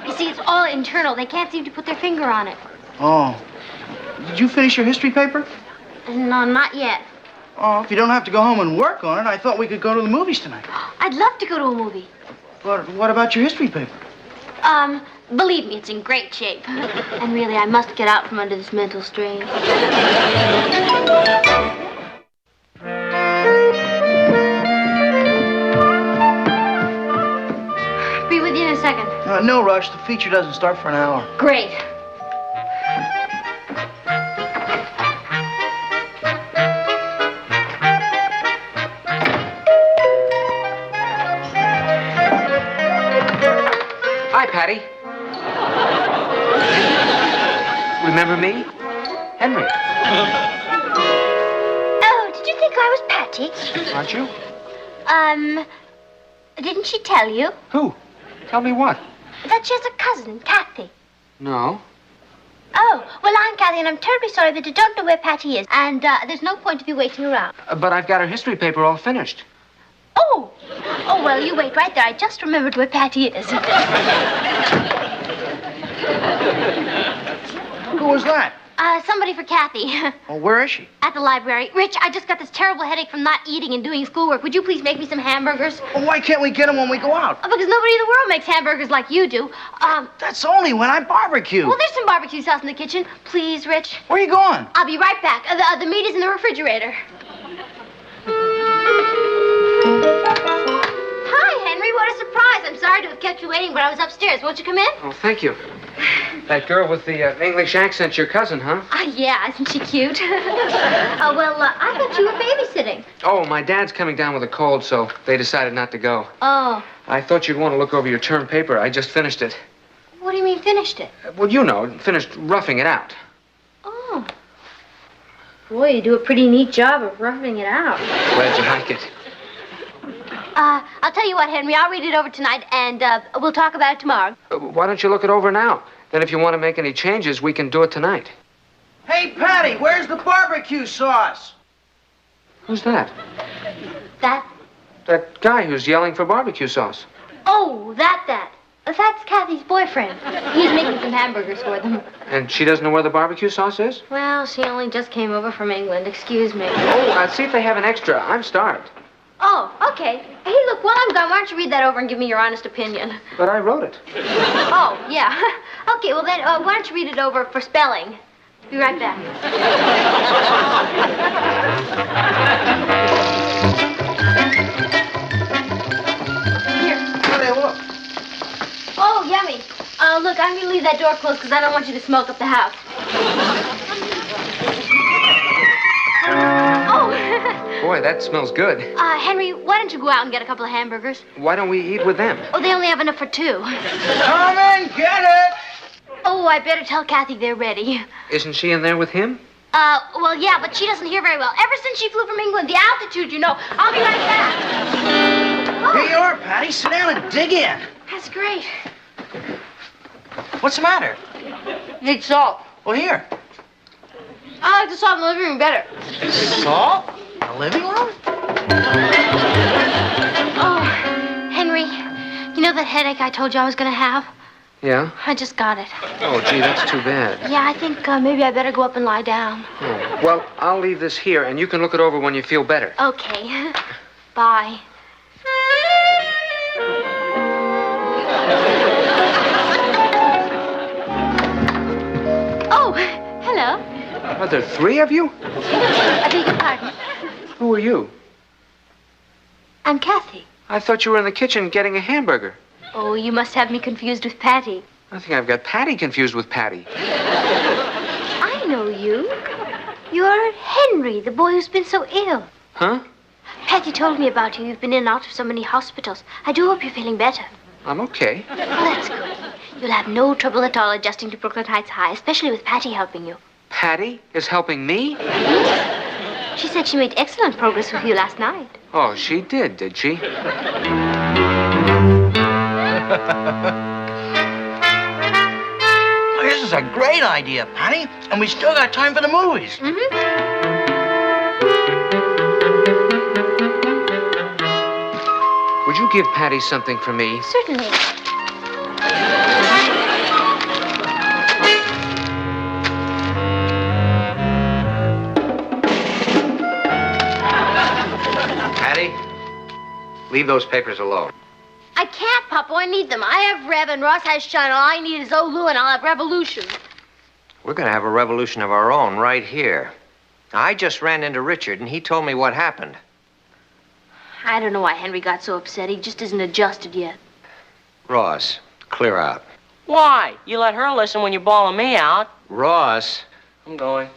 Speaker 2: You see, it's all internal. They can't seem to put their finger on it.
Speaker 4: Oh. Did you finish your history paper?
Speaker 2: No, not yet.
Speaker 4: Oh, if you don't have to go home and work on it, I thought we could go to the movies tonight.
Speaker 2: I'd love to go to a movie.
Speaker 4: But what about your history paper?
Speaker 2: Believe me, it's in great shape. And really, I must get out from under this mental strain. Be with you in a second.
Speaker 4: No rush. The feature doesn't start for an hour.
Speaker 2: Great.
Speaker 8: Remember me? Henry.
Speaker 17: Oh, did you think I was Patty?
Speaker 8: Aren't you?
Speaker 17: Didn't she tell you
Speaker 8: Who? Tell me what?
Speaker 17: that she has a cousin, Kathy?
Speaker 8: No.
Speaker 17: Oh, well, I'm Kathy, and I'm terribly sorry that you don't know where Patty is, and there's no point of you waiting around.
Speaker 8: But I've got her history paper all finished.
Speaker 17: Oh! Oh, well, you wait right there. I just remembered where Patty is.
Speaker 4: Who was that?
Speaker 17: Somebody for Kathy.
Speaker 4: Oh, where is she?
Speaker 17: At the library. Rich, I just got this terrible headache from not eating and doing schoolwork. Would you please make me some hamburgers?
Speaker 4: Well, why can't we get them when we go out?
Speaker 17: Because nobody in the world makes hamburgers like you do.
Speaker 4: That's only when I barbecue.
Speaker 17: Well, there's some barbecue sauce in the kitchen. Please, Rich.
Speaker 4: Where are you going?
Speaker 17: I'll be right back. The meat is in the refrigerator. Hi, Henry. What a surprise. I'm sorry to have kept you waiting, but I was upstairs. Won't you come in?
Speaker 8: Oh, thank you. That girl with the English accent's your cousin, huh?
Speaker 17: Yeah. Isn't she cute? I thought you were babysitting.
Speaker 8: Oh, my dad's coming down with a cold, so they decided not to go.
Speaker 17: Oh.
Speaker 8: I thought you'd want to look over your term paper. I just finished it.
Speaker 17: What do you mean, finished it?
Speaker 8: Well, you know, finished roughing it out.
Speaker 17: Oh. Boy, you do a pretty neat job of roughing it out.
Speaker 8: Glad you like it.
Speaker 17: I'll tell you what, Henry. I'll read it over tonight, and we'll talk about it tomorrow.
Speaker 8: Why don't you look it over now? Then if you want to make any changes, we can do it tonight.
Speaker 4: Hey, Patty, where's the barbecue sauce?
Speaker 8: Who's that?
Speaker 17: That?
Speaker 8: That guy who's yelling for barbecue sauce.
Speaker 17: Oh, that. That's Kathy's boyfriend. He's making some hamburgers for them.
Speaker 8: And she doesn't know where the barbecue sauce is?
Speaker 17: Well, she only just came over from England. Excuse me.
Speaker 8: Oh, see if they have an extra. I'm starved.
Speaker 17: Oh, okay. Hey, look, while I'm gone, why don't you read that over and give me your honest opinion?
Speaker 8: But I wrote it.
Speaker 17: Oh, yeah. Okay, well then, why don't you read it over for spelling? Be right back. Here.
Speaker 4: How do they look?
Speaker 17: Oh, yummy. Look, I'm gonna leave that door closed because I don't want you to smoke up the house. Oh.
Speaker 8: Boy, that smells good.
Speaker 17: Henry, why don't you go out and get a couple of hamburgers?
Speaker 8: Why don't we eat with them?
Speaker 17: Oh, they only have enough for two.
Speaker 4: Come and get it!
Speaker 17: Oh, I better tell Kathy they're ready.
Speaker 8: Isn't she in there with him?
Speaker 17: Well, yeah, but she doesn't hear very well. Ever since she flew from England, the altitude, you know. I'll be right back.
Speaker 4: Here you are, Patty. Sit down and dig in.
Speaker 17: That's great.
Speaker 4: What's the matter?
Speaker 17: Need salt.
Speaker 4: Well, here.
Speaker 17: I like the salt in the living room better.
Speaker 4: Salt? The living room?
Speaker 17: Oh, Henry, you know that headache I told you I was going to have?
Speaker 8: Yeah?
Speaker 17: I just got it.
Speaker 8: Oh, gee, that's too bad.
Speaker 17: Yeah, I think maybe I better go up and lie down.
Speaker 8: Oh. Well, I'll leave this here, and you can look it over when you feel better.
Speaker 17: Okay. Bye. Oh, hello.
Speaker 8: Are there three of you?
Speaker 17: I beg your pardon.
Speaker 8: Who are you?
Speaker 17: I'm Kathy.
Speaker 8: I thought you were in the kitchen getting a hamburger.
Speaker 17: Oh, you must have me confused with Patty.
Speaker 8: I think I've got Patty confused with Patty.
Speaker 17: I know you. You're Henry, the boy who's been so ill.
Speaker 8: Huh?
Speaker 17: Patty told me about you. You've been in and out of so many hospitals. I do hope you're feeling better.
Speaker 8: I'm okay.
Speaker 17: Well, that's good. You'll have no trouble at all adjusting to Brooklyn Heights High, especially with Patty helping you.
Speaker 8: Patty is helping me?
Speaker 17: She said she made excellent progress with you last night.
Speaker 8: Oh, she did she?
Speaker 4: This is a great idea, Patty. And we still got time for the movies.
Speaker 17: Mm-hmm.
Speaker 8: Would you give Patty something for me?
Speaker 17: Certainly.
Speaker 8: Patty, leave those papers alone.
Speaker 17: I can't, Papa. I need them. I have Rev and Ross has Shine. All I need is Olu and I'll have Revolution.
Speaker 8: We're going to have a revolution of our own right here. I just ran into Richard, and he told me what happened.
Speaker 17: I don't know why Henry got so upset. He just isn't adjusted yet.
Speaker 8: Ross, clear out.
Speaker 3: Why? You let her listen when you're bawling me out.
Speaker 8: Ross.
Speaker 3: I'm going.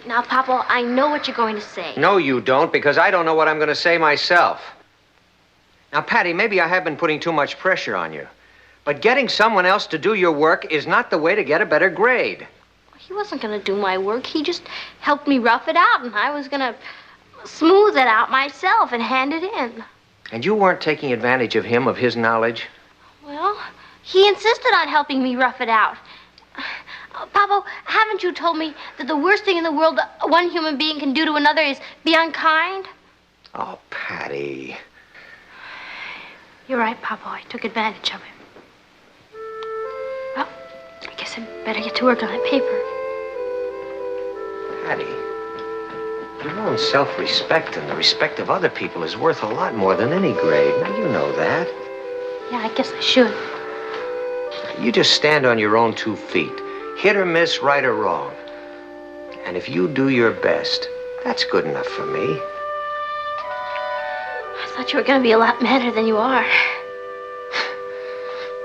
Speaker 17: Now, Papa, I know what you're going to say.
Speaker 8: No, you don't, because I don't know what I'm going to say myself. Now, Patty, maybe I have been putting too much pressure on you. But getting someone else to do your work is not the way to get a better grade.
Speaker 2: He wasn't going to do my work. He just helped me rough it out, and I was going to smooth it out myself and hand it in.
Speaker 8: And you weren't taking advantage of him, of his knowledge?
Speaker 2: Well, he insisted on helping me rough it out. Papa, haven't you told me that the worst thing in the world one human being can do to another is be unkind?
Speaker 8: Oh, Patty.
Speaker 2: You're right, Papa. I took advantage of him. Well, I guess I'd better get to work on that paper.
Speaker 8: Patty, your own self-respect and the respect of other people is worth a lot more than any grade. Now, you know that.
Speaker 2: Yeah, I guess I should.
Speaker 8: You just stand on your own 2 feet. Hit or miss, right or wrong. And if you do your best, that's good enough for me.
Speaker 2: I thought you were going to be a lot madder than you are.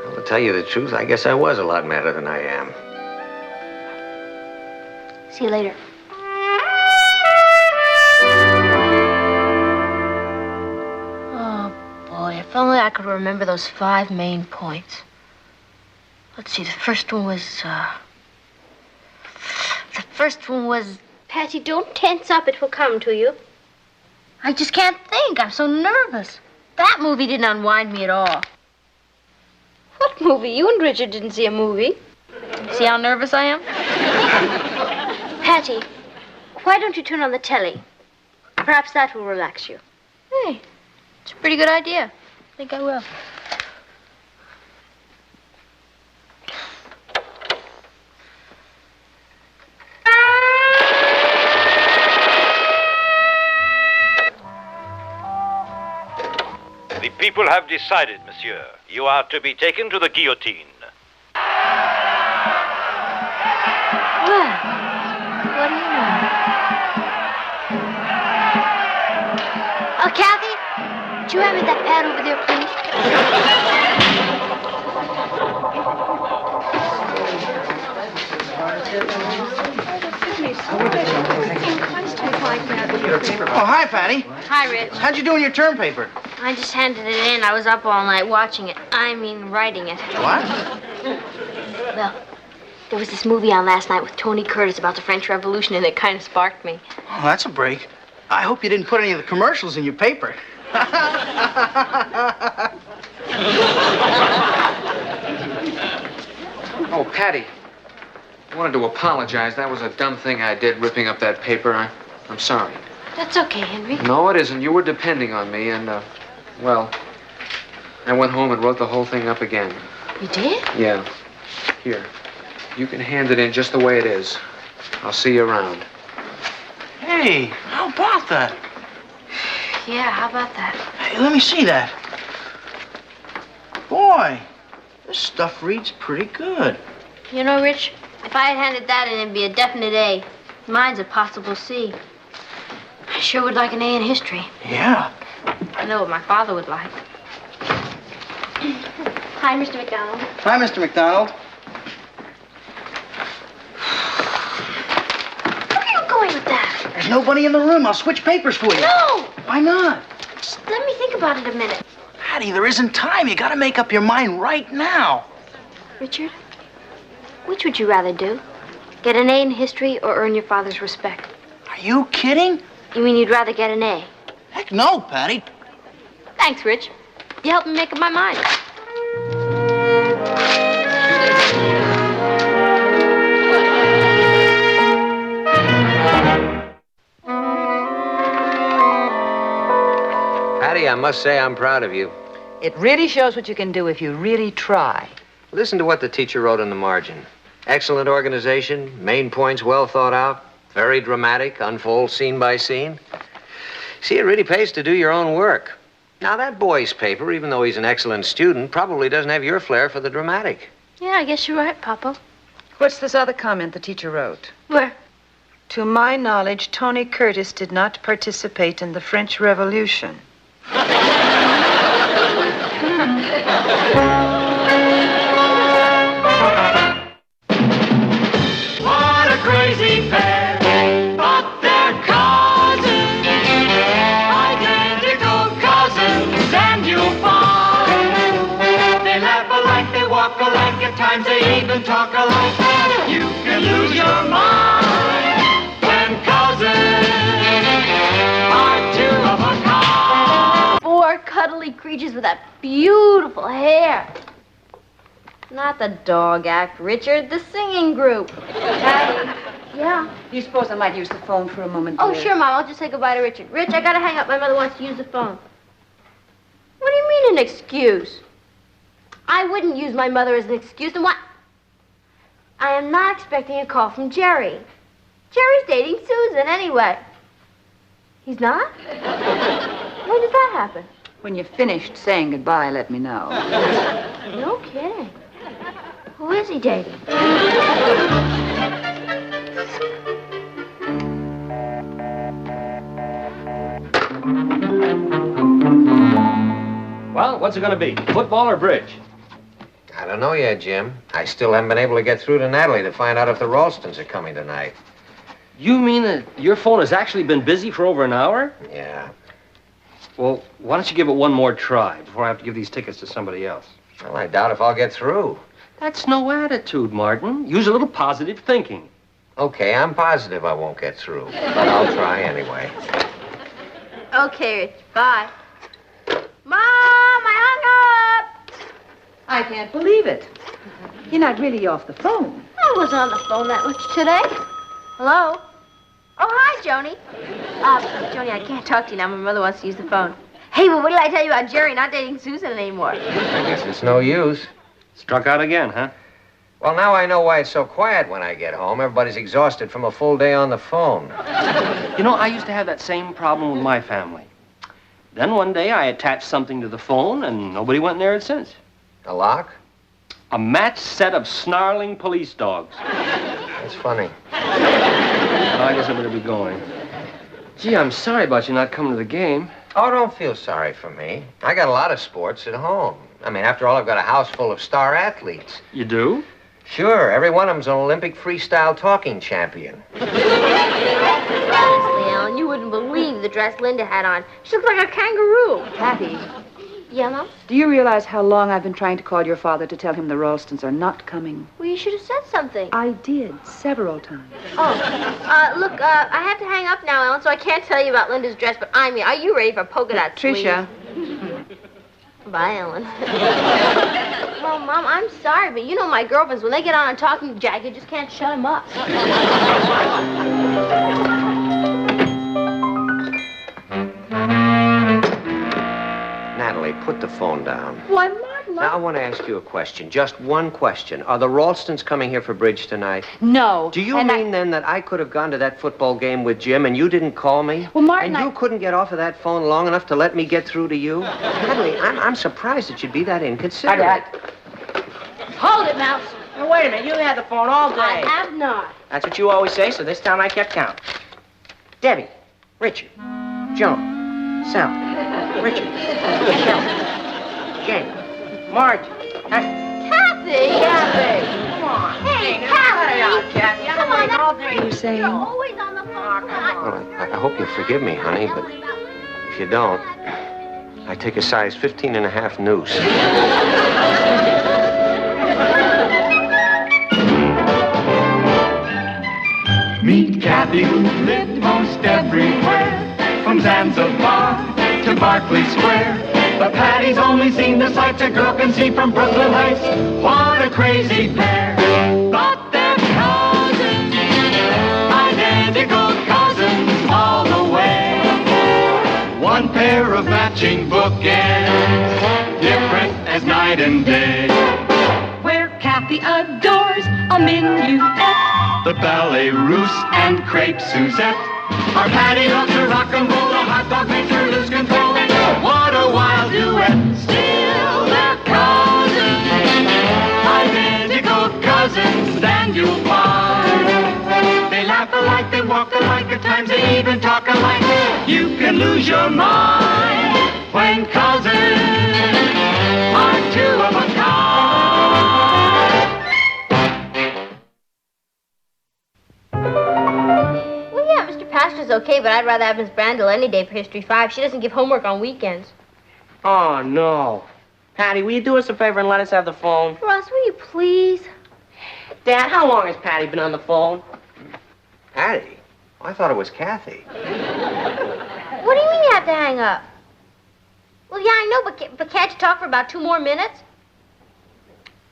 Speaker 8: Well, to tell you the truth, I guess I was a lot madder than I am.
Speaker 2: See you later. Oh, boy, if only I could remember those 5 main points. Let's see, the first one was... Patty, don't tense up. It will come to you. I just can't think. I'm so nervous. That movie didn't unwind me at all. What movie? You and Richard didn't see a movie. See how nervous I am? Patty, why don't you turn on the telly? Perhaps that will relax you. Hey, it's a pretty good idea. I think I will.
Speaker 18: The people have decided, monsieur. You are to be taken to the guillotine.
Speaker 2: Well, what do you know? Oh, Kathy, would you hand me that pad over there, please?
Speaker 4: Oh, hi, Patty.
Speaker 2: Hi, Rich.
Speaker 4: How'd you do in your term paper?
Speaker 2: I just handed it in. I was up all night watching it. Writing it.
Speaker 4: What?
Speaker 2: Well, there was this movie on last night with Tony Curtis about the French Revolution, and it kind of sparked me.
Speaker 4: Oh, that's a break. I hope you didn't put any of the commercials in your paper.
Speaker 19: Oh, Patty. I wanted to apologize. That was a dumb thing I did, ripping up that paper. I'm sorry.
Speaker 2: That's okay, Henry.
Speaker 19: No, it isn't. You were depending on me, and, well, I went home and wrote the whole thing up again.
Speaker 2: You did?
Speaker 19: Yeah. Here. You can hand it in just the way it is. I'll see you around.
Speaker 4: Hey, how about that?
Speaker 2: Yeah, how about that?
Speaker 4: Hey, let me see that. Boy, this stuff reads pretty good.
Speaker 2: You know, Rich, if I had handed that in, it'd be a definite A. Mine's a possible C. I sure would like an A in history.
Speaker 4: Yeah.
Speaker 2: I know what my father would like. Hi, Mr. McDonald.
Speaker 4: Hi, Mr. McDonald.
Speaker 2: Where are you going with that?
Speaker 4: There's nobody in the room. I'll switch papers for you.
Speaker 2: No!
Speaker 4: Why not?
Speaker 2: Just let me think about it a minute.
Speaker 4: Patty, there isn't time. You gotta make up your mind right now.
Speaker 2: Richard, which would you rather do? Get an A in history or earn your father's respect?
Speaker 4: Are you kidding?
Speaker 2: You mean you'd rather get an A?
Speaker 4: Heck no, Patty.
Speaker 2: Thanks, Rich. You helped me make up my mind.
Speaker 8: Patty, I must say I'm proud of you.
Speaker 7: It really shows what you can do if you really try.
Speaker 8: Listen to what the teacher wrote in the margin. Excellent organization, main points well thought out, very dramatic, unfolds scene by scene. See, it really pays to do your own work. Now, that boy's paper, even though he's an excellent student, probably doesn't have your flair for the dramatic.
Speaker 2: Yeah, I guess you're right, Papa.
Speaker 7: What's this other comment the teacher wrote?
Speaker 2: Where?
Speaker 7: To my knowledge, Tony Curtis did not participate in the French Revolution.
Speaker 5: What a crazy pair, but they're cousins, identical cousins, and you'll find they laugh alike, they walk alike, at times they even talk alike. You can lose your mind when cousins are two of a kind.
Speaker 2: Four cuddly creatures with that beautiful hair. Not the dog act, Richard. The singing group. Patty. Yeah.
Speaker 7: Do you suppose I might use the phone for a moment,
Speaker 2: Oh,
Speaker 7: dear?
Speaker 2: sure, Mom. I'll just say goodbye to Richard. Rich, I gotta hang up. My mother wants to use the phone. What do you mean an excuse? I wouldn't use my mother as an excuse. Then what? I am not expecting a call from Jerry. Jerry's dating Susan anyway. He's not? When did that happen?
Speaker 7: When you're finished saying goodbye, let me know.
Speaker 2: No kidding. Who is he dating?
Speaker 15: Well, what's it going to be? Football or bridge?
Speaker 8: I don't know yet, Jim. I still haven't been able to get through to Natalie to find out if the Ralstons are coming tonight.
Speaker 15: You mean that your phone has actually been busy for over an hour?
Speaker 8: Yeah.
Speaker 15: Well, why don't you give it one more try before I have to give these tickets to somebody else?
Speaker 8: Well, I doubt if I'll get through.
Speaker 15: That's no attitude, Martin. Use a little positive thinking.
Speaker 8: Okay, I'm positive I won't get through, but I'll try anyway.
Speaker 2: Okay, Rich. Bye. Mom, I hung up.
Speaker 7: I can't believe it. You're not really off the phone.
Speaker 2: I wasn't on the phone that much today. Hello? Oh, hi, Joni. Joni, I can't talk to you now. My mother wants to use the phone. Hey, well, what did I tell you about Jerry not dating Susan anymore?
Speaker 8: I guess it's no use.
Speaker 15: Struck out again, huh?
Speaker 8: Well, now I know why it's so quiet when I get home. Everybody's exhausted from a full day on the phone.
Speaker 15: You know, I used to have that same problem with my family. Then one day I attached something to the phone and nobody went near it since.
Speaker 8: A lock?
Speaker 15: A matched set of snarling police dogs.
Speaker 8: That's funny.
Speaker 15: I guess I better be going. Gee, I'm sorry about you not coming to the game.
Speaker 8: Oh, don't feel sorry for me. I got a lot of sports at home. I mean, after all, I've got a house full of star athletes.
Speaker 15: You do?
Speaker 8: Sure, every one of them's an Olympic freestyle talking champion.
Speaker 2: Honestly, Ellen, you wouldn't believe the dress Linda had on. She looked like a kangaroo.
Speaker 7: Kathy,
Speaker 2: Yeah, Mom?
Speaker 7: do you realize how long I've been trying to call your father to tell him the Ralstons are not coming?
Speaker 2: Well, you should have said something.
Speaker 7: I did, several times.
Speaker 2: Oh, look, I have to hang up now, Ellen, so I can't tell you about Linda's dress, but I mean, are you ready for polka dot sleeves?
Speaker 7: Tricia.
Speaker 2: Bye, Ellen. Well, Mom, I'm sorry, but you know my girlfriends, when they get on a talking jack, you just can't shut them up.
Speaker 8: Natalie, put the phone down.
Speaker 7: Why, Martin?
Speaker 8: Now, I want to ask you a question. Just one question. Are the Ralstons coming here for bridge tonight?
Speaker 7: No.
Speaker 8: Do you mean then that I could have gone to that football game with Jim and you didn't call me?
Speaker 7: Well, Martin,
Speaker 8: and you couldn't get off of that phone long enough to let me get through to you? Natalie, I'm surprised that you'd be that inconsiderate.
Speaker 2: Hold it, Mouse.
Speaker 3: Now, wait a minute. You had the phone all day.
Speaker 2: I have not.
Speaker 3: That's what you always say, so this time I kept count. Debbie, Richard, Joan, Sal, Richard, Shelley, Jane, Marge.
Speaker 2: Kathy!
Speaker 3: Come on.
Speaker 2: Hey,
Speaker 3: Cut it
Speaker 2: Kathy!
Speaker 3: out, Kathy.
Speaker 2: Come on, that's
Speaker 7: What are you saying?
Speaker 2: You're always on the phone.
Speaker 8: Well, I hope you'll forgive me, honey, but if you don't, I take a size 15.5 noose.
Speaker 5: Meet Kathy, who lived most everywhere, from Zanzibar to Berkeley Square. But Patty's only seen the sights a girl can see from Brooklyn Heights. What a crazy pair! But they're cousins, identical cousins all the way. One pair of matching bookends, different as night and day.
Speaker 6: Where Kathy adores a minuet.
Speaker 5: The ballet russe and crepe Suzette. Our Patty loves to rock and roll, the hot dog makes her lose control. What a wild duet! Still they're cousins, identical cousins, and you'll find they laugh alike, they walk alike, at times they even talk alike. You can lose your mind when cousins are two of a kind.
Speaker 2: Well, yeah, Mr. Pastor's okay, but I'd rather have Miss Brandel any day for History 5. She doesn't give homework on weekends.
Speaker 3: Oh, no. Patty, will you do us a favor and let us have the phone?
Speaker 2: Ross, will you please?
Speaker 3: Dad, how long has Patty been on the phone?
Speaker 8: Patty? I thought it was Kathy.
Speaker 2: What do you mean you have to hang up? Well, yeah, I know, but can't you talk for about 2 more minutes?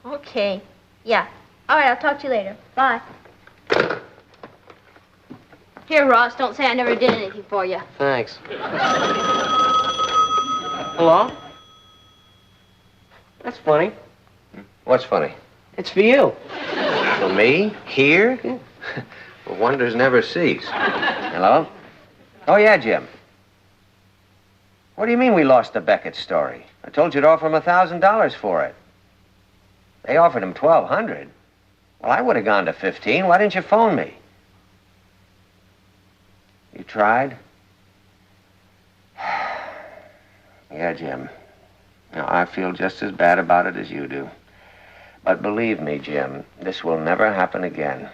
Speaker 2: Okay. Yeah. All right, I'll talk to you later. Bye. Here, Ross, don't say I never did anything for you.
Speaker 3: Thanks. Hello? That's funny.
Speaker 8: What's funny?
Speaker 3: It's for you.
Speaker 8: For me? Here? Well, wonders never cease. Hello? Oh, yeah, Jim. What do you mean we lost the Beckett story? I told you to offer him $1,000 for it. They offered him $1,200. Well, I would have gone to 15. Why didn't you phone me? You tried? Yeah, Jim. Now, I feel just as bad about it as you do. But believe me, Jim, this will never happen again.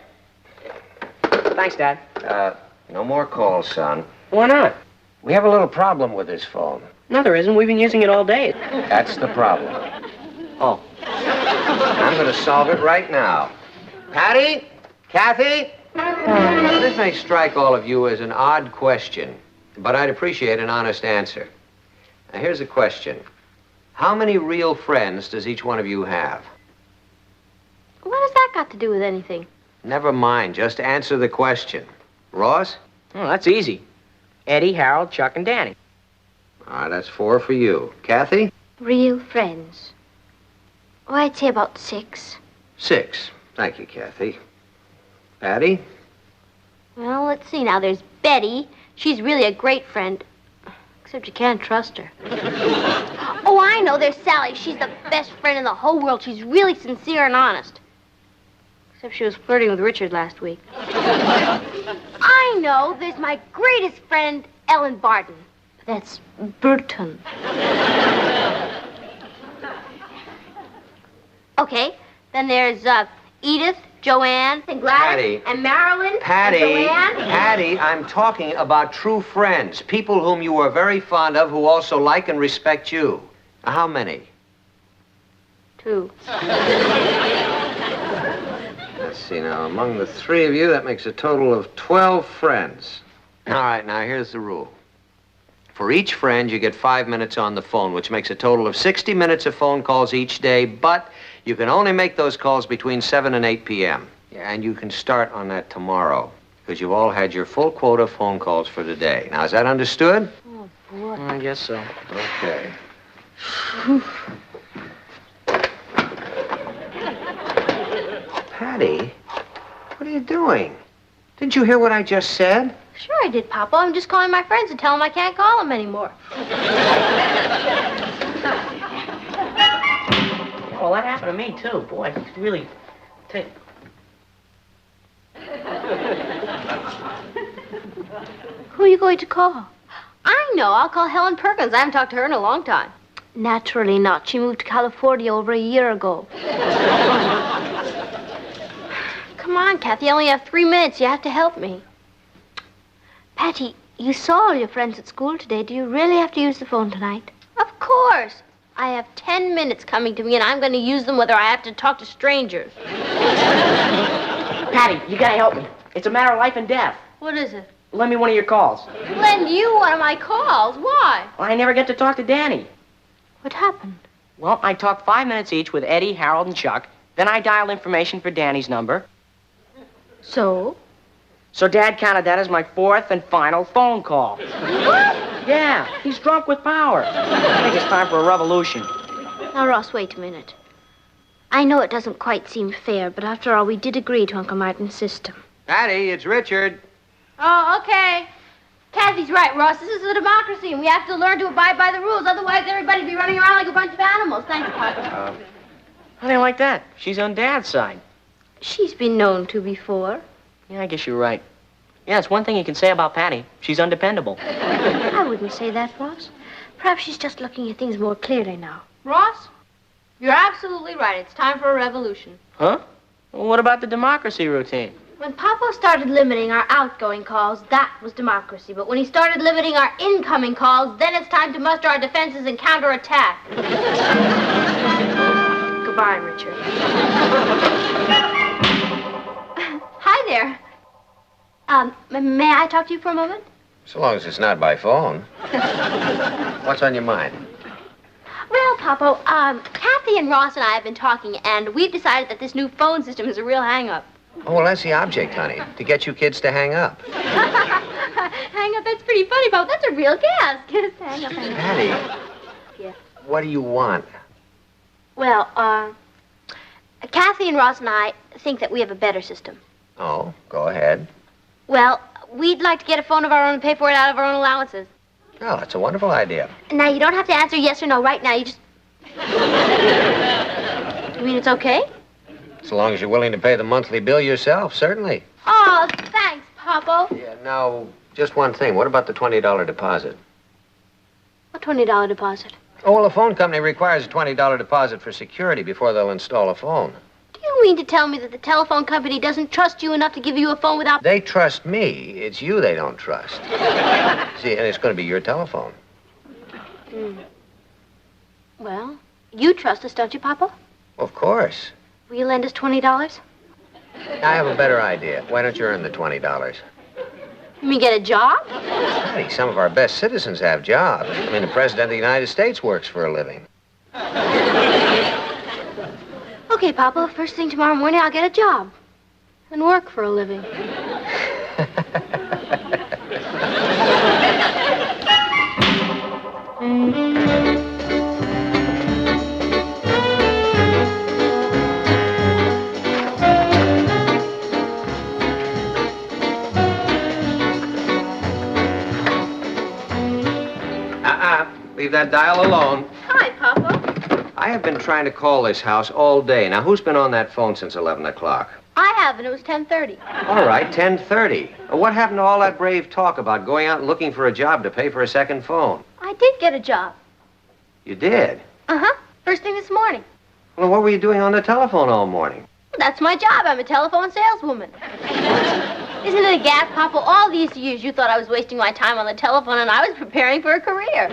Speaker 3: Thanks, Dad.
Speaker 8: No more calls, son.
Speaker 3: Why not?
Speaker 8: We have a little problem with this phone.
Speaker 3: No, there isn't. We've been using it all day.
Speaker 8: That's the problem.
Speaker 3: Oh.
Speaker 8: I'm going to solve it right now. Patty? Kathy? This may strike all of you as an odd question, but I'd appreciate an honest answer. Now, here's a question. How many real friends does each one of you have?
Speaker 2: What has that got to do with anything?
Speaker 8: Never mind. Just answer the question. Ross?
Speaker 3: Oh, that's easy. Eddie, Harold, Chuck, and Danny.
Speaker 8: All right, that's 4 for you. Kathy?
Speaker 2: Real friends. Oh, I'd say about 6.
Speaker 8: 6. Thank you, Kathy. Patty?
Speaker 2: Well, let's see now. There's Betty. She's really a great friend. Except you can't trust her. Oh, I know. There's Sally. She's the best friend in the whole world. She's really sincere and honest. Except she was flirting with Richard last week. I know. There's my greatest friend, Ellen Barton. That's Burton. Okay. Then there's Edith, Joanne, and Gladys,
Speaker 8: Patty.
Speaker 2: and Marilyn,
Speaker 8: Patty,
Speaker 2: and Joanne.
Speaker 8: Patty, I'm talking about true friends. People whom you are very fond of who also like and respect you. How many?
Speaker 2: 2.
Speaker 8: Let's see now. Among the 3 of you, that makes a total of 12 friends. All right, now here's the rule. For each friend, you get 5 minutes on the phone, which makes a total of 60 minutes of phone calls each day, but you can only make those calls between 7 and 8 p.m. Yeah, and you can start on that tomorrow, because you've all had your full quota of phone calls for today. Now, is that understood?
Speaker 2: Oh, boy.
Speaker 3: I guess so.
Speaker 8: Okay. Patty, what are you doing? Didn't you hear what I just said?
Speaker 2: Sure I did, Papa. I'm just calling my friends and telling them I can't call them anymore.
Speaker 3: Well, that happened to me, too. Boy, it's really...
Speaker 2: Who are you going to call? I know. I'll call Helen Perkins. I haven't talked to her in a long time. Naturally not. She moved to California over a year ago. Come on, Kathy. I only have 3 minutes. You have to help me. Patty, you saw all your friends at school today. Do you really have to use the phone tonight? Of course. I have 10 minutes coming to me, and I'm going to use them whether I have to talk to strangers.
Speaker 3: Patty, you gotta help me. It's a matter of life and death.
Speaker 2: What is it?
Speaker 3: Lend me one of your calls.
Speaker 2: Lend you one of my calls? Why?
Speaker 3: Well, I never get to talk to Danny.
Speaker 2: What happened?
Speaker 3: Well, I talked 5 minutes each with Eddie, Harold, and Chuck. Then I dialed information for Danny's number.
Speaker 2: So?
Speaker 3: So Dad counted that as my 4th and final phone call.
Speaker 2: What?
Speaker 3: Yeah, he's drunk with power. I think it's time for a revolution.
Speaker 2: Now, Ross, wait a minute. I know it doesn't quite seem fair, but after all, we did agree to Uncle Martin's system.
Speaker 8: Patty, it's Richard.
Speaker 2: Oh, okay. Kathy's right, Ross. This is a democracy, and we have to learn to abide by the rules. Otherwise, everybody'd be running around like a bunch of animals. Thanks, Papa.
Speaker 3: How do you like that? She's on Dad's side.
Speaker 2: She's been known to before.
Speaker 3: Yeah, I guess you're right. Yeah, it's one thing you can say about Patty. She's undependable.
Speaker 2: I wouldn't say that, Ross. Perhaps she's just looking at things more clearly now.
Speaker 1: Ross, you're absolutely right. It's time for a revolution.
Speaker 3: Huh? Well, what about the democracy routine?
Speaker 2: When Papa started limiting our outgoing calls, that was democracy. But when he started limiting our incoming calls, then it's time to muster our defenses and counterattack. Goodbye, Richard. Hi there. May I talk to you for a moment?
Speaker 8: So long as it's not by phone. What's on your mind?
Speaker 2: Well, Papa, Kathy and Ross and I have been talking, and we've decided that this new phone system is a real hang-up.
Speaker 8: Oh, well, that's the object, honey. To get you kids to hang up.
Speaker 2: Hang up, that's pretty funny, Papa. That's a real gas. Just hang up, hang up.
Speaker 8: Patty.
Speaker 2: Yeah.
Speaker 8: What do you want?
Speaker 2: Well, Kathy and Ross and I think that we have a better system.
Speaker 8: Oh, go ahead.
Speaker 2: Well, we'd like to get a phone of our own and pay for it out of our own allowances.
Speaker 8: Oh, that's a wonderful idea.
Speaker 2: Now, you don't have to answer yes or no right now. You just... You mean it's okay?
Speaker 8: So long as you're willing to pay the monthly bill yourself, certainly.
Speaker 2: Oh, thanks, Papa.
Speaker 8: Yeah, now, just one thing. What about the $20 deposit?
Speaker 2: A $20 deposit.
Speaker 8: Oh, well, the phone company requires a $20 deposit for security before they'll install a phone.
Speaker 2: Do you mean to tell me that the telephone company doesn't trust you enough to give you a phone without...
Speaker 8: They trust me. It's you they don't trust. See, and it's going to be your telephone.
Speaker 2: Well, you trust us, don't you, Papa?
Speaker 8: Of course.
Speaker 2: Will you lend us $20?
Speaker 8: I have a better idea. Why don't you earn the $20?
Speaker 2: You mean get a job?
Speaker 8: Patty, some of our best citizens have jobs. I mean, the President of the United States works for a living.
Speaker 2: Okay, Papa, first thing tomorrow morning I'll get a job. And work for a living.
Speaker 8: Leave that dial alone.
Speaker 2: Hi, Papa.
Speaker 8: I have been trying to call this house all day. Now, who's been on that phone since 11 o'clock?
Speaker 2: I have, and it was 10:30.
Speaker 8: All right, 10:30. What happened to all that brave talk about going out and looking for a job to pay for a second phone?
Speaker 2: I did get a job.
Speaker 8: You did?
Speaker 2: Uh-huh. First thing this morning.
Speaker 8: Well, what were you doing on the telephone all morning?
Speaker 2: That's my job. I'm a telephone saleswoman. Isn't it a gas, Papa? All these years you thought I was wasting my time on the telephone, and I was preparing for a career.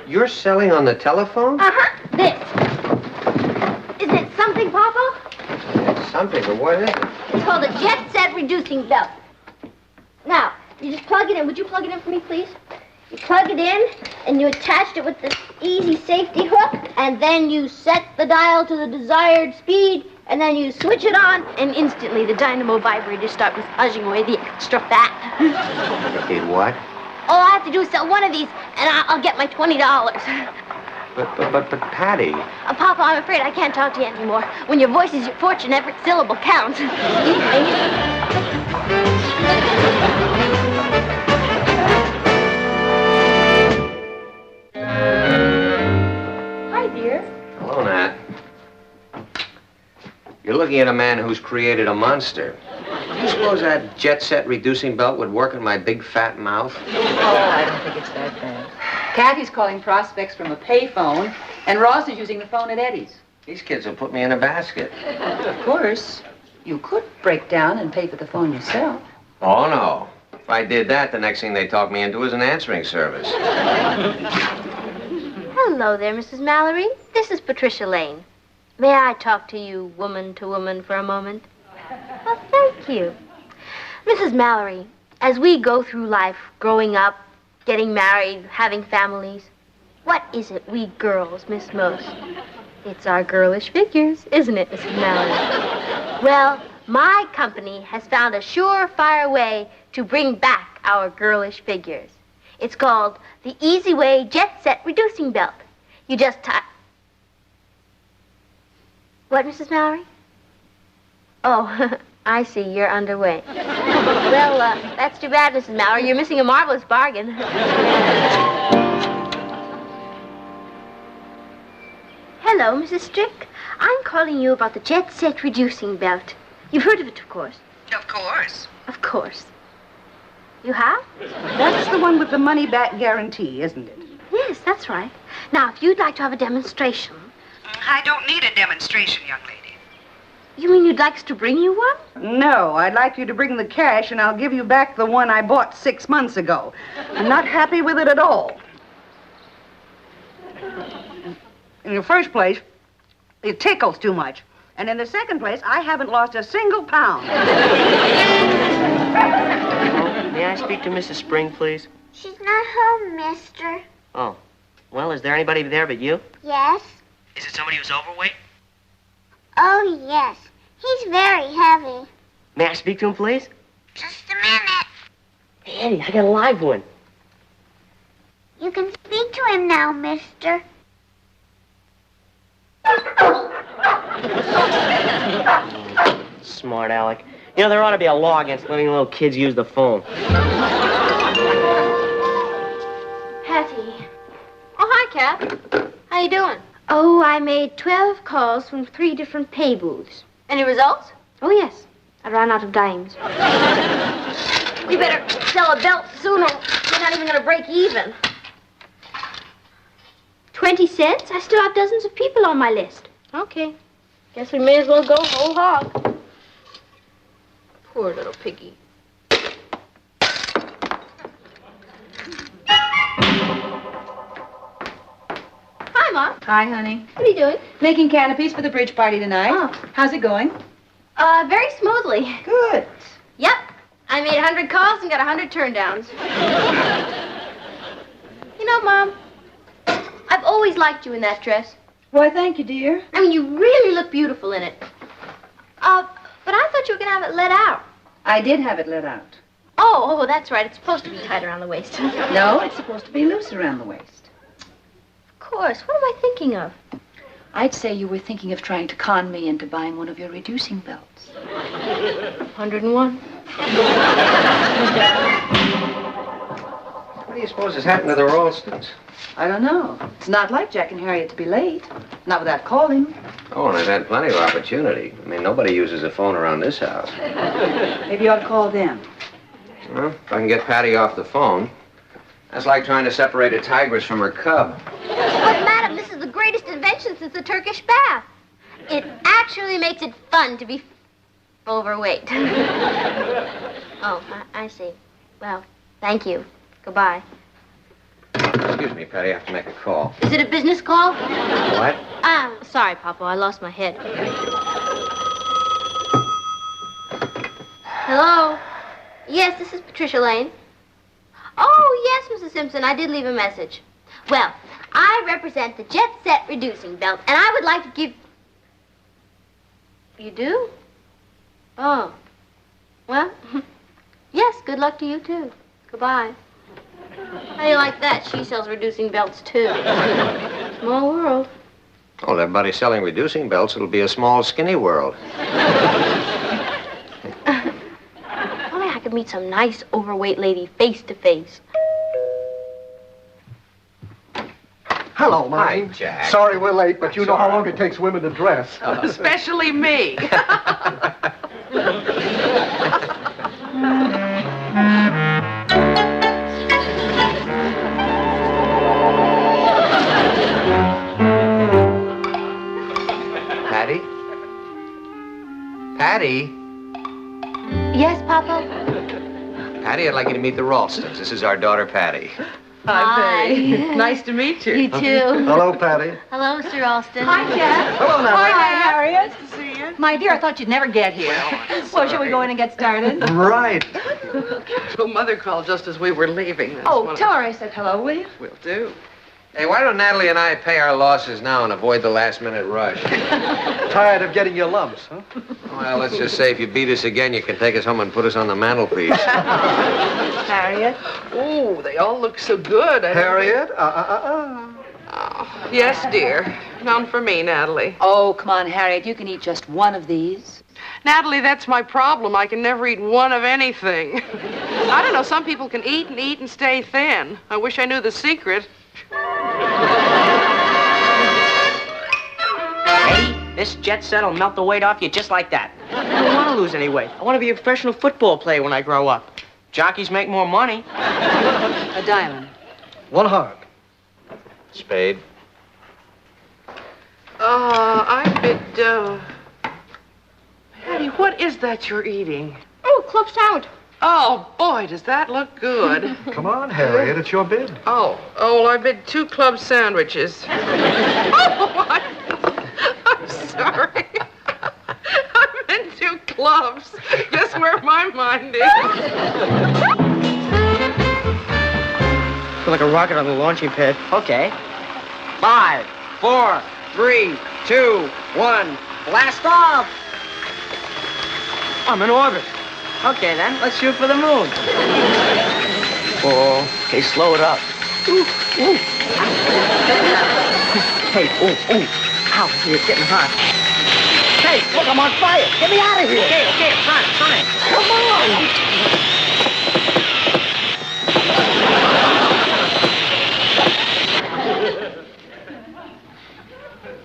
Speaker 8: You're selling on the telephone?
Speaker 2: Uh-huh. This. Isn't it something, Papa?
Speaker 8: It's something, but what is it?
Speaker 2: It's called a jet set reducing belt. Now, you just plug it in. Would you plug it in for me, please? You plug it in, and you attached it with this easy safety hook, and then you set the dial to the desired speed, and then you switch it on, and instantly the dynamo vibrators start massaging away the extra fat.
Speaker 8: Okay, what?
Speaker 2: All I have to do is sell one of these, and I'll get my $20.
Speaker 8: But Patty.
Speaker 2: Papa, I'm afraid I can't talk to you anymore. When your voice is your fortune, every syllable counts. Hi, dear.
Speaker 8: Hello, Nat. You're looking at a man who's created a monster. Do you suppose that jet set reducing belt would work in my big fat mouth?
Speaker 7: Oh, I don't think it's that bad. Kathy's calling prospects from a payphone, and Ross is using the phone at Eddie's.
Speaker 8: These kids will put me in a basket.
Speaker 7: Of course, you could break down and pay for the phone yourself.
Speaker 8: Oh, no. If I did that, the next thing they talk me into is an answering service.
Speaker 2: Hello there, Mrs. Mallory. This is Patricia Lane. May I talk to you woman to woman for a moment? Well, thank you. Mrs. Mallory, as we go through life, growing up, getting married, having families, what is it we girls miss most? It's our girlish figures, isn't it, Mrs. Mallory? Well, my company has found a surefire way to bring back our girlish figures. It's called the Easy Way Jet Set Reducing Belt. You just tie... What, Mrs. Mallory? Oh, I see. You're underway. Well, that's too bad, Mrs. Mallory. You're missing a marvelous bargain. Hello, Mrs. Strick. I'm calling you about the Jet Set Reducing Belt. You've heard of it, of course.
Speaker 20: Of course.
Speaker 2: Of course. You have?
Speaker 20: That's the one with the money-back guarantee, isn't it?
Speaker 2: Yes, that's right. Now, if you'd like to have a demonstration...
Speaker 20: I don't need a demonstration, young lady.
Speaker 2: You mean you'd like us to bring you one?
Speaker 20: No, I'd like you to bring the cash, and I'll give you back the one I bought 6 months ago. I'm not happy with it at all. In the first place, it tickles too much. And in the second place, I haven't lost a single pound.
Speaker 3: May I speak to Mrs. Spring, please?
Speaker 17: She's not home, mister.
Speaker 3: Oh. Well, is there anybody there but you?
Speaker 17: Yes?
Speaker 3: Is it somebody who's overweight?
Speaker 17: Oh, yes. He's very heavy.
Speaker 3: May I speak to him, please?
Speaker 17: Just a minute.
Speaker 3: Hey, Eddie, I got a live one.
Speaker 17: You can speak to him now, mister.
Speaker 3: Smart Alec. You know, there ought to be a law against letting little kids use the phone.
Speaker 2: Patty. Oh, hi, Kath. How you doing? Oh, I made 12 calls from 3 different pay booths. Any results? Oh, yes. I ran out of dimes. We better sell a belt sooner. We're not even going to break even. 20 cents? I still have dozens of people on my list. Okay. Guess we may as well go whole hog. Poor little piggy. Hi, Mom.
Speaker 7: Hi, honey.
Speaker 2: What are you doing?
Speaker 7: Making canopies for the bridge party tonight.
Speaker 2: Oh.
Speaker 7: How's it going?
Speaker 2: Very smoothly.
Speaker 7: Good.
Speaker 2: Yep. I made 100 calls and got 100 turndowns. You know, Mom, I've always liked you in that dress.
Speaker 7: Why, thank you, dear.
Speaker 2: I mean, you really look beautiful in it. But I thought you were going to have it let out.
Speaker 7: I did have it let out.
Speaker 2: Oh, that's right. It's supposed to be tight around the waist.
Speaker 7: No, it's supposed to be loose around the waist.
Speaker 2: Of course. What am I thinking of?
Speaker 7: I'd say you were thinking of trying to con me into buying one of your reducing belts.
Speaker 2: 101.
Speaker 8: What do you suppose has happened to the Ralstons?
Speaker 7: I don't know. It's not like Jack and Harriet to be late. Not without calling.
Speaker 8: Oh, and I've had plenty of opportunity. I mean, nobody uses a phone around this house.
Speaker 7: Maybe you ought to call them.
Speaker 8: Well, if I can get Patty off the phone. That's like trying to separate a tigress from her cub.
Speaker 2: But, Madam, this is the greatest invention since the Turkish bath. It actually makes it fun to be overweight. Oh, I see. Well, thank you. Goodbye.
Speaker 8: Excuse me, Patty, I have to make a call.
Speaker 2: Is it a business call?
Speaker 8: What?
Speaker 2: Sorry, Papa. I lost my head. Hello? Yes, this is Patricia Lane. Oh, yes, Mrs. Simpson. I did leave a message. Well, I represent the Jet Set Reducing Belt, and I would like to give... You do? Oh. Well, yes, good luck to you, too. Goodbye. How do you like that? She sells reducing belts, too. Small world.
Speaker 8: Well, everybody's selling reducing belts. It'll be a small, skinny world.
Speaker 2: Only I could meet some nice, overweight lady face to face.
Speaker 9: Hello, Marty.
Speaker 8: Hi, Jack.
Speaker 9: Sorry we're late, but you know how long it takes women to dress.
Speaker 11: Especially me.
Speaker 8: Patty? Patty?
Speaker 2: Yes, Papa?
Speaker 8: Patty, I'd like you to meet the Ralstons. This is our daughter, Patty.
Speaker 11: Hi, Betty.
Speaker 2: Hi.
Speaker 11: Nice to meet you.
Speaker 2: You too.
Speaker 9: Hello, Patty.
Speaker 2: Hello, Mr. Alston.
Speaker 11: Hi, Jack.
Speaker 9: Hello, now.
Speaker 11: Hi, Harriet. Nice to see you. My dear, I thought you'd never get here. Well, shall we go in and get started?
Speaker 9: Right.
Speaker 11: So Mother called just as we were leaving.
Speaker 7: Oh, tell her I said hello, will you?
Speaker 11: Will do.
Speaker 8: Hey, why don't Natalie and I pay our losses now and avoid the last-minute rush?
Speaker 9: Tired of getting your lumps, huh?
Speaker 8: Well, let's just say if you beat us again, you can take us home and put us on the mantelpiece.
Speaker 11: Harriet? Oh, they all look so good.
Speaker 9: Harriet?
Speaker 11: Oh, yes, dear. None for me, Natalie.
Speaker 7: Oh, come on, Harriet. You can eat just one of these.
Speaker 11: Natalie, that's my problem. I can never eat one of anything. I don't know. Some people can eat and stay thin. I wish I knew the secret.
Speaker 3: Eddie, this jet set will melt the weight off you just like that. I don't want to lose any weight. I want to be a professional football player when I grow up. Jockeys make more money.
Speaker 7: A diamond.
Speaker 9: One heart.
Speaker 8: Spade.
Speaker 11: I bid, What is that you're eating?
Speaker 2: Oh, club sandwich.
Speaker 11: Oh, boy, does that look good.
Speaker 21: Come on, Harriet, it's your bid.
Speaker 11: Oh, well, I bid 2 club sandwiches. Oh, I'm sorry. I meant 2 clubs. Just where my mind is.
Speaker 3: Feel like a rocket on the launching pad. Okay. 5, 4, 3, 2, 1. Blast off! I'm in orbit. Okay, then. Let's shoot for the moon. Oh, okay, slow it up. Ooh, ooh. Hey, ooh, ooh. Ow, it's getting hot. Hey, look, I'm on fire. Get me out of here. Okay, it's fine, it's fine. Come on.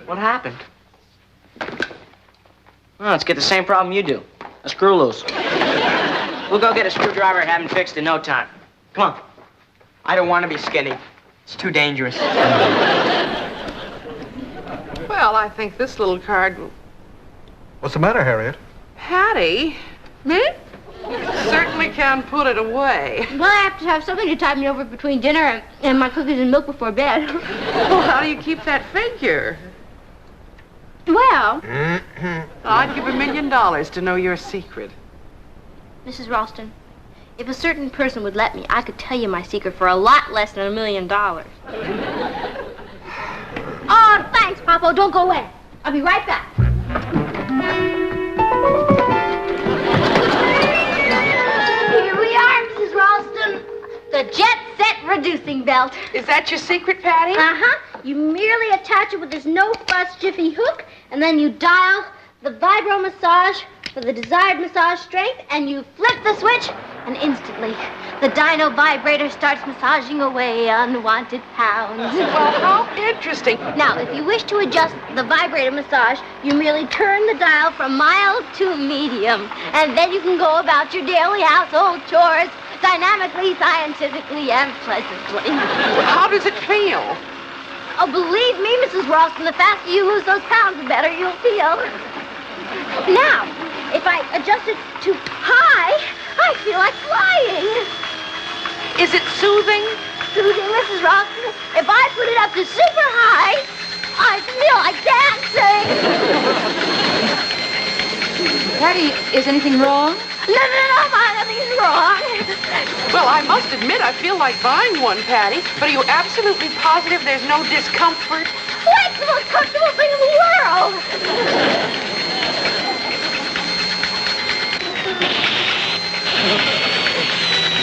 Speaker 3: What happened? Oh, let's get the same problem you do. A screw loose. We'll go get a screwdriver and have him fixed in no time. Come on. I don't want to be skinny. It's too dangerous.
Speaker 11: Well, I think this little card...
Speaker 21: What's the matter, Harriet?
Speaker 11: Patty? Me? Certainly can't put it away.
Speaker 2: Well, I have to have something to tide me over between dinner and my cookies and milk before bed.
Speaker 11: Well, how do you keep that figure?
Speaker 2: Well...
Speaker 11: I'd give $1 million to know your secret.
Speaker 2: Mrs. Ralston, if a certain person would let me, I could tell you my secret for a lot less than $1 million. Oh, thanks, Papa. Don't go away. I'll be right back. Here we are, Mrs. Ralston. The jet set reducing belt.
Speaker 11: Is that your secret, Patty?
Speaker 2: Uh-huh. You merely attach it with this no-fuss jiffy hook, and then you dial the vibro massage for the desired massage strength, and you flip the switch, and instantly the dyno vibrator starts massaging away unwanted pounds.
Speaker 11: Well, how interesting.
Speaker 2: Now, if you wish to adjust the vibrator massage, you merely turn the dial from mild to medium, and then you can go about your daily household chores dynamically, scientifically, and pleasantly.
Speaker 11: Well, how does it feel?
Speaker 2: Oh, believe me, Mrs. Ralston, the faster you lose those pounds, the better you'll feel. Now, if I adjust it to high, I feel like flying.
Speaker 11: Is it soothing?
Speaker 2: Soothing, Mrs. Ralston. If I put it up to super high, I feel like dancing.
Speaker 7: Patty, is anything wrong?
Speaker 2: No, Ma, nothing's wrong.
Speaker 11: Well, I must admit, I feel like buying one, Patty. But are you absolutely positive there's no discomfort?
Speaker 2: Why, it's the most comfortable thing in the world.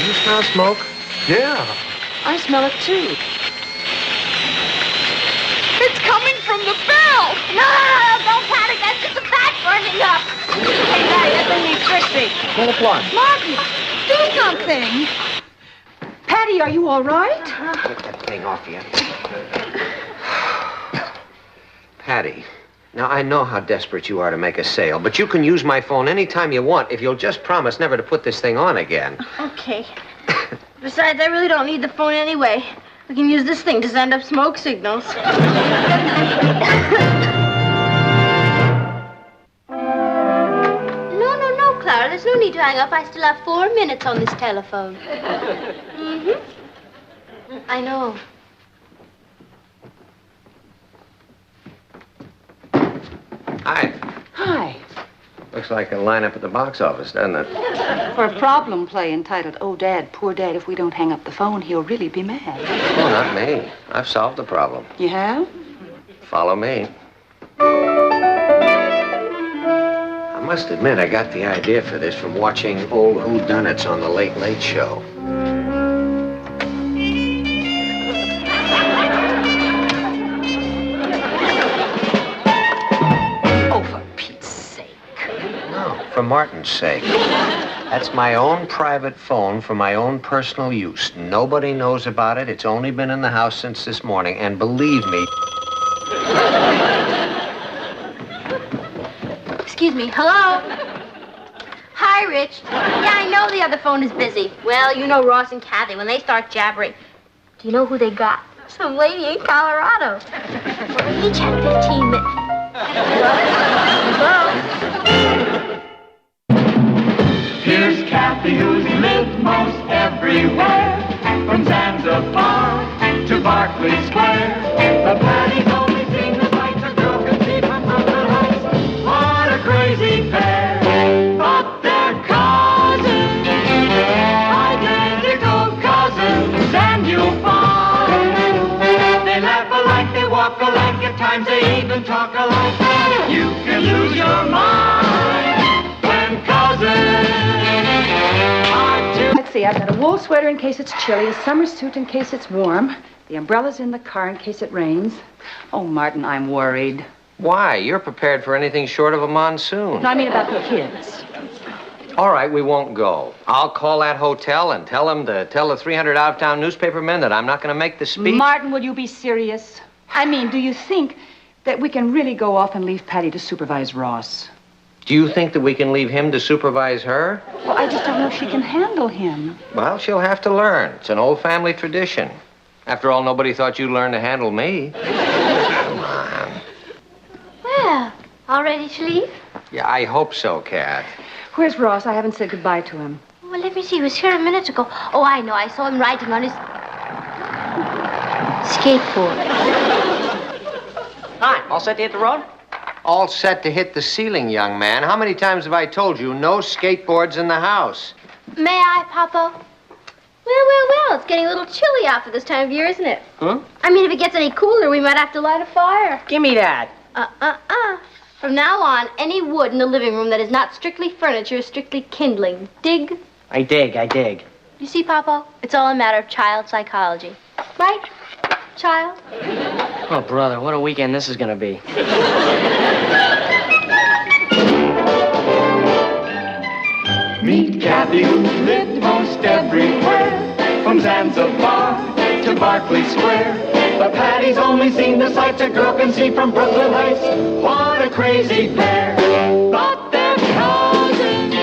Speaker 8: You smell smoke?
Speaker 21: Yeah.
Speaker 7: I smell it too.
Speaker 11: It's coming from the bell.
Speaker 2: No, don't panic. That's just the fat burning up.
Speaker 7: Hey, Patty, that thing needs fixing.
Speaker 8: 10 o'clock.
Speaker 7: Martin, do something. Patty, are you all right?
Speaker 8: Get that thing off you. Patty, now I know how desperate you are to make a sale, but you can use my phone anytime you want if you'll just promise never to put this thing on again.
Speaker 2: Okay. Besides, I really don't need the phone anyway. We can use this thing to send up smoke signals. No, Clara. There's no need to hang up. I still have 4 minutes on this telephone. I know.
Speaker 8: Hi.
Speaker 7: Hi.
Speaker 8: Looks like a lineup at the box office, doesn't it?
Speaker 7: For a problem play entitled, Oh, Dad, Poor Dad, if we don't hang up the phone, he'll really be mad.
Speaker 8: Oh, not me. I've solved the problem.
Speaker 7: You have?
Speaker 8: Follow me. I must admit, I got the idea for this from watching old whodunits on the Late Late Show.
Speaker 7: Oh, for Pete's sake.
Speaker 8: No, for Martin's sake. That's my own private phone for my own personal use. Nobody knows about it. It's only been in the house since this morning, and believe me...
Speaker 2: Excuse me. Hello? Hi, Rich. Yeah, I know the other phone is busy. Well, you know Ross and Kathy, when they start jabbering. Do you know who they got? Some lady in Colorado. We'll each have 15 minutes. Hello?
Speaker 5: talk alike. You can lose your mind when cousins are two.
Speaker 7: Let's see, I've got a wool sweater in case it's chilly, a summer suit in case it's warm, the umbrella's in the car in case it rains. Oh, Martin, I'm worried.
Speaker 8: Why? You're prepared for anything short of a monsoon.
Speaker 7: No, I mean about the kids.
Speaker 8: All right, we won't go. I'll call that hotel and tell them to tell the 300 out-of-town newspapermen that I'm not going to make the speech.
Speaker 7: Martin, will you be serious? I mean, do you think that we can really go off and leave Patty to supervise Ross?
Speaker 8: Do you think that we can leave him to supervise her?
Speaker 7: Well, I just don't know if she can handle him.
Speaker 8: Well, she'll have to learn. It's an old family tradition. After all, nobody thought you'd learn to handle me. Come on.
Speaker 2: Well, all ready to leave?
Speaker 8: Yeah, I hope so, Kat.
Speaker 7: Where's Ross? I haven't said goodbye to him.
Speaker 2: Well, let me see. He was here a minute ago. Oh, I know. I saw him riding on his skateboard.
Speaker 3: Hi, all set to hit the road?
Speaker 8: All set to hit the ceiling, young man. How many times have I told you no skateboards in the house?
Speaker 2: May I, Papa? Well, it's getting a little chilly out for this time of year, isn't it?
Speaker 3: Huh?
Speaker 2: I mean, if it gets any cooler, we might have to light a fire.
Speaker 3: Give me that.
Speaker 2: From now on, any wood in the living room that is not strictly furniture is strictly kindling. Dig?
Speaker 3: I dig.
Speaker 2: You see, Papa? It's all a matter of child psychology. Right, child?
Speaker 3: Oh, brother, what a weekend this is gonna be.
Speaker 5: Meet Kathy, who lived most everywhere, from Zanzibar to Berkeley Square. But Patty's only seen the sights a girl can see from Brooklyn Heights. What a crazy pair! But they're cousins,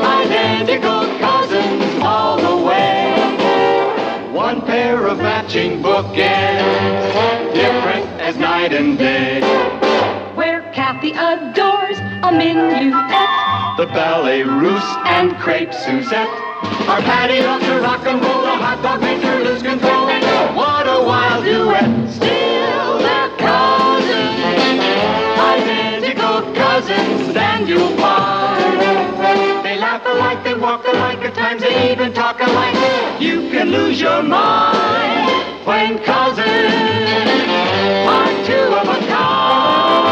Speaker 5: identical cousins all the way. One pair of matching bookends, different as night and day.
Speaker 6: Where Kathy adores a minuet,
Speaker 5: The ballet russe and crepe Suzette. Our Patty loves to rock and roll, the hot dog makes her lose control. What a wild duet! Still they're cousins, identical cousins, and you'll find they laugh alike, they walk alike, at times they even talk alike. You can lose your mind when cousins are two of a kind.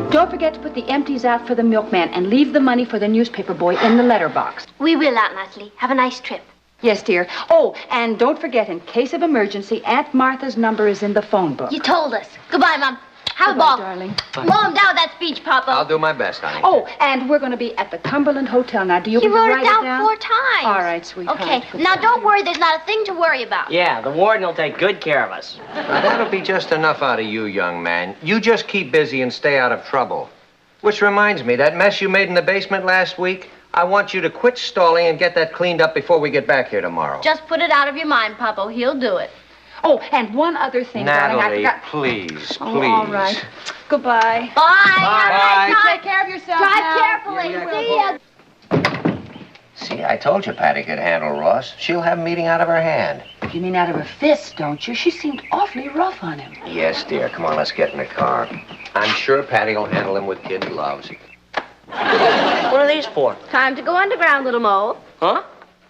Speaker 7: Don't forget to put the empties out for the milkman and leave the money for the newspaper boy in the letterbox.
Speaker 2: We will, Aunt Natalie. Have a nice trip.
Speaker 7: Yes, dear. Oh, and don't forget, in case of emergency, Aunt Martha's number is in the phone book.
Speaker 2: You told us. Goodbye, Mom. Have
Speaker 7: Goodbye,
Speaker 2: a ball.
Speaker 7: darling.
Speaker 2: Slow him down with that speech, Papa.
Speaker 8: I'll do my best, honey.
Speaker 7: Oh, and we're going to be at the Cumberland Hotel. Now, do you
Speaker 2: He
Speaker 7: want to
Speaker 2: wrote
Speaker 7: write
Speaker 2: it down 4 times.
Speaker 7: All right, sweetheart.
Speaker 2: Okay, now don't worry. There's not a thing to worry about.
Speaker 3: Yeah, the warden will take good care of us.
Speaker 8: Now, that'll be just enough out of you, young man. You just keep busy and stay out of trouble. Which reminds me, that mess you made in the basement last week, I want you to quit stalling and get that cleaned up before we get back here tomorrow.
Speaker 2: Just put it out of your mind, Papa. He'll do it.
Speaker 7: Oh, and one other thing, darling. I
Speaker 8: Natalie,
Speaker 7: forgot.
Speaker 8: please.
Speaker 7: Oh, all right. Goodbye.
Speaker 2: Bye. Have a nice
Speaker 7: You
Speaker 2: night.
Speaker 7: take care of yourself
Speaker 2: Drive
Speaker 7: now.
Speaker 2: carefully. See ya.
Speaker 8: See, I told you Patty could handle Ross. She'll have him eating out of her hand.
Speaker 7: You mean out of her fist, don't you? She seemed awfully rough on him.
Speaker 8: Yes, dear. Come on, let's get in the car. I'm sure Patty will handle him with kid gloves.
Speaker 3: What are these for?
Speaker 2: Time to go underground, little mole.
Speaker 3: Huh?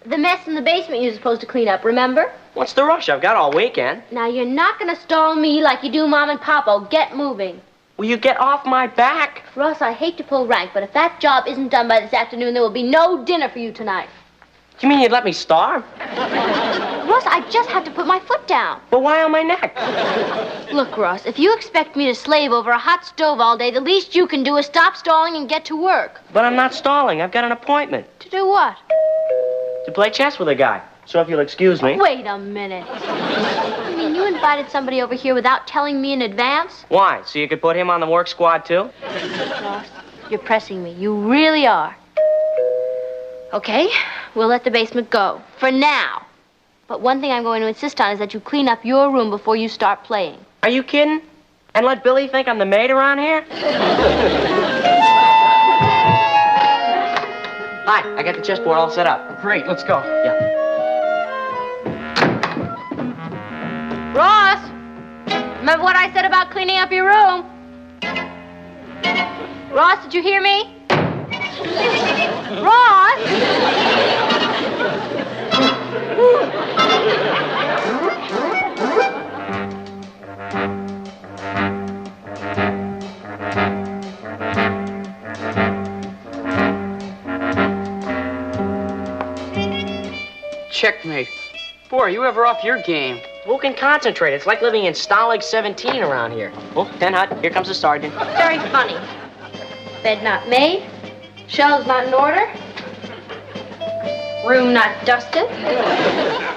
Speaker 2: The mess in the basement you're supposed to clean up, remember?
Speaker 3: What's the rush? I've got all weekend.
Speaker 2: Now, you're not going to stall me like you do Mom and Papa. Get moving.
Speaker 3: Will you get off my back?
Speaker 2: Ross, I hate to pull rank, but if that job isn't done by this afternoon, there will be no dinner for you tonight.
Speaker 3: You mean you'd let me starve?
Speaker 2: Ross, I just have to put my foot down.
Speaker 3: But why on my neck?
Speaker 2: Look, Ross, if you expect me to slave over a hot stove all day, the least you can do is stop stalling and get to work.
Speaker 3: But I'm not stalling. I've got an appointment.
Speaker 2: To do what?
Speaker 3: To play chess with a guy. So if you'll excuse me.
Speaker 2: Wait a minute. I mean, you invited somebody over here without telling me in advance?
Speaker 3: Why? So you could put him on the work squad, too?
Speaker 2: Ross, you're pressing me. You really are. Okay, we'll let the basement go. For now. But one thing I'm going to insist on is that you clean up your room before you start playing.
Speaker 3: Are you kidding? And let Billy think I'm the maid around here? Hi, I got the chessboard all set up.
Speaker 11: Great, let's go.
Speaker 3: Yeah.
Speaker 2: Ross! Remember what I said about cleaning up your room? Ross, did you hear me? Ross!
Speaker 12: Checkmate. Boy, are you ever off your game?
Speaker 3: Who can concentrate? It's like living in Stalag 17 around here. Oh, Penhut, here comes the sergeant.
Speaker 2: Very funny. Bed not made. Shelves not in order. Room not dusted.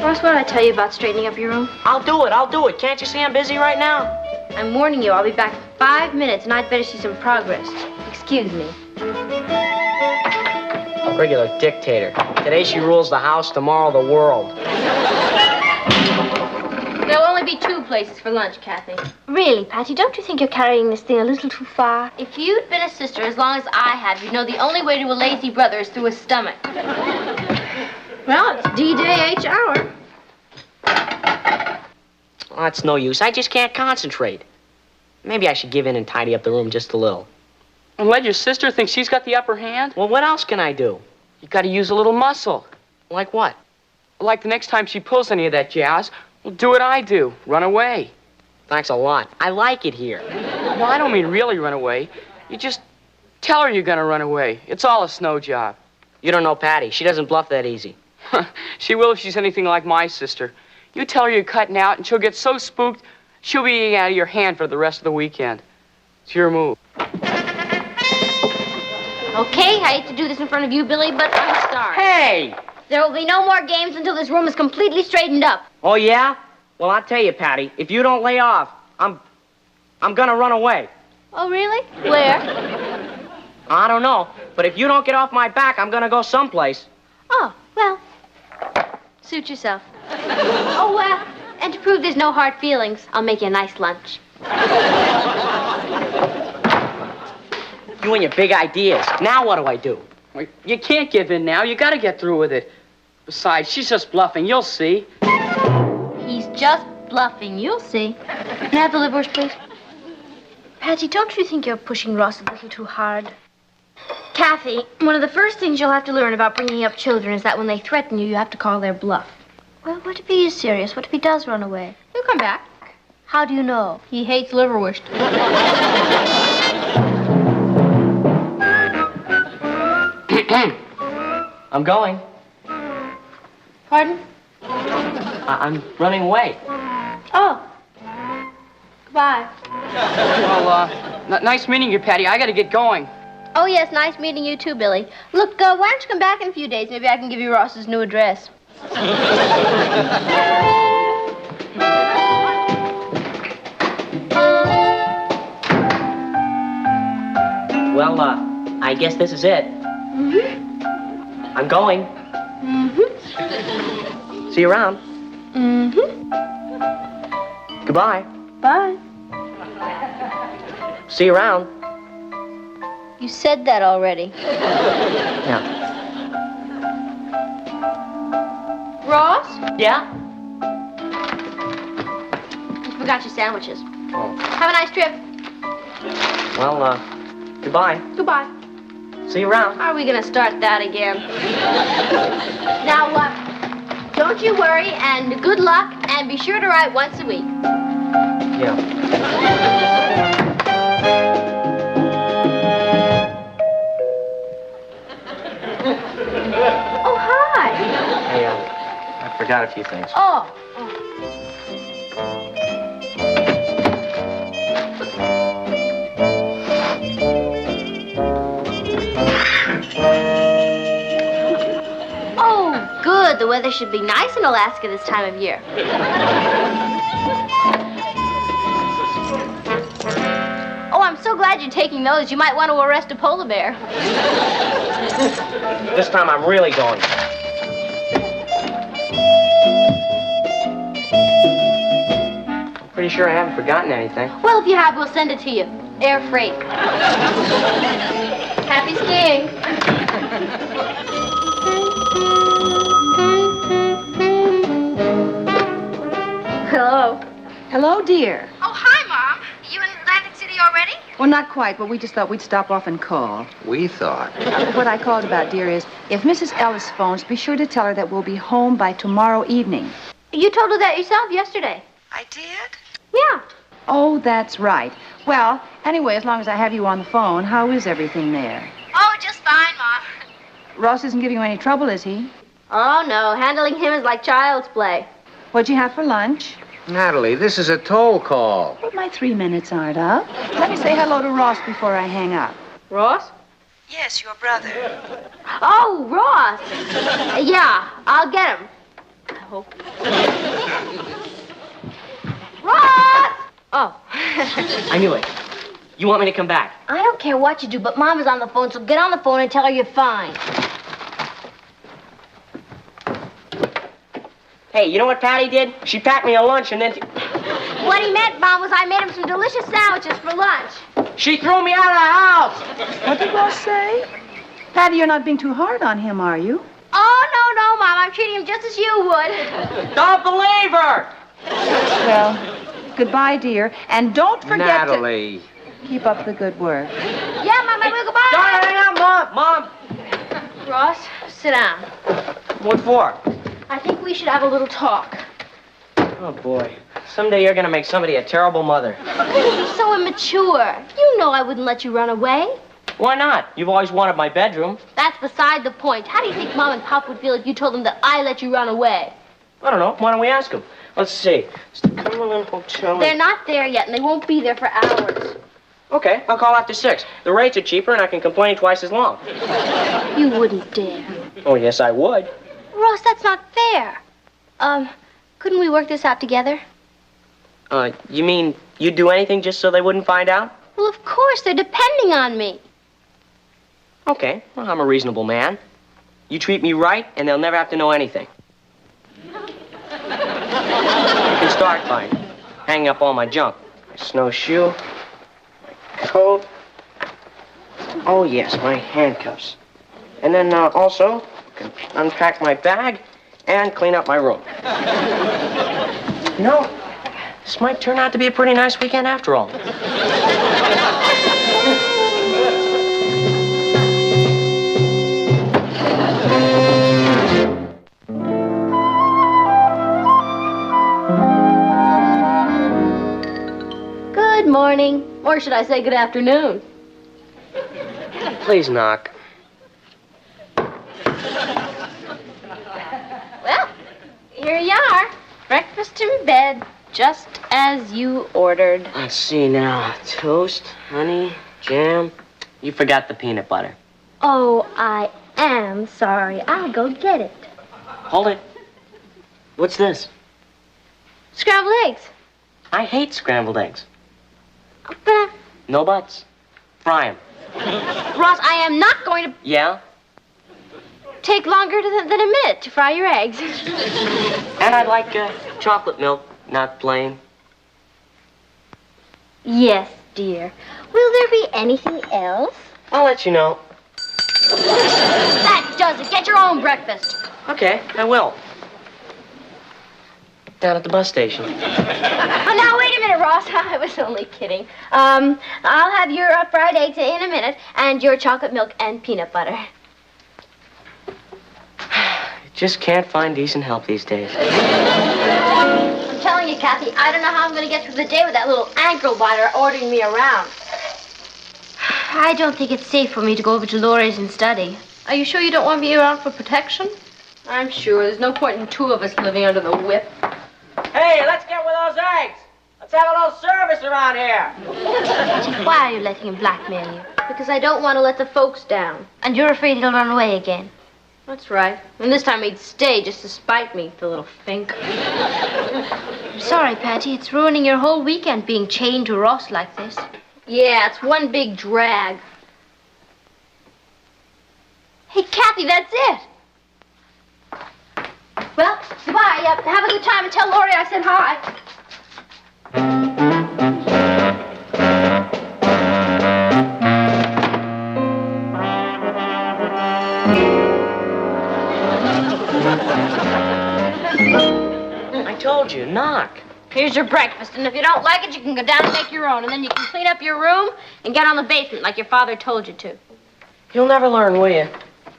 Speaker 2: Ross, what did I tell you about straightening up your room?
Speaker 3: I'll do it. Can't you see I'm busy right now?
Speaker 2: I'm warning you, I'll be back in 5 minutes, and I'd better see some progress. Excuse me.
Speaker 3: A regular dictator. Today she rules the house, tomorrow the world.
Speaker 2: There'll only be 2 places for lunch, Kathy.
Speaker 17: Really, Patty, don't you think you're carrying this thing a little too far?
Speaker 2: If you'd been a sister as long as I have, you'd know the only way to a lazy brother is through his stomach. Well, it's D-Day H hour.
Speaker 3: Well, that's no use. I just can't concentrate. Maybe I should give in and tidy up the room just a little.
Speaker 12: And let your sister think she's got the upper hand?
Speaker 3: Well, what else can I do?
Speaker 12: You gotta use a little muscle.
Speaker 3: Like what?
Speaker 12: Like the next time she pulls any of that jazz, well, do what I do. Run away.
Speaker 3: Thanks a lot. I like it here.
Speaker 12: Well, I don't mean really run away. You just tell her you're gonna run away. It's all a snow job.
Speaker 3: You don't know Patty. She doesn't bluff that easy.
Speaker 12: She will if she's anything like my sister. You tell her you're cutting out, and she'll get so spooked, she'll be eating out of your hand for the rest of the weekend. It's your move.
Speaker 2: Okay, I hate to do this in front of you, Billy, but I'm sorry.
Speaker 3: Hey!
Speaker 2: There will be no more games until this room is completely straightened up.
Speaker 3: Oh, yeah? Well, I'll tell you, Patty, if you don't lay off, I'm gonna run away.
Speaker 2: Oh, really? Where?
Speaker 3: I don't know, but if you don't get off my back, I'm gonna go someplace.
Speaker 2: Oh, well, suit yourself. Oh, well, and to prove there's no hard feelings, I'll make you a nice lunch.
Speaker 3: You and your big ideas. Now what do I do?
Speaker 12: Well, you can't give in now. You gotta get through with it. Besides, she's just bluffing. You'll see.
Speaker 2: He's just bluffing. You'll see. Can I have the liverwurst, please?
Speaker 17: Patty, don't you think you're pushing Ross a little too hard?
Speaker 2: Kathy, one of the first things you'll have to learn about bringing up children is that when they threaten you, you have to call their bluff.
Speaker 17: Well, what if he is serious? What if he does run away?
Speaker 2: He'll come back.
Speaker 17: How do you know?
Speaker 2: He hates liverwurst.
Speaker 3: I'm going.
Speaker 2: Pardon?
Speaker 3: I'm running away.
Speaker 2: Oh. Goodbye.
Speaker 12: Well, nice meeting you, Patty. I gotta get going.
Speaker 2: Oh, yes, nice meeting you too, Billy. Look, why don't you come back in a few days? Maybe I can give you Ross's new address.
Speaker 3: Well, I guess this is it.
Speaker 2: Mm-hmm.
Speaker 3: I'm going.
Speaker 2: Mm-hmm.
Speaker 3: See you around.
Speaker 2: Mm-hmm.
Speaker 3: Goodbye.
Speaker 2: Bye.
Speaker 3: See you around.
Speaker 2: You said that already.
Speaker 3: Yeah.
Speaker 2: Ross?
Speaker 3: Yeah?
Speaker 2: You forgot your sandwiches.
Speaker 3: Oh.
Speaker 2: Have a nice trip.
Speaker 3: Well, goodbye.
Speaker 2: Goodbye.
Speaker 3: See you around.
Speaker 2: How are we gonna start that again? Now, don't you worry, and good luck, and be sure to write once a week.
Speaker 3: Yeah.
Speaker 2: Oh, hi.
Speaker 3: Hey, I forgot a few things.
Speaker 2: Oh. Oh, good. The weather should be nice in Alaska this time of year. Oh, I'm so glad you're taking those. You might want to arrest a polar bear.
Speaker 3: This time I'm really going. I'm pretty sure I haven't forgotten anything.
Speaker 2: Well, if you have, we'll send it to you. Air freight. Happy skiing. Hello.
Speaker 20: Hello, dear.
Speaker 16: Oh, hi, Mom. You in Atlantic City already?
Speaker 7: Well, not quite, but we just thought we'd stop off and call.
Speaker 8: We thought.
Speaker 7: What I called about, dear, is if Mrs. Ellis phones, be sure to tell her that we'll be home by tomorrow evening.
Speaker 2: You told her that yourself yesterday.
Speaker 7: I did?
Speaker 2: Yeah.
Speaker 7: Oh, that's right. Well, anyway, as long as I have you on the phone, how is everything there?
Speaker 2: Oh, just fine, Mom.
Speaker 7: Ross isn't giving you any trouble, is he?
Speaker 2: Oh, no. Handling him is like child's play.
Speaker 7: What'd you have for lunch?
Speaker 8: Natalie, this is a toll call.
Speaker 7: But my 3 minutes aren't up. Let me say hello to Ross before I hang up.
Speaker 2: Ross?
Speaker 7: Yes, your brother.
Speaker 2: Oh, Ross. Yeah, I'll get him. I hope. Ross! Oh.
Speaker 3: I knew it. You want me to come back?
Speaker 2: I don't care what you do, but Mom is on the phone, so get on the phone and tell her you're fine.
Speaker 3: Hey, you know what Patty did? She packed me a lunch and then...
Speaker 2: What he meant, Mom, was I made him some delicious sandwiches for lunch.
Speaker 3: She threw me out of the house!
Speaker 7: What did Ross say? Patty, you're not being too hard on him, are you?
Speaker 2: Oh, no, Mom. I'm treating him just as you would.
Speaker 3: Don't believe her!
Speaker 7: Well, goodbye, dear. And don't forget
Speaker 8: Natalie.
Speaker 7: to keep up the good work.
Speaker 2: Yeah, Mom, I will. Goodbye.
Speaker 3: Don't hang up, Mom!
Speaker 2: Ross, sit down.
Speaker 3: What for?
Speaker 2: I think we should have a little talk.
Speaker 3: Oh, boy. Someday you're gonna make somebody a terrible mother.
Speaker 2: You're so immature. You know I wouldn't let you run away.
Speaker 3: Why not? You've always wanted my bedroom.
Speaker 2: That's beside the point. How do you think Mom and Pop would feel if you told them that I let you run away?
Speaker 3: I don't know. Why don't we ask them? Let's see. It's the Cumberland Hotel.
Speaker 2: They're not there yet, and they won't be there for hours.
Speaker 3: Okay, I'll call after 6. The rates are cheaper, and I can complain twice as long.
Speaker 2: You wouldn't dare.
Speaker 3: Oh, yes, I would.
Speaker 2: Ross, that's not fair. Couldn't we work this out together?
Speaker 3: You mean you'd do anything just so they wouldn't find out?
Speaker 2: Well, of course. They're depending on me.
Speaker 3: Okay, well, I'm a reasonable man. You treat me right, and they'll never have to know anything. You can start by hanging up all my junk. My snowshoe, my coat. Oh, yes, my handcuffs. And then also, you can unpack my bag and clean up my room. No, this might turn out to be a pretty nice weekend after all.
Speaker 2: Good morning. Or should I say good afternoon?
Speaker 3: Please knock.
Speaker 2: Well, here you are. Breakfast in bed, just as you ordered.
Speaker 3: Let's see now. Toast, honey, jam. You forgot the peanut butter.
Speaker 2: Oh, I am sorry. I'll go get it.
Speaker 3: Hold it. What's this?
Speaker 2: Scrambled eggs.
Speaker 3: I hate scrambled eggs.
Speaker 2: But,
Speaker 3: No buts. Fry 'em.
Speaker 2: Ross, I am not going to
Speaker 3: Yeah?
Speaker 2: take longer than a minute to fry your eggs.
Speaker 3: And I'd like chocolate milk, not plain.
Speaker 2: Yes, dear. Will there be anything else?
Speaker 3: I'll let you know.
Speaker 2: That does it. Get your own breakfast.
Speaker 3: Okay, I will. Down at the bus station.
Speaker 2: Oh, now, wait a minute, Ross. I was only kidding. I'll have your fried eggs in a minute, and your chocolate milk and peanut butter.
Speaker 3: Just can't find decent help these days.
Speaker 2: I'm telling you, Kathy, I don't know how I'm going to get through the day with that little ankle biter ordering me around. I don't think it's safe for me to go over to Laurie's and study. Are you sure you don't want me around for protection? I'm sure. There's no point in two of us living under the whip.
Speaker 3: Hey, let's get with those eggs. Let's have a little service around here.
Speaker 2: Why are you letting him blackmail you? Because I don't want to let the folks down. And you're afraid he'll run away again. That's right. And this time he'd stay just to spite me, the little fink. I'm sorry, Patty. It's ruining your whole weekend being chained to Ross like this. Yeah, it's one big drag. Hey, Kathy, that's it. Well, goodbye. Have a good time and tell Laurie I said hi.
Speaker 3: I told you, knock.
Speaker 2: Here's your breakfast, and if you don't like it, you can go down and make your own, and then you can clean up your room and get on the basement like your father told you to.
Speaker 3: You'll never learn, will you?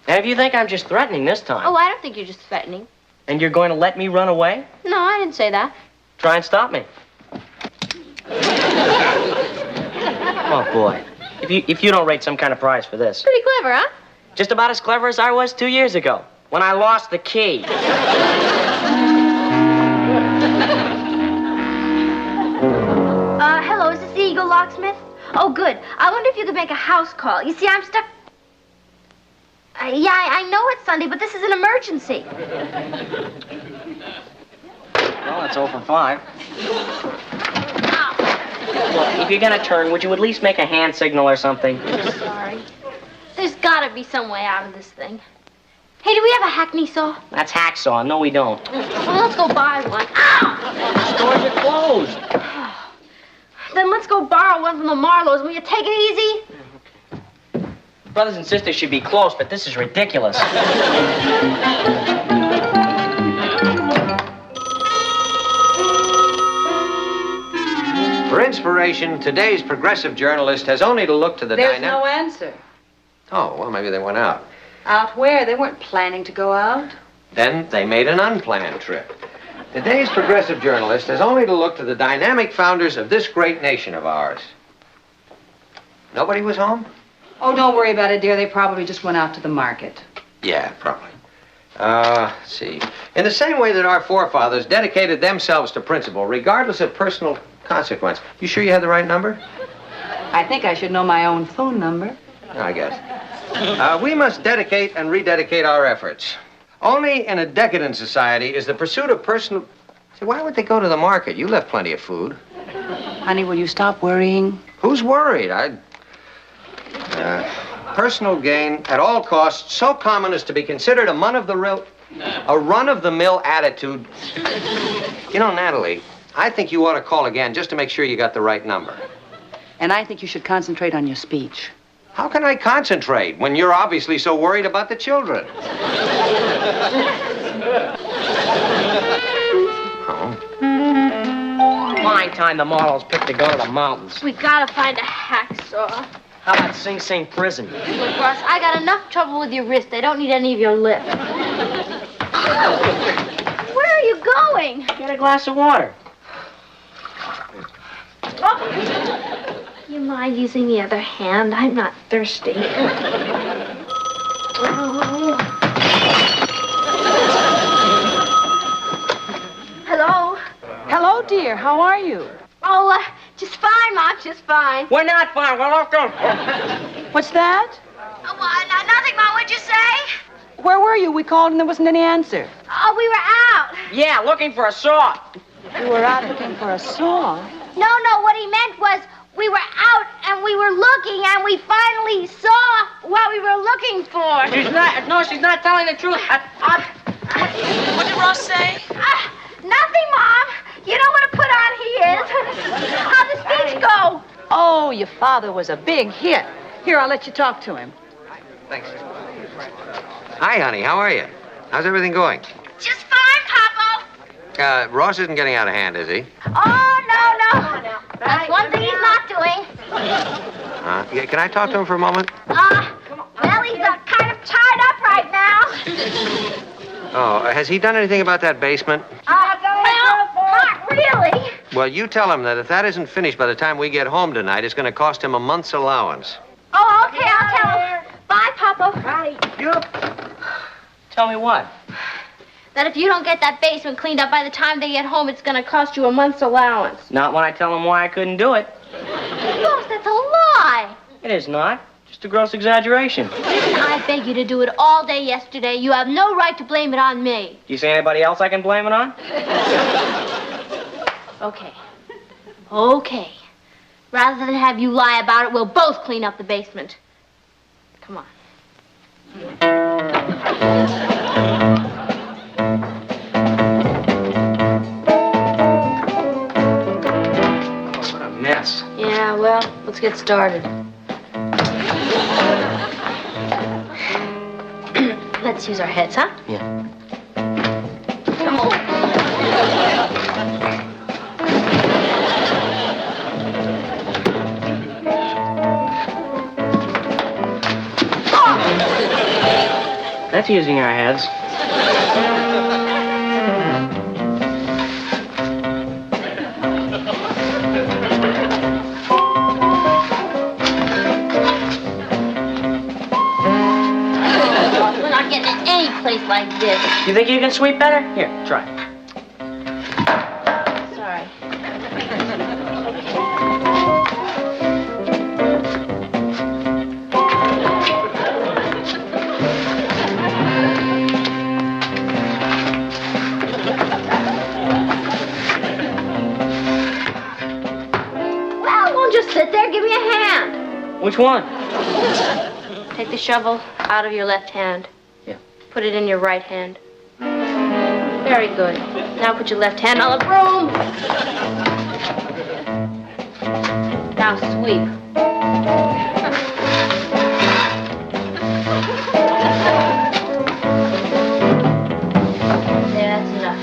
Speaker 3: And if you think I'm just threatening this time.
Speaker 2: Oh, I don't think you're just threatening.
Speaker 3: And you're going to let me run away?
Speaker 2: No, I didn't say that.
Speaker 3: Try and stop me. Oh, boy. If you don't rate some kind of prize for this.
Speaker 2: Pretty clever, huh?
Speaker 3: Just about as clever as I was 2 years ago, when I lost the key.
Speaker 2: Hello, is this the Eagle Locksmith? Oh, good. I wonder if you could make a house call. You see, I'm stuck... yeah, I know it's Sunday, but this is an emergency.
Speaker 3: Well, it's 0 for 5. Look, if you're gonna turn, would you at least make a hand signal or something?
Speaker 2: Sorry. There's gotta be some way out of this thing. Hey, do we have a hackney saw?
Speaker 3: That's hacksaw. No, we don't.
Speaker 2: Well, let's go buy one. Ow!
Speaker 3: Stores are closed.
Speaker 2: Then let's go borrow one from the Marlows. Will you take it easy?
Speaker 3: Brothers and sisters should be close, but this is ridiculous.
Speaker 8: For inspiration, today's progressive journalist has only to look to the
Speaker 7: There's no answer.
Speaker 8: Oh, well, maybe they went out.
Speaker 7: Out where? They weren't planning to go out.
Speaker 8: Then they made an unplanned trip. Today's progressive journalist has only to look to the dynamic founders of this great nation of ours. Nobody was home?
Speaker 7: Oh, don't worry about it, dear. They probably just went out to the market.
Speaker 8: Yeah, probably. Let's see. In the same way that our forefathers dedicated themselves to principle, regardless of personal consequence. You sure you had the right number?
Speaker 7: I think I should know my own phone number.
Speaker 8: I guess. We must dedicate and rededicate our efforts. Only in a decadent society is the pursuit of personal... See, why would they go to the market? You left plenty of food.
Speaker 7: Honey, will you stop worrying?
Speaker 8: Who's worried? Personal gain at all costs, so common as to be considered a run-of-the-mill attitude. You know, Natalie, I think you ought to call again just to make sure you got the right number.
Speaker 7: And I think you should concentrate on your speech.
Speaker 8: How can I concentrate when you're obviously so worried about the children?
Speaker 3: Fine time the Marlows picked to go to the mountains.
Speaker 2: We gotta find a hacksaw.
Speaker 3: How about Sing Sing Prison?
Speaker 2: Look, Ross, I got enough trouble with your wrist. I don't need any of your lip. Where are you going?
Speaker 3: Get a glass of water.
Speaker 2: Oh. You mind using the other hand? I'm not thirsty. Oh. Hello?
Speaker 7: Hello, dear. How are you?
Speaker 2: Oh, just fine, Mom, just fine.
Speaker 3: We're not fine. We're locked up.
Speaker 7: What's that?
Speaker 2: Nothing, Mom. What'd you say?
Speaker 7: Where were you? We called and there wasn't any answer.
Speaker 2: Oh, we were out.
Speaker 3: Yeah, looking for a saw.
Speaker 7: You were out looking for a saw?
Speaker 2: No, what he meant was we were out and we were looking and we finally saw what we were looking for.
Speaker 3: She's not telling the truth.
Speaker 11: What did Ross say?
Speaker 2: Nothing, Mom. You know what a put on he is. How'd the speech go?
Speaker 7: Oh, your father was a big hit. Here, I'll let you talk to him.
Speaker 8: Thanks. Hi, honey. How are you? How's everything going?
Speaker 2: Just fine, Papa.
Speaker 8: Ross isn't getting out of hand, is he?
Speaker 2: Oh, no. That's one thing he's not doing.
Speaker 8: Yeah, can I talk to him for a moment?
Speaker 2: Well, he's kind of tied up right now.
Speaker 8: Oh, has he done anything about that basement?
Speaker 2: Well, not really.
Speaker 8: Well, you tell him that if that isn't finished by the time we get home tonight, it's going to cost him a month's allowance.
Speaker 2: Oh, okay, I'll tell him. Bye, Papa. Bye.
Speaker 3: Tell me what?
Speaker 2: That if you don't get that basement cleaned up by the time they get home, it's going to cost you a month's allowance.
Speaker 3: Not when I tell him why I couldn't do it.
Speaker 2: Boss, that's a lie.
Speaker 3: It is not. Just a gross exaggeration.
Speaker 2: I begged you to do it all day yesterday. You have no right to blame it on me.
Speaker 3: Do you see anybody else I can blame it on?
Speaker 2: Okay. Rather than have you lie about it, we'll both clean up the basement. Come on.
Speaker 3: What a mess.
Speaker 2: Yeah, well, let's get started. Let's use our heads, huh?
Speaker 3: Yeah.
Speaker 2: Come on.
Speaker 3: That's using our heads.
Speaker 2: We're not getting in any place like this.
Speaker 3: You think you can sweep better? Here, try.
Speaker 2: Sorry. Well, won't just sit there. Give me a hand.
Speaker 3: Which one?
Speaker 2: Take the shovel out of your left hand.
Speaker 3: Yeah.
Speaker 2: Put it in your right hand. Very good. Now put your left hand on the broom. Now sweep. There, that's enough.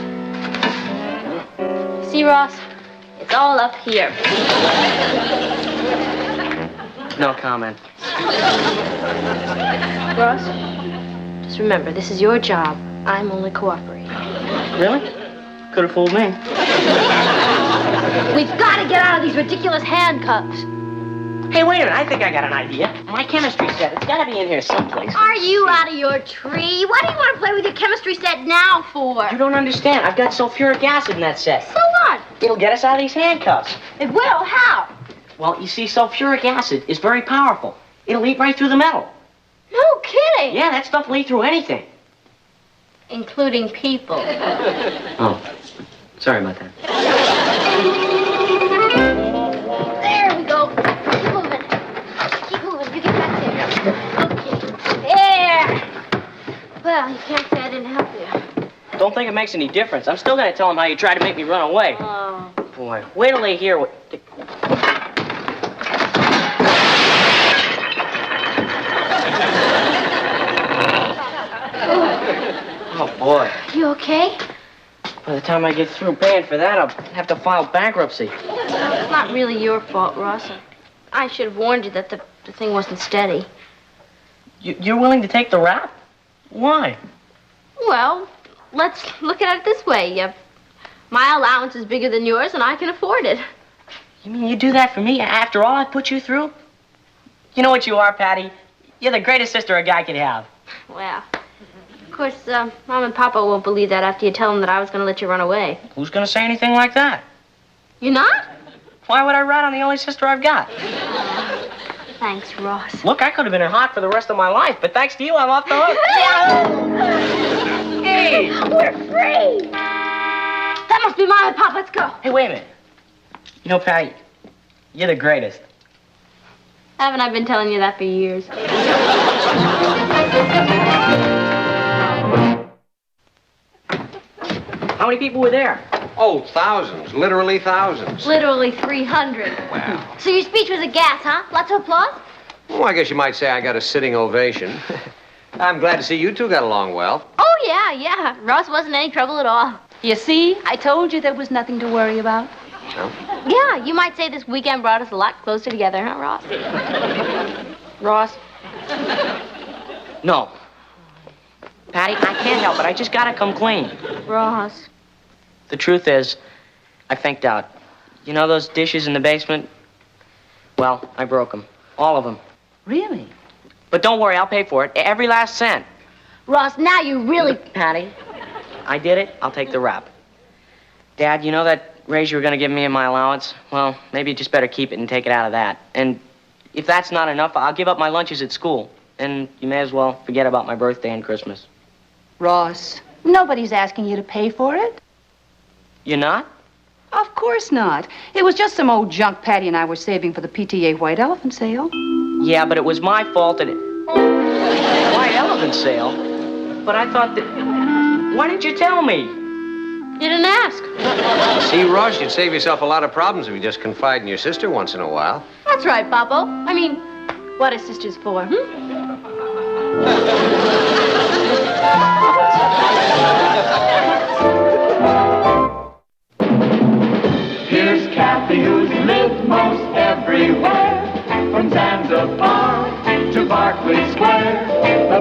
Speaker 2: See, Ross? It's all up here.
Speaker 3: No comment.
Speaker 2: Ross, just remember, this is your job. I'm only cooperating.
Speaker 3: Really? Could have fooled me.
Speaker 2: We've got to get out of these ridiculous handcuffs.
Speaker 3: Hey, wait a minute. I think I got an idea. My chemistry set. It's got to be in here someplace.
Speaker 2: Are you out of your tree? What do you want to play with your chemistry set now for?
Speaker 3: You don't understand. I've got sulfuric acid in that set.
Speaker 2: So what?
Speaker 3: It'll get us out of these handcuffs.
Speaker 2: It will? How?
Speaker 3: Well, you see, sulfuric acid is very powerful. It'll eat right through the metal.
Speaker 2: No kidding.
Speaker 3: Yeah, that stuff will eat through anything.
Speaker 2: Including people.
Speaker 3: Oh, sorry about that.
Speaker 2: There we go. Keep moving. Keep moving. You get back there. Okay. There. Well, you can't say I didn't help you.
Speaker 3: Don't think it makes any difference. I'm still going to tell them how you tried to make me run away.
Speaker 2: Oh.
Speaker 3: Boy, wait till they hear what... Oh, boy.
Speaker 2: You okay?
Speaker 3: By the time I get through paying for that, I'll have to file bankruptcy.
Speaker 2: It's not really your fault, Ross. I should have warned you that the thing wasn't steady.
Speaker 3: You're willing to take the rap? Why?
Speaker 2: Well, let's look at it this way. My allowance is bigger than yours, and I can afford it.
Speaker 3: You mean you do that for me after all I put you through? You know what you are, Patty? You're the greatest sister a guy could have.
Speaker 2: Well, of course, Mom and Papa won't believe that after you tell them that I was going to let you run away.
Speaker 3: Who's going to say anything like that?
Speaker 2: You're not?
Speaker 3: Why would I rat on the only sister I've got?
Speaker 2: Thanks, Ross.
Speaker 3: Look, I could have been in hot for the rest of my life, but thanks to you, I'm off the hook. Hey!
Speaker 2: We're free! That must be Mom and Pop. Let's go.
Speaker 3: Hey, wait a minute. You know, Patty, you're the greatest.
Speaker 2: Haven't I been telling you that for years?
Speaker 3: How many people were there?
Speaker 8: Oh, thousands. Literally thousands.
Speaker 2: Literally 300.
Speaker 8: Wow.
Speaker 2: So your speech was a gas, huh? Lots of applause?
Speaker 8: Well, I guess you might say I got a sitting ovation. I'm glad to see you two got along well.
Speaker 2: Oh, yeah. Ross wasn't any trouble at all.
Speaker 7: You see, I told you there was nothing to worry about.
Speaker 8: No?
Speaker 2: Yeah, you might say this weekend brought us a lot closer together, huh, Ross? Ross?
Speaker 3: No. Patty, I can't help it. I just gotta come clean.
Speaker 2: Ross.
Speaker 3: The truth is, I faked out. You know those dishes in the basement? Well, I broke them. All of them.
Speaker 7: Really?
Speaker 3: But don't worry, I'll pay for it. Every last cent.
Speaker 2: Ross, now you really...
Speaker 3: Patty, I did it. I'll take the rap. Dad, you know that raise you were going to give me in my allowance? Well, maybe you just better keep it and take it out of that. And if that's not enough, I'll give up my lunches at school. And you may as well forget about my birthday and Christmas.
Speaker 7: Ross, nobody's asking you to pay for it.
Speaker 3: You're not?
Speaker 7: Of course not. It was just some old junk Patty and I were saving for the PTA White Elephant sale.
Speaker 3: Yeah, but it was my fault that it... White elephant sale? But I thought that... Why didn't you tell me?
Speaker 2: You didn't ask.
Speaker 8: See, Ross, you'd save yourself a lot of problems if you just confide in your sister once in a while.
Speaker 2: That's right, Papo. I mean, what are sisters for,
Speaker 5: Here's Kathy, who's lived most everywhere, from Zanzibar to Berkeley Square. The